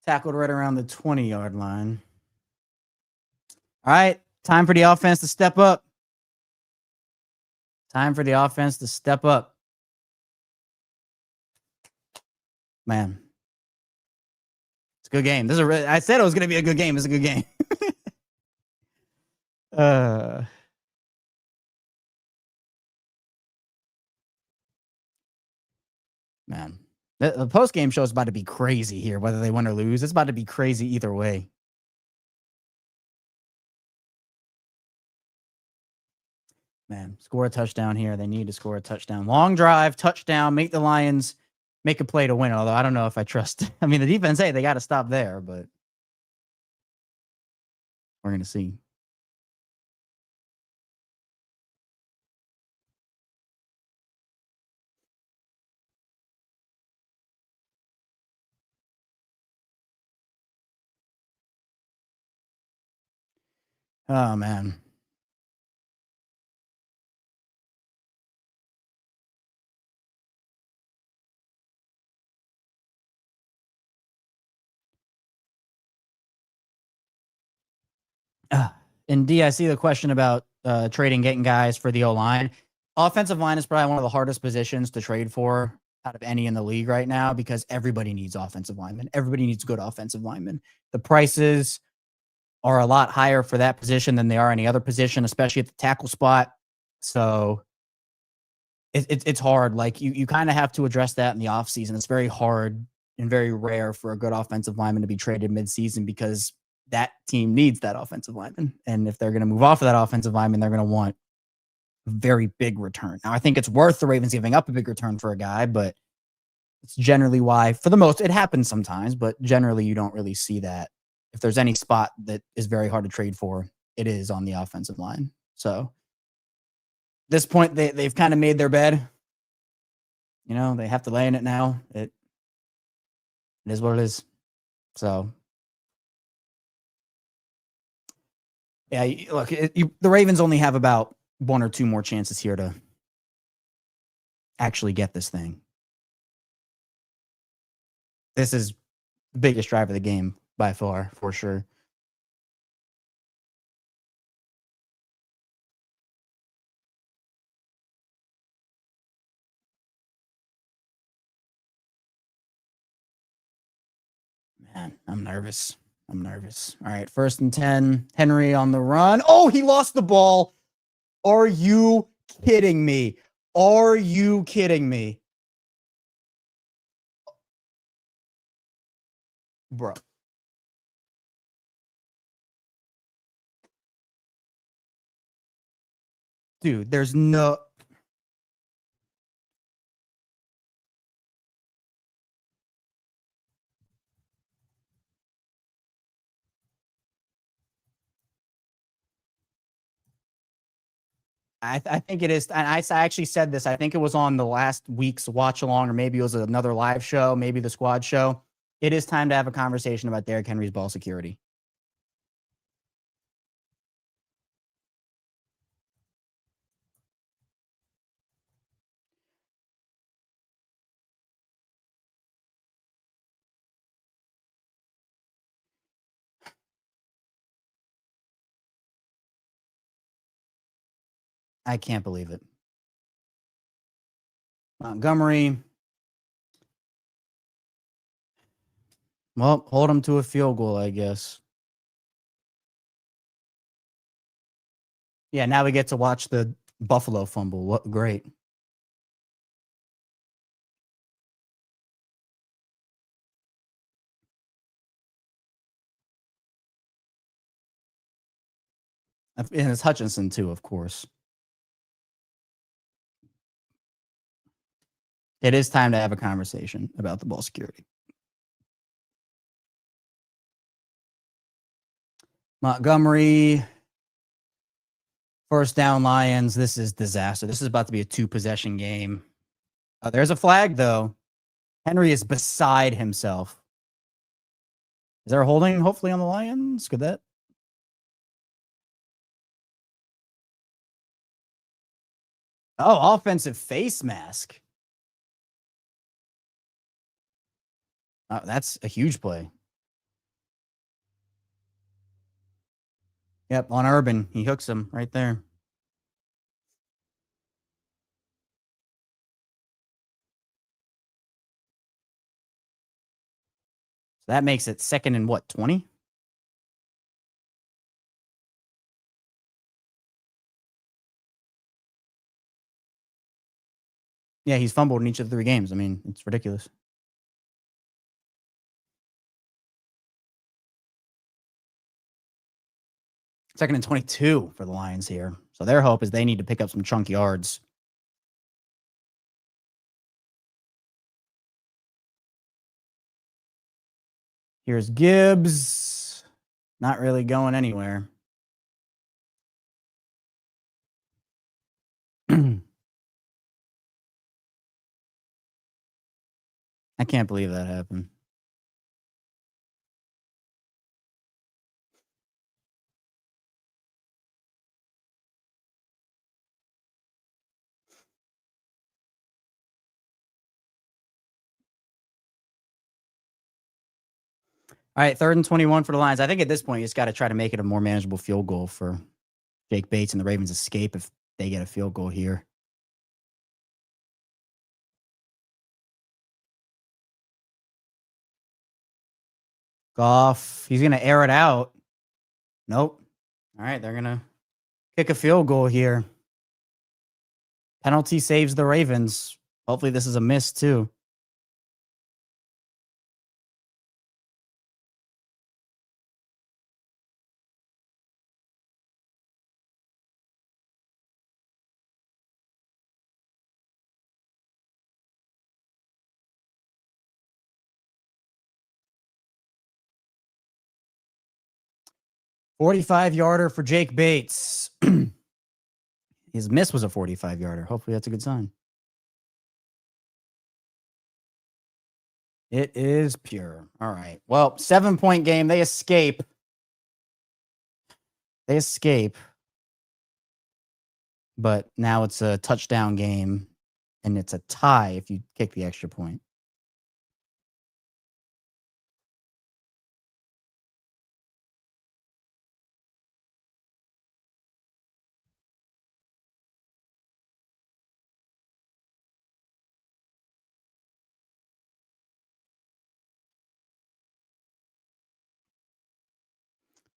Tackled right around the 20-yard line. All right, time for the offense to step up. Time for the offense to step up. Man. It's a good game. I said it was going to be a good game. It's a good game. Man. The post-game show is about to be crazy here, whether they win or lose. It's about to be crazy either way. Man, score a touchdown here. They need to score a touchdown. Long drive, touchdown, make the Lions make a play to win. Although I don't know if I trust. I mean, the defense, hey, they got to stop there, but we're going to see. Oh, man. And D, I see the question about trading, getting guys for the O-line. Offensive line is probably one of the hardest positions to trade for out of any in the league right now because everybody needs offensive linemen. Everybody needs good offensive linemen. The prices are a lot higher for that position than they are any other position, especially at the tackle spot. So it's hard. Like you kind of have to address that in the offseason. It's very hard and very rare for a good offensive lineman to be traded midseason because that team needs that offensive lineman. And if they're going to move off of that offensive lineman, they're going to want a very big return. Now, I think it's worth the Ravens giving up a big return for a guy, but it's generally why, for the most, it happens sometimes, but generally you don't really see that. If there's any spot that is very hard to trade for, it is on the offensive line. So at this point, they've kind of made their bed. You know, they have to lay in it now. It is what it is. So, yeah, look, the Ravens only have about 1 or 2 more chances here to actually get this thing. This is the biggest drive of the game by far, for sure. Man, I'm nervous. All right, 1st and 10. Henry on the run. Oh, he lost the ball. Are you kidding me? Are you kidding me? Bro. Dude, there's no... I think it is. And I actually said this. I think it was on the last week's watch along, or maybe it was another live show, maybe the squad show. It is time to have a conversation about Derrick Henry's ball security. I can't believe it. Montgomery. Well, hold him to a field goal, I guess. Yeah, now we get to watch the Buffalo fumble. What great. And it's Hutchinson too, of course. It is time to have a conversation about the ball security. Montgomery, first down Lions. This is disaster. This is about to be a 2-possession game. There's a flag, though. Henry is beside himself. Is there a holding, hopefully, on the Lions? Could that? Oh, offensive face mask. That's a huge play. Yep, on Urban. He hooks him right there. So that makes it second and what, 20? Yeah, he's fumbled in each of the 3 games. I mean, it's ridiculous. Second and 22 for the Lions here. So their hope is they need to pick up some chunk yards. Here's Gibbs. Not really going anywhere. I can't believe that happened. All right, 3rd and 21 for the Lions. I think at this point, you just got to try to make it a more manageable field goal for Jake Bates and the Ravens escape if they get a field goal here. Goff, he's going to air it out. Nope. All right, they're going to kick a field goal here. Penalty saves the Ravens. Hopefully this is a miss too. "45-yarder for Jake Bates." His miss was a 45-yarder. Hopefully that's a good sign. It is pure. All right. Well, 7-point game. They escape. But now it's a touchdown game, and it's a tie if you kick the extra point.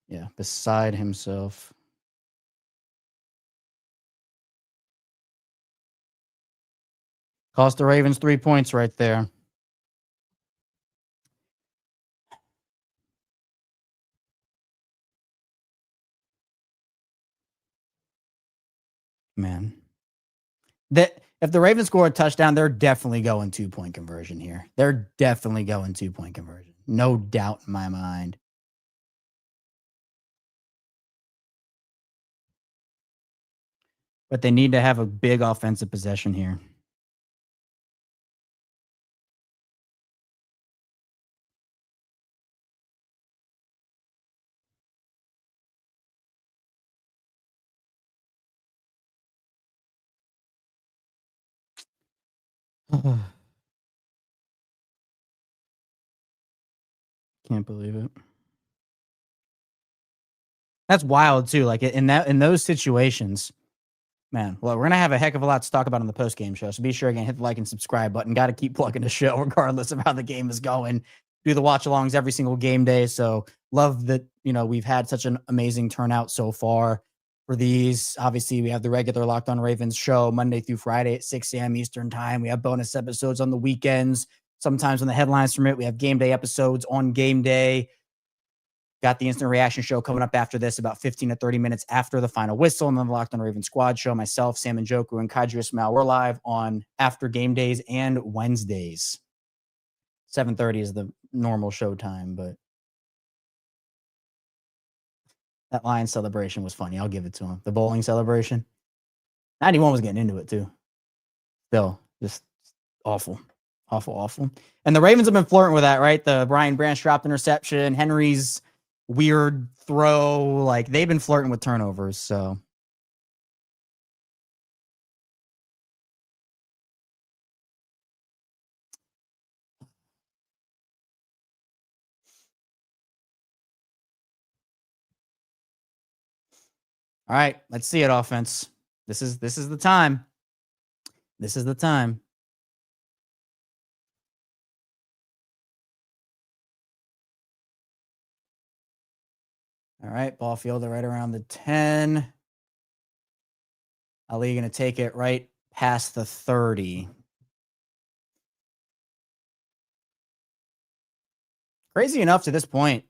Yeah, beside himself. Cost the Ravens 3 points right there. Man. That if the Ravens score a touchdown, they're definitely going 2-point conversion here. They're definitely going 2-point conversion. No doubt in my mind. But they need to have a big offensive possession here. Can't believe it. That's wild too. Like in those situations, Man, well, we're going to have a heck of a lot to talk about on the post-game show, so be sure, again, hit the like and subscribe button. Got to keep plugging the show regardless of how the game is going. Do the watch-alongs every single game day, so love that, we've had such an amazing turnout so far for these. Obviously, we have the regular Locked On Ravens show Monday through Friday at 6 a.m. Eastern time. We have bonus episodes on the weekends. Sometimes when the headlines from it, we have game day episodes on game day. Got the instant reaction show coming up after this, about 15 to 30 minutes after the final whistle. And then the Locked On Ravens squad show. Myself, Sam and Joku, and Kaiju Ismail. We're live on after game days and Wednesdays. 7:30 is the normal show time, but that Lions celebration was funny. I'll give it to him. The bowling celebration. 91 was getting into it too. Still, just awful. Awful. And the Ravens have been flirting with that, right? The Brian Branch dropped interception. Henry's weird throw. Like, they've been flirting with turnovers, so. All right, let's see it, offense. This is the time. This is the time. All right, ball fielder right around the 10. Ali going to take it right past the 30. Crazy enough to this point,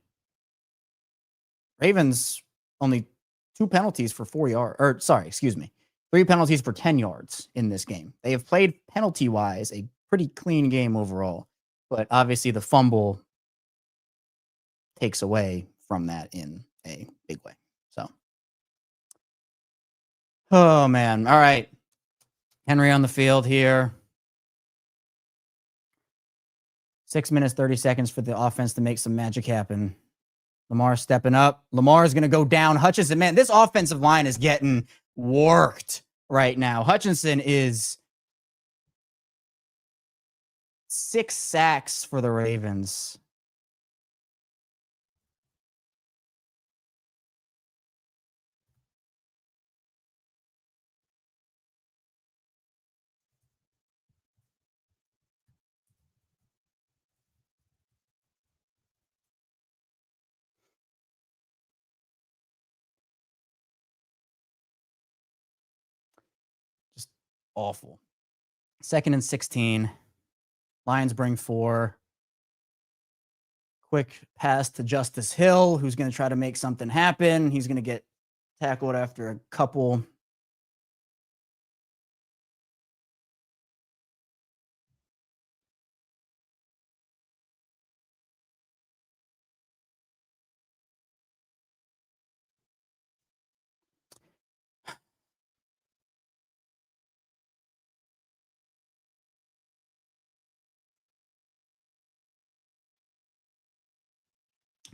Ravens only 2 penalties for 4 yards. Or, sorry, excuse me. 3 penalties for 10 yards in this game. They have played penalty-wise a pretty clean game overall. But obviously the fumble takes away from that in a big way. So, oh, man. All right. Henry on the field here. 6 minutes, 30 seconds for the offense to make some magic happen. Lamar stepping up. Lamar is going to go down. Hutchinson, man, this offensive line is getting worked right now. Hutchinson is 6 sacks for the Ravens. Just awful. 2nd and 16. Lions bring 4. Quick pass to Justice Hill, who's going to try to make something happen. He's going to get tackled after a couple.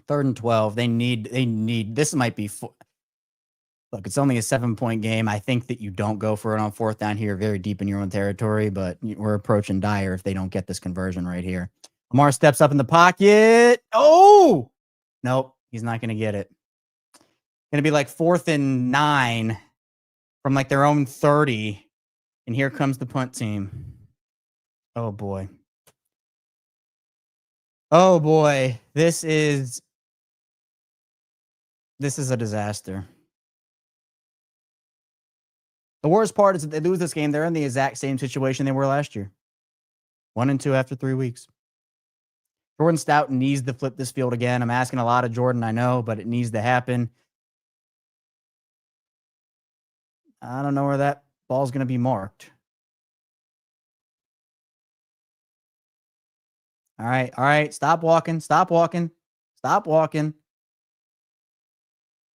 Third and 12. They need this might be look, it's only a 7-point game. I think that you don't go for it on 4th down here, very deep in your own territory, but we're approaching dire if they don't get this conversion right here. Lamar steps up in the pocket. Oh, nope, he's not going to get it. Going to be like 4th and 9 from like their own 30. And here comes the punt team. Oh, boy. Oh, boy. This is a disaster. The worst part is that they lose this game. They're in the exact same situation they were last year. 1-2 after 3 weeks. Jordan Stout needs to flip this field again. I'm asking a lot of Jordan, I know, but it needs to happen. I don't know where that ball's going to be marked. All right. Stop walking.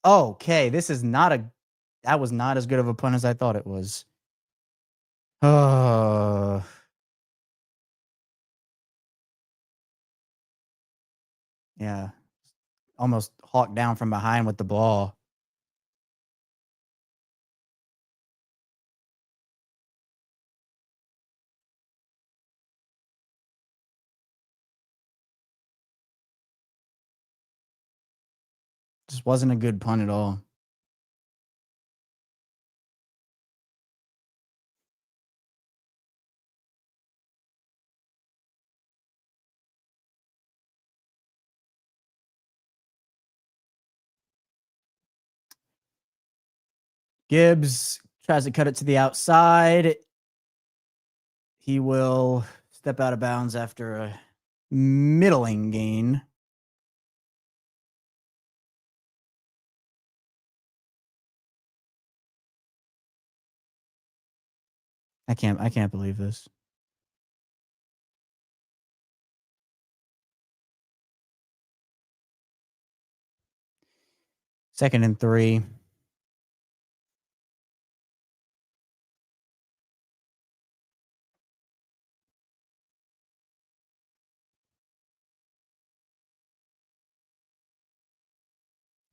Okay, that was not as good of a punt as I thought it was. Oh. Yeah. Almost hawked down from behind with the ball. Just wasn't a good punt at all. Gibbs tries to cut it to the outside. He will step out of bounds after a middling gain. I can't believe this. Second and 3.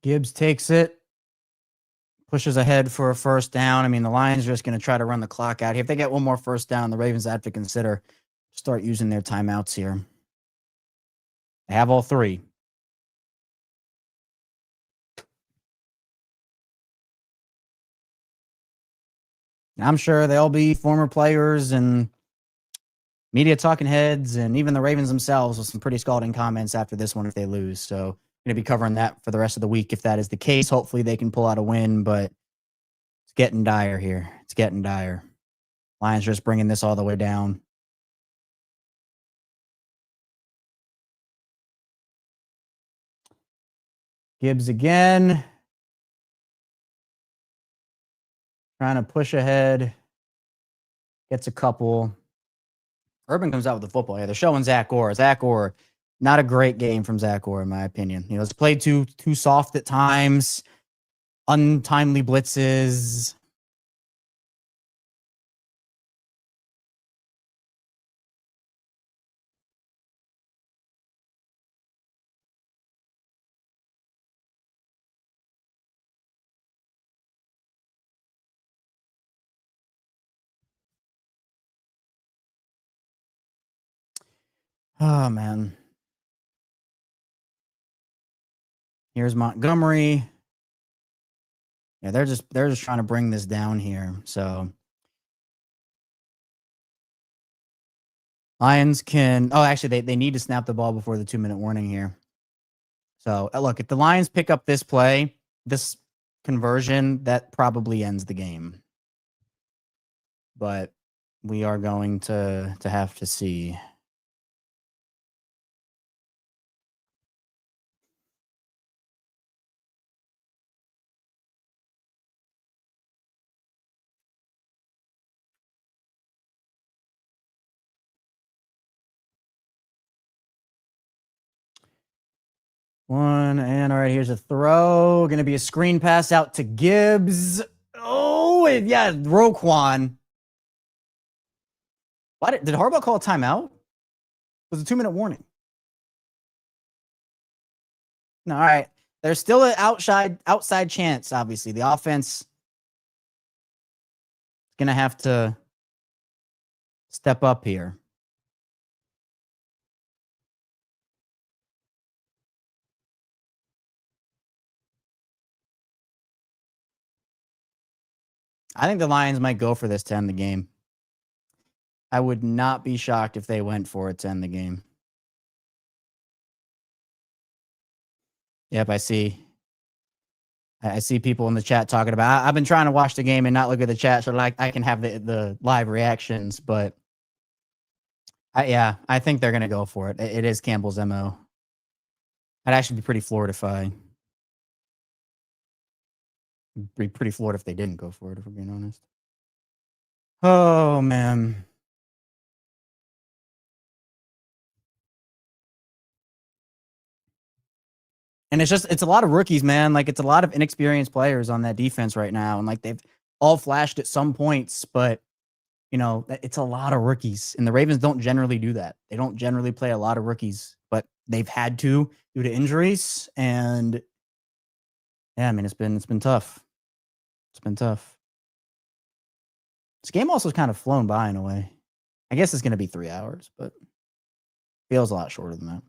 Gibbs takes it, pushes ahead for a first down. I mean, the Lions are just going to try to run the clock out here. If they get one more first down, the Ravens have to consider start using their timeouts here. They have all 3. I'm sure they'll be former players and media talking heads and even the Ravens themselves with some pretty scalding comments after this one if they lose. So I'm going to be covering that for the rest of the week if that is the case. Hopefully they can pull out a win, but it's getting dire here. It's getting dire. Lions just bringing this all the way down. Gibbs again. Trying to push ahead. Gets a couple. Urban comes out with the football. Yeah, they're showing Zach Orr. Zach Orr, not a great game from Zach Orr, in my opinion. You know, it's played too soft at times. Untimely blitzes. Oh, man. Here's Montgomery. Yeah, they're just trying to bring this down here. So Lions can actually they need to snap the ball before the 2-minute warning here. So look, if the Lions pick up this play, this conversion, that probably ends the game. But we are going to have to see. One, and all right, here's a throw. Going to be a screen pass out to Gibbs. Oh, yeah, Roquan. Why did Harbaugh call a timeout? It was a 2-minute warning. No, all right. There's still an outside chance, obviously. The offense is going to have to step up here. I think the Lions might go for this to end the game. I would not be shocked if they went for it to end the game. Yep, I see people in the chat talking about. I've been trying to watch the game and not look at the chat, so like I can have the live reactions. But I think they're gonna go for it. It is Campbell's MO. I'd actually be pretty floored if they didn't go for it, if we're being honest. Oh man. And it's a lot of rookies, man. Like, it's a lot of inexperienced players on that defense right now. And like, they've all flashed at some points, but you know, it's a lot of rookies. And the Ravens don't generally do that. They don't generally play a lot of rookies, but they've had to due to injuries. And yeah, I mean, it's been tough. It's been tough. This game also has kind of flown by in a way. I guess it's going to be 3 hours, but feels a lot shorter than that.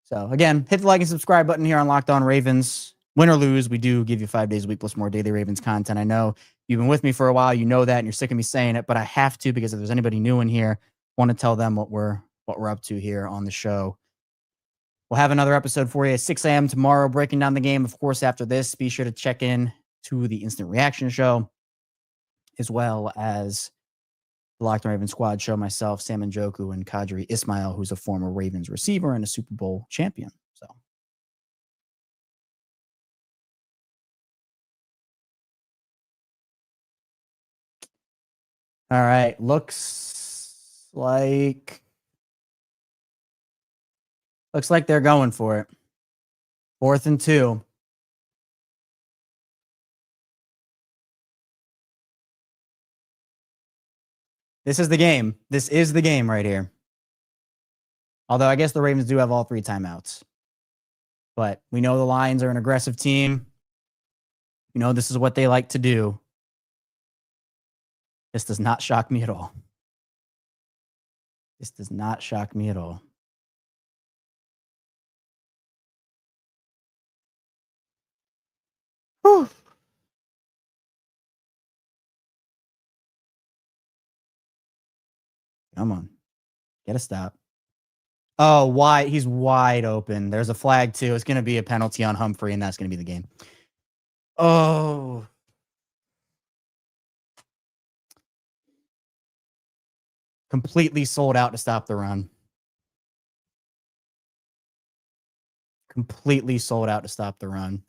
So again, hit the like and subscribe button here on Locked On Ravens. Win or lose, we do give you 5 days a week plus more daily Ravens content. I know you've been with me for a while, you know that, and you're sick of me saying it, but I have to, because if there's anybody new in here, I want to tell them what we're up to here on the show. We'll have another episode for you at 6 a.m. tomorrow, breaking down the game. Of course, after this, be sure to check in to the Instant Reaction Show, as well as the Locked On Ravens Squad Show, myself, Sam Njoku, and Kadri Ismail, who's a former Ravens receiver and a Super Bowl champion. So, all right, looks like they're going for it. 4th and 2. This is the game. This is the game right here. Although I guess the Ravens do have all 3 timeouts. But we know the Lions are an aggressive team. You know, this is what they like to do. This does not shock me at all. This does not shock me at all. Whew. Come on. Get a stop. Oh, wide. He's wide open. There's a flag, too. It's going to be a penalty on Humphrey, and that's going to be the game. Oh. Completely sold out to stop the run. Completely sold out to stop the run.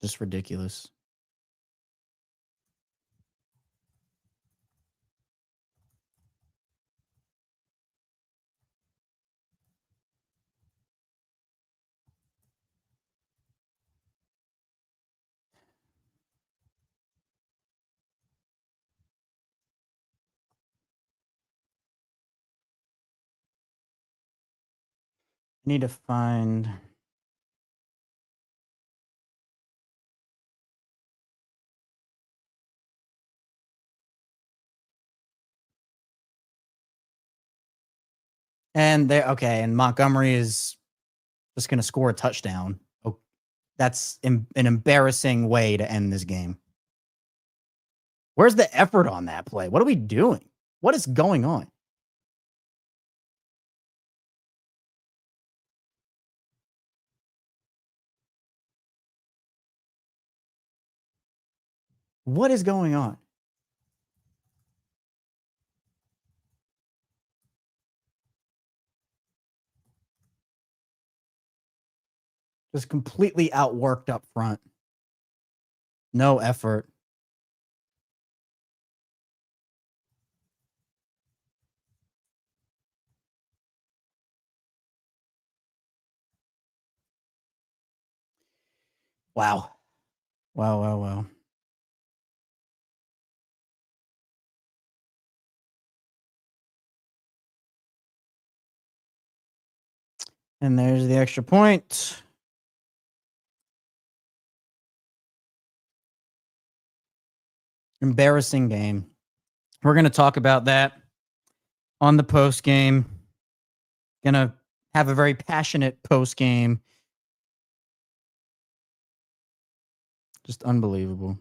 Just ridiculous. I need to find... And there, okay, and Montgomery is just going to score a touchdown. Oh, that's an embarrassing way to end this game. Where's the effort on that play? What are we doing? What is going on? What is going on? Just completely outworked up front. No effort. Wow. Wow, wow, wow. And there's the extra point. Embarrassing game. We're going to talk about that on the post game. Going to have a very passionate post game. Just unbelievable.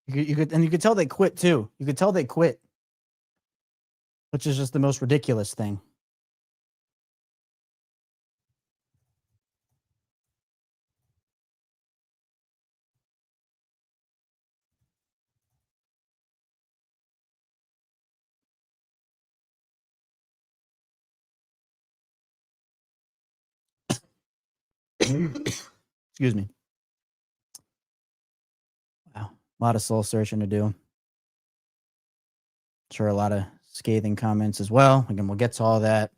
You could tell they quit too. You could tell they quit, which is just the most ridiculous thing. Excuse me. A lot of soul searching to do. Sure, a lot of scathing comments as well. Again, we'll get to all that.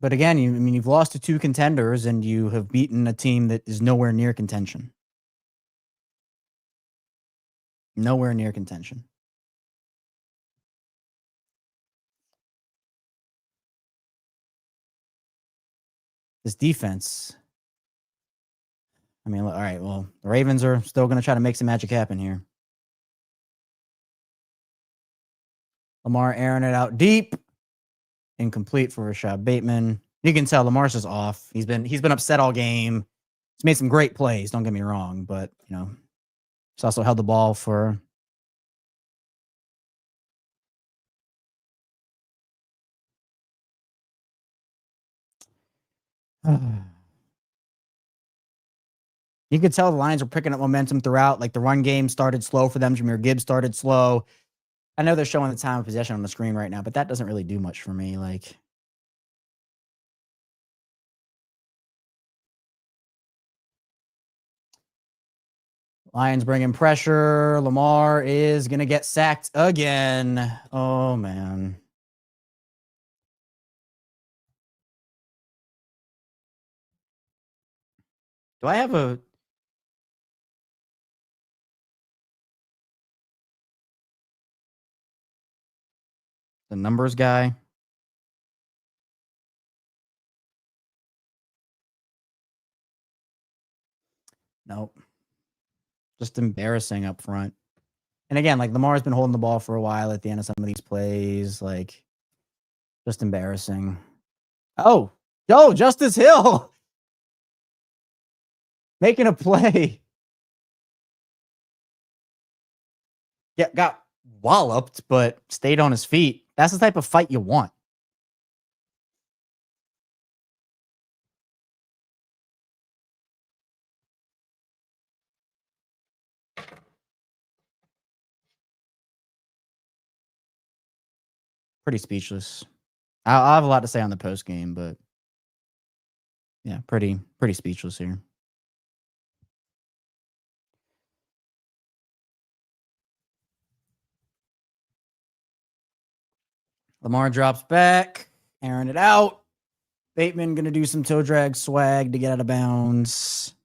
But again, you've lost to 2 contenders and you have beaten a team that is nowhere near contention. Nowhere near contention. This defense. I mean, all right, well, the Ravens are still going to try to make some magic happen here. Lamar airing it out deep. Incomplete for Rashod Bateman. You can tell Lamar's just off. He's been upset all game. He's made some great plays, don't get me wrong, but he's also held the ball for you could tell the Lions were picking up momentum throughout. Like the run game started slow for them. Jahmyr Gibbs started slow. I know they're showing the time of possession on the screen right now, but that doesn't really do much for me. Like, Lions bringing pressure. Lamar is going to get sacked again. Oh, man. Do I have the numbers guy? Nope. Just embarrassing up front. And again, like Lamar's been holding the ball for a while at the end of some of these plays. Like, just embarrassing. Oh, Justice Hill making a play. Yeah, got walloped, but stayed on his feet. That's the type of fight you want. Pretty speechless. I'll have a lot to say on the post game, but yeah, pretty speechless here. Lamar drops back, airing it out. Bateman going to do some toe drag swag to get out of bounds.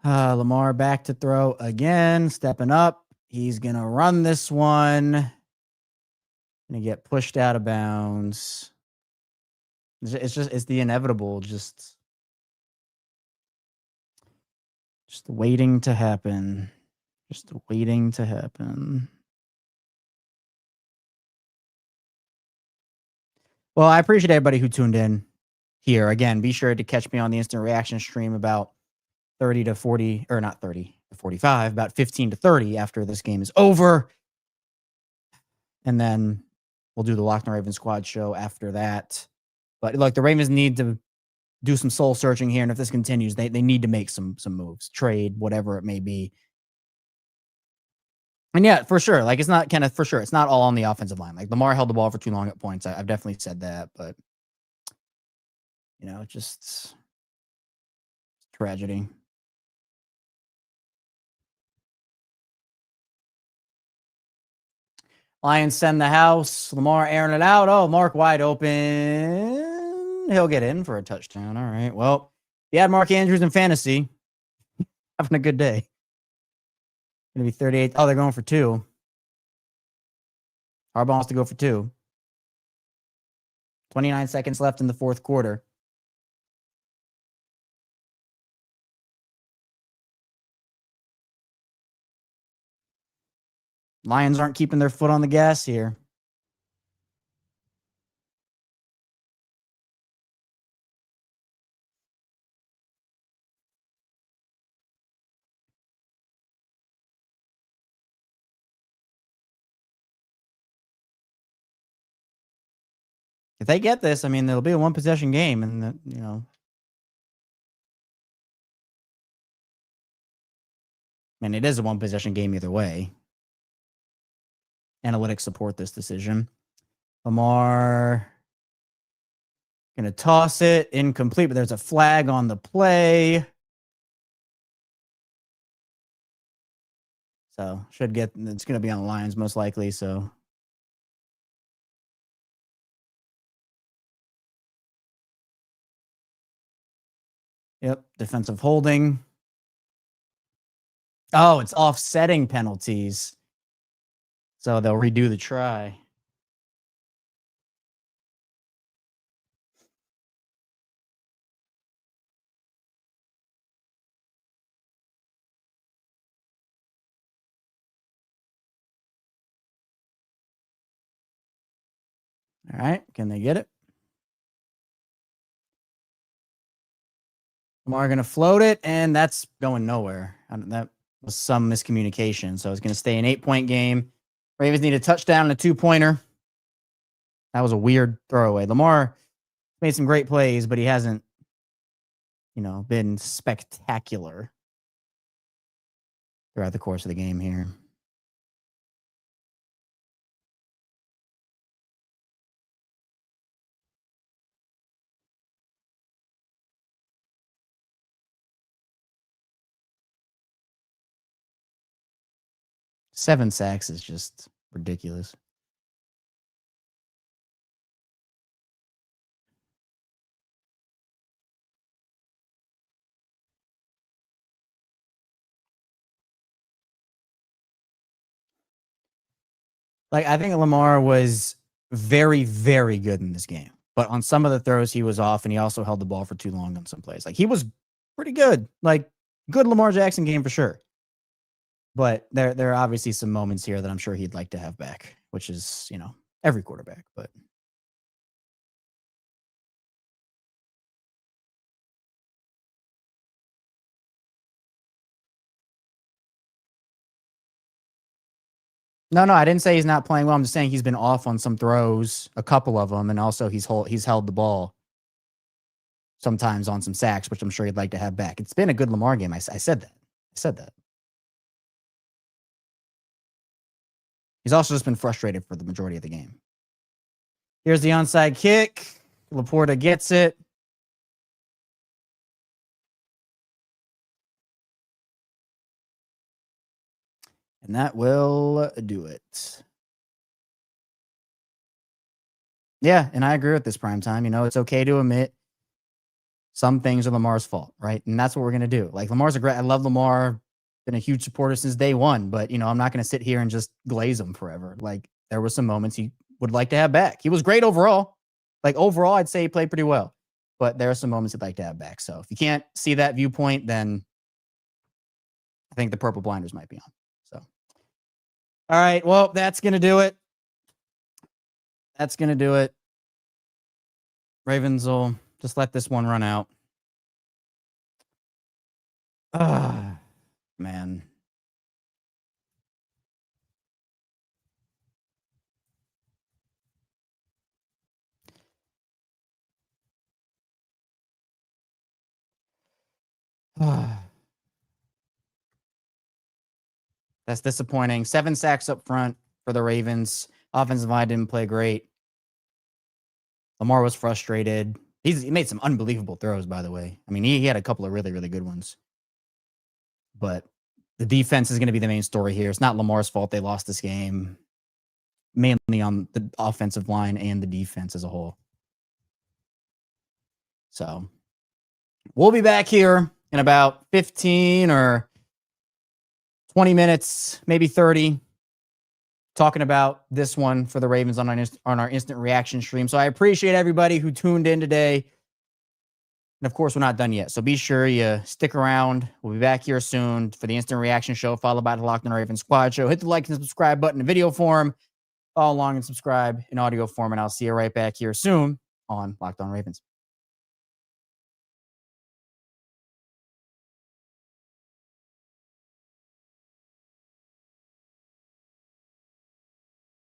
Lamar back to throw again, stepping up. He's going to run this one. Going to get pushed out of bounds. It's the inevitable. Just waiting to happen. Just waiting to happen. Well, I appreciate everybody who tuned in here. Again, be sure to catch me on the instant reaction stream about 30 to 40, or not 30 to 45, about 15 to 30 after this game is over. And then we'll do the Locked on Ravens squad show after that. But look, the Ravens need to do some soul searching here. And if this continues, they need to make some moves, trade, whatever it may be. And yeah, for sure. Like it's not it's not all on the offensive line. Like Lamar held the ball for too long at points. I've definitely said that, but just tragedy. Lions send the house. Lamar airing it out. Oh, Mark wide open. He'll get in for a touchdown. All right. Well, if you had Mark Andrews in fantasy, having a good day. Going to be 38. Oh, they're going for 2. Harbaugh wants to go for 2. 29 seconds left in the fourth quarter. Lions aren't keeping their foot on the gas here. If they get this, I mean, there'll be a 1-possession game, and and it is a 1-possession game either way. Analytics support this decision. Lamar gonna toss it, incomplete, but there's a flag on the play. So it's gonna be on the Lions most likely. So yep, defensive holding. Oh, it's offsetting penalties. So they'll redo the try. All right, can they get it? Lamar going to float it, and that's going nowhere. That was some miscommunication. So it's going to stay an 8-point game. Ravens need a touchdown and a 2-pointer. That was a weird throwaway. Lamar made some great plays, but he hasn't, been spectacular throughout the course of the game here. Seven sacks is just ridiculous. I think Lamar was very, very good in this game. But on some of the throws, he was off, and he also held the ball for too long on some plays. He was pretty good. Good Lamar Jackson game for sure. But there are obviously some moments here that I'm sure he'd like to have back, which is, every quarterback. But no, I didn't say he's not playing well. I'm just saying he's been off on some throws, a couple of them, and also he's held the ball sometimes on some sacks, which I'm sure he'd like to have back. It's been a good Lamar game. I said that. He's also just been frustrated for the majority of the game. Here's the onside kick. Laporta gets it. And that will do it. Yeah, and I agree with this prime time. It's okay to admit some things are Lamar's fault, right? And that's what we're going to do. Lamar's I love Lamar. Been a huge supporter since day one, but, I'm not going to sit here and just glaze him forever. There were some moments he would like to have back. He was great overall. Overall, I'd say he played pretty well. But there are some moments he'd like to have back. So if you can't see that viewpoint, then I think the purple blinders might be on. So, all right. Well, that's going to do it. Ravens will just let this one run out. Man. That's disappointing. 7 sacks up front for the Ravens. Offensive line didn't play great. Lamar was frustrated. He made some unbelievable throws, by the way. I mean, he had a couple of really, really good ones. But the defense is going to be the main story here. It's not Lamar's fault they lost this game. Mainly on the offensive line and the defense as a whole. So we'll be back here in about 15 or 20 minutes, maybe 30, talking about this one for the Ravens on our instant reaction stream. So I appreciate everybody who tuned in today. And of course, we're not done yet. So be sure you stick around. We'll be back here soon for the instant reaction show, followed by the Locked On Ravens Squad show. Hit the like and subscribe button in video form. Follow along and subscribe in audio form. And I'll see you right back here soon on Locked On Ravens.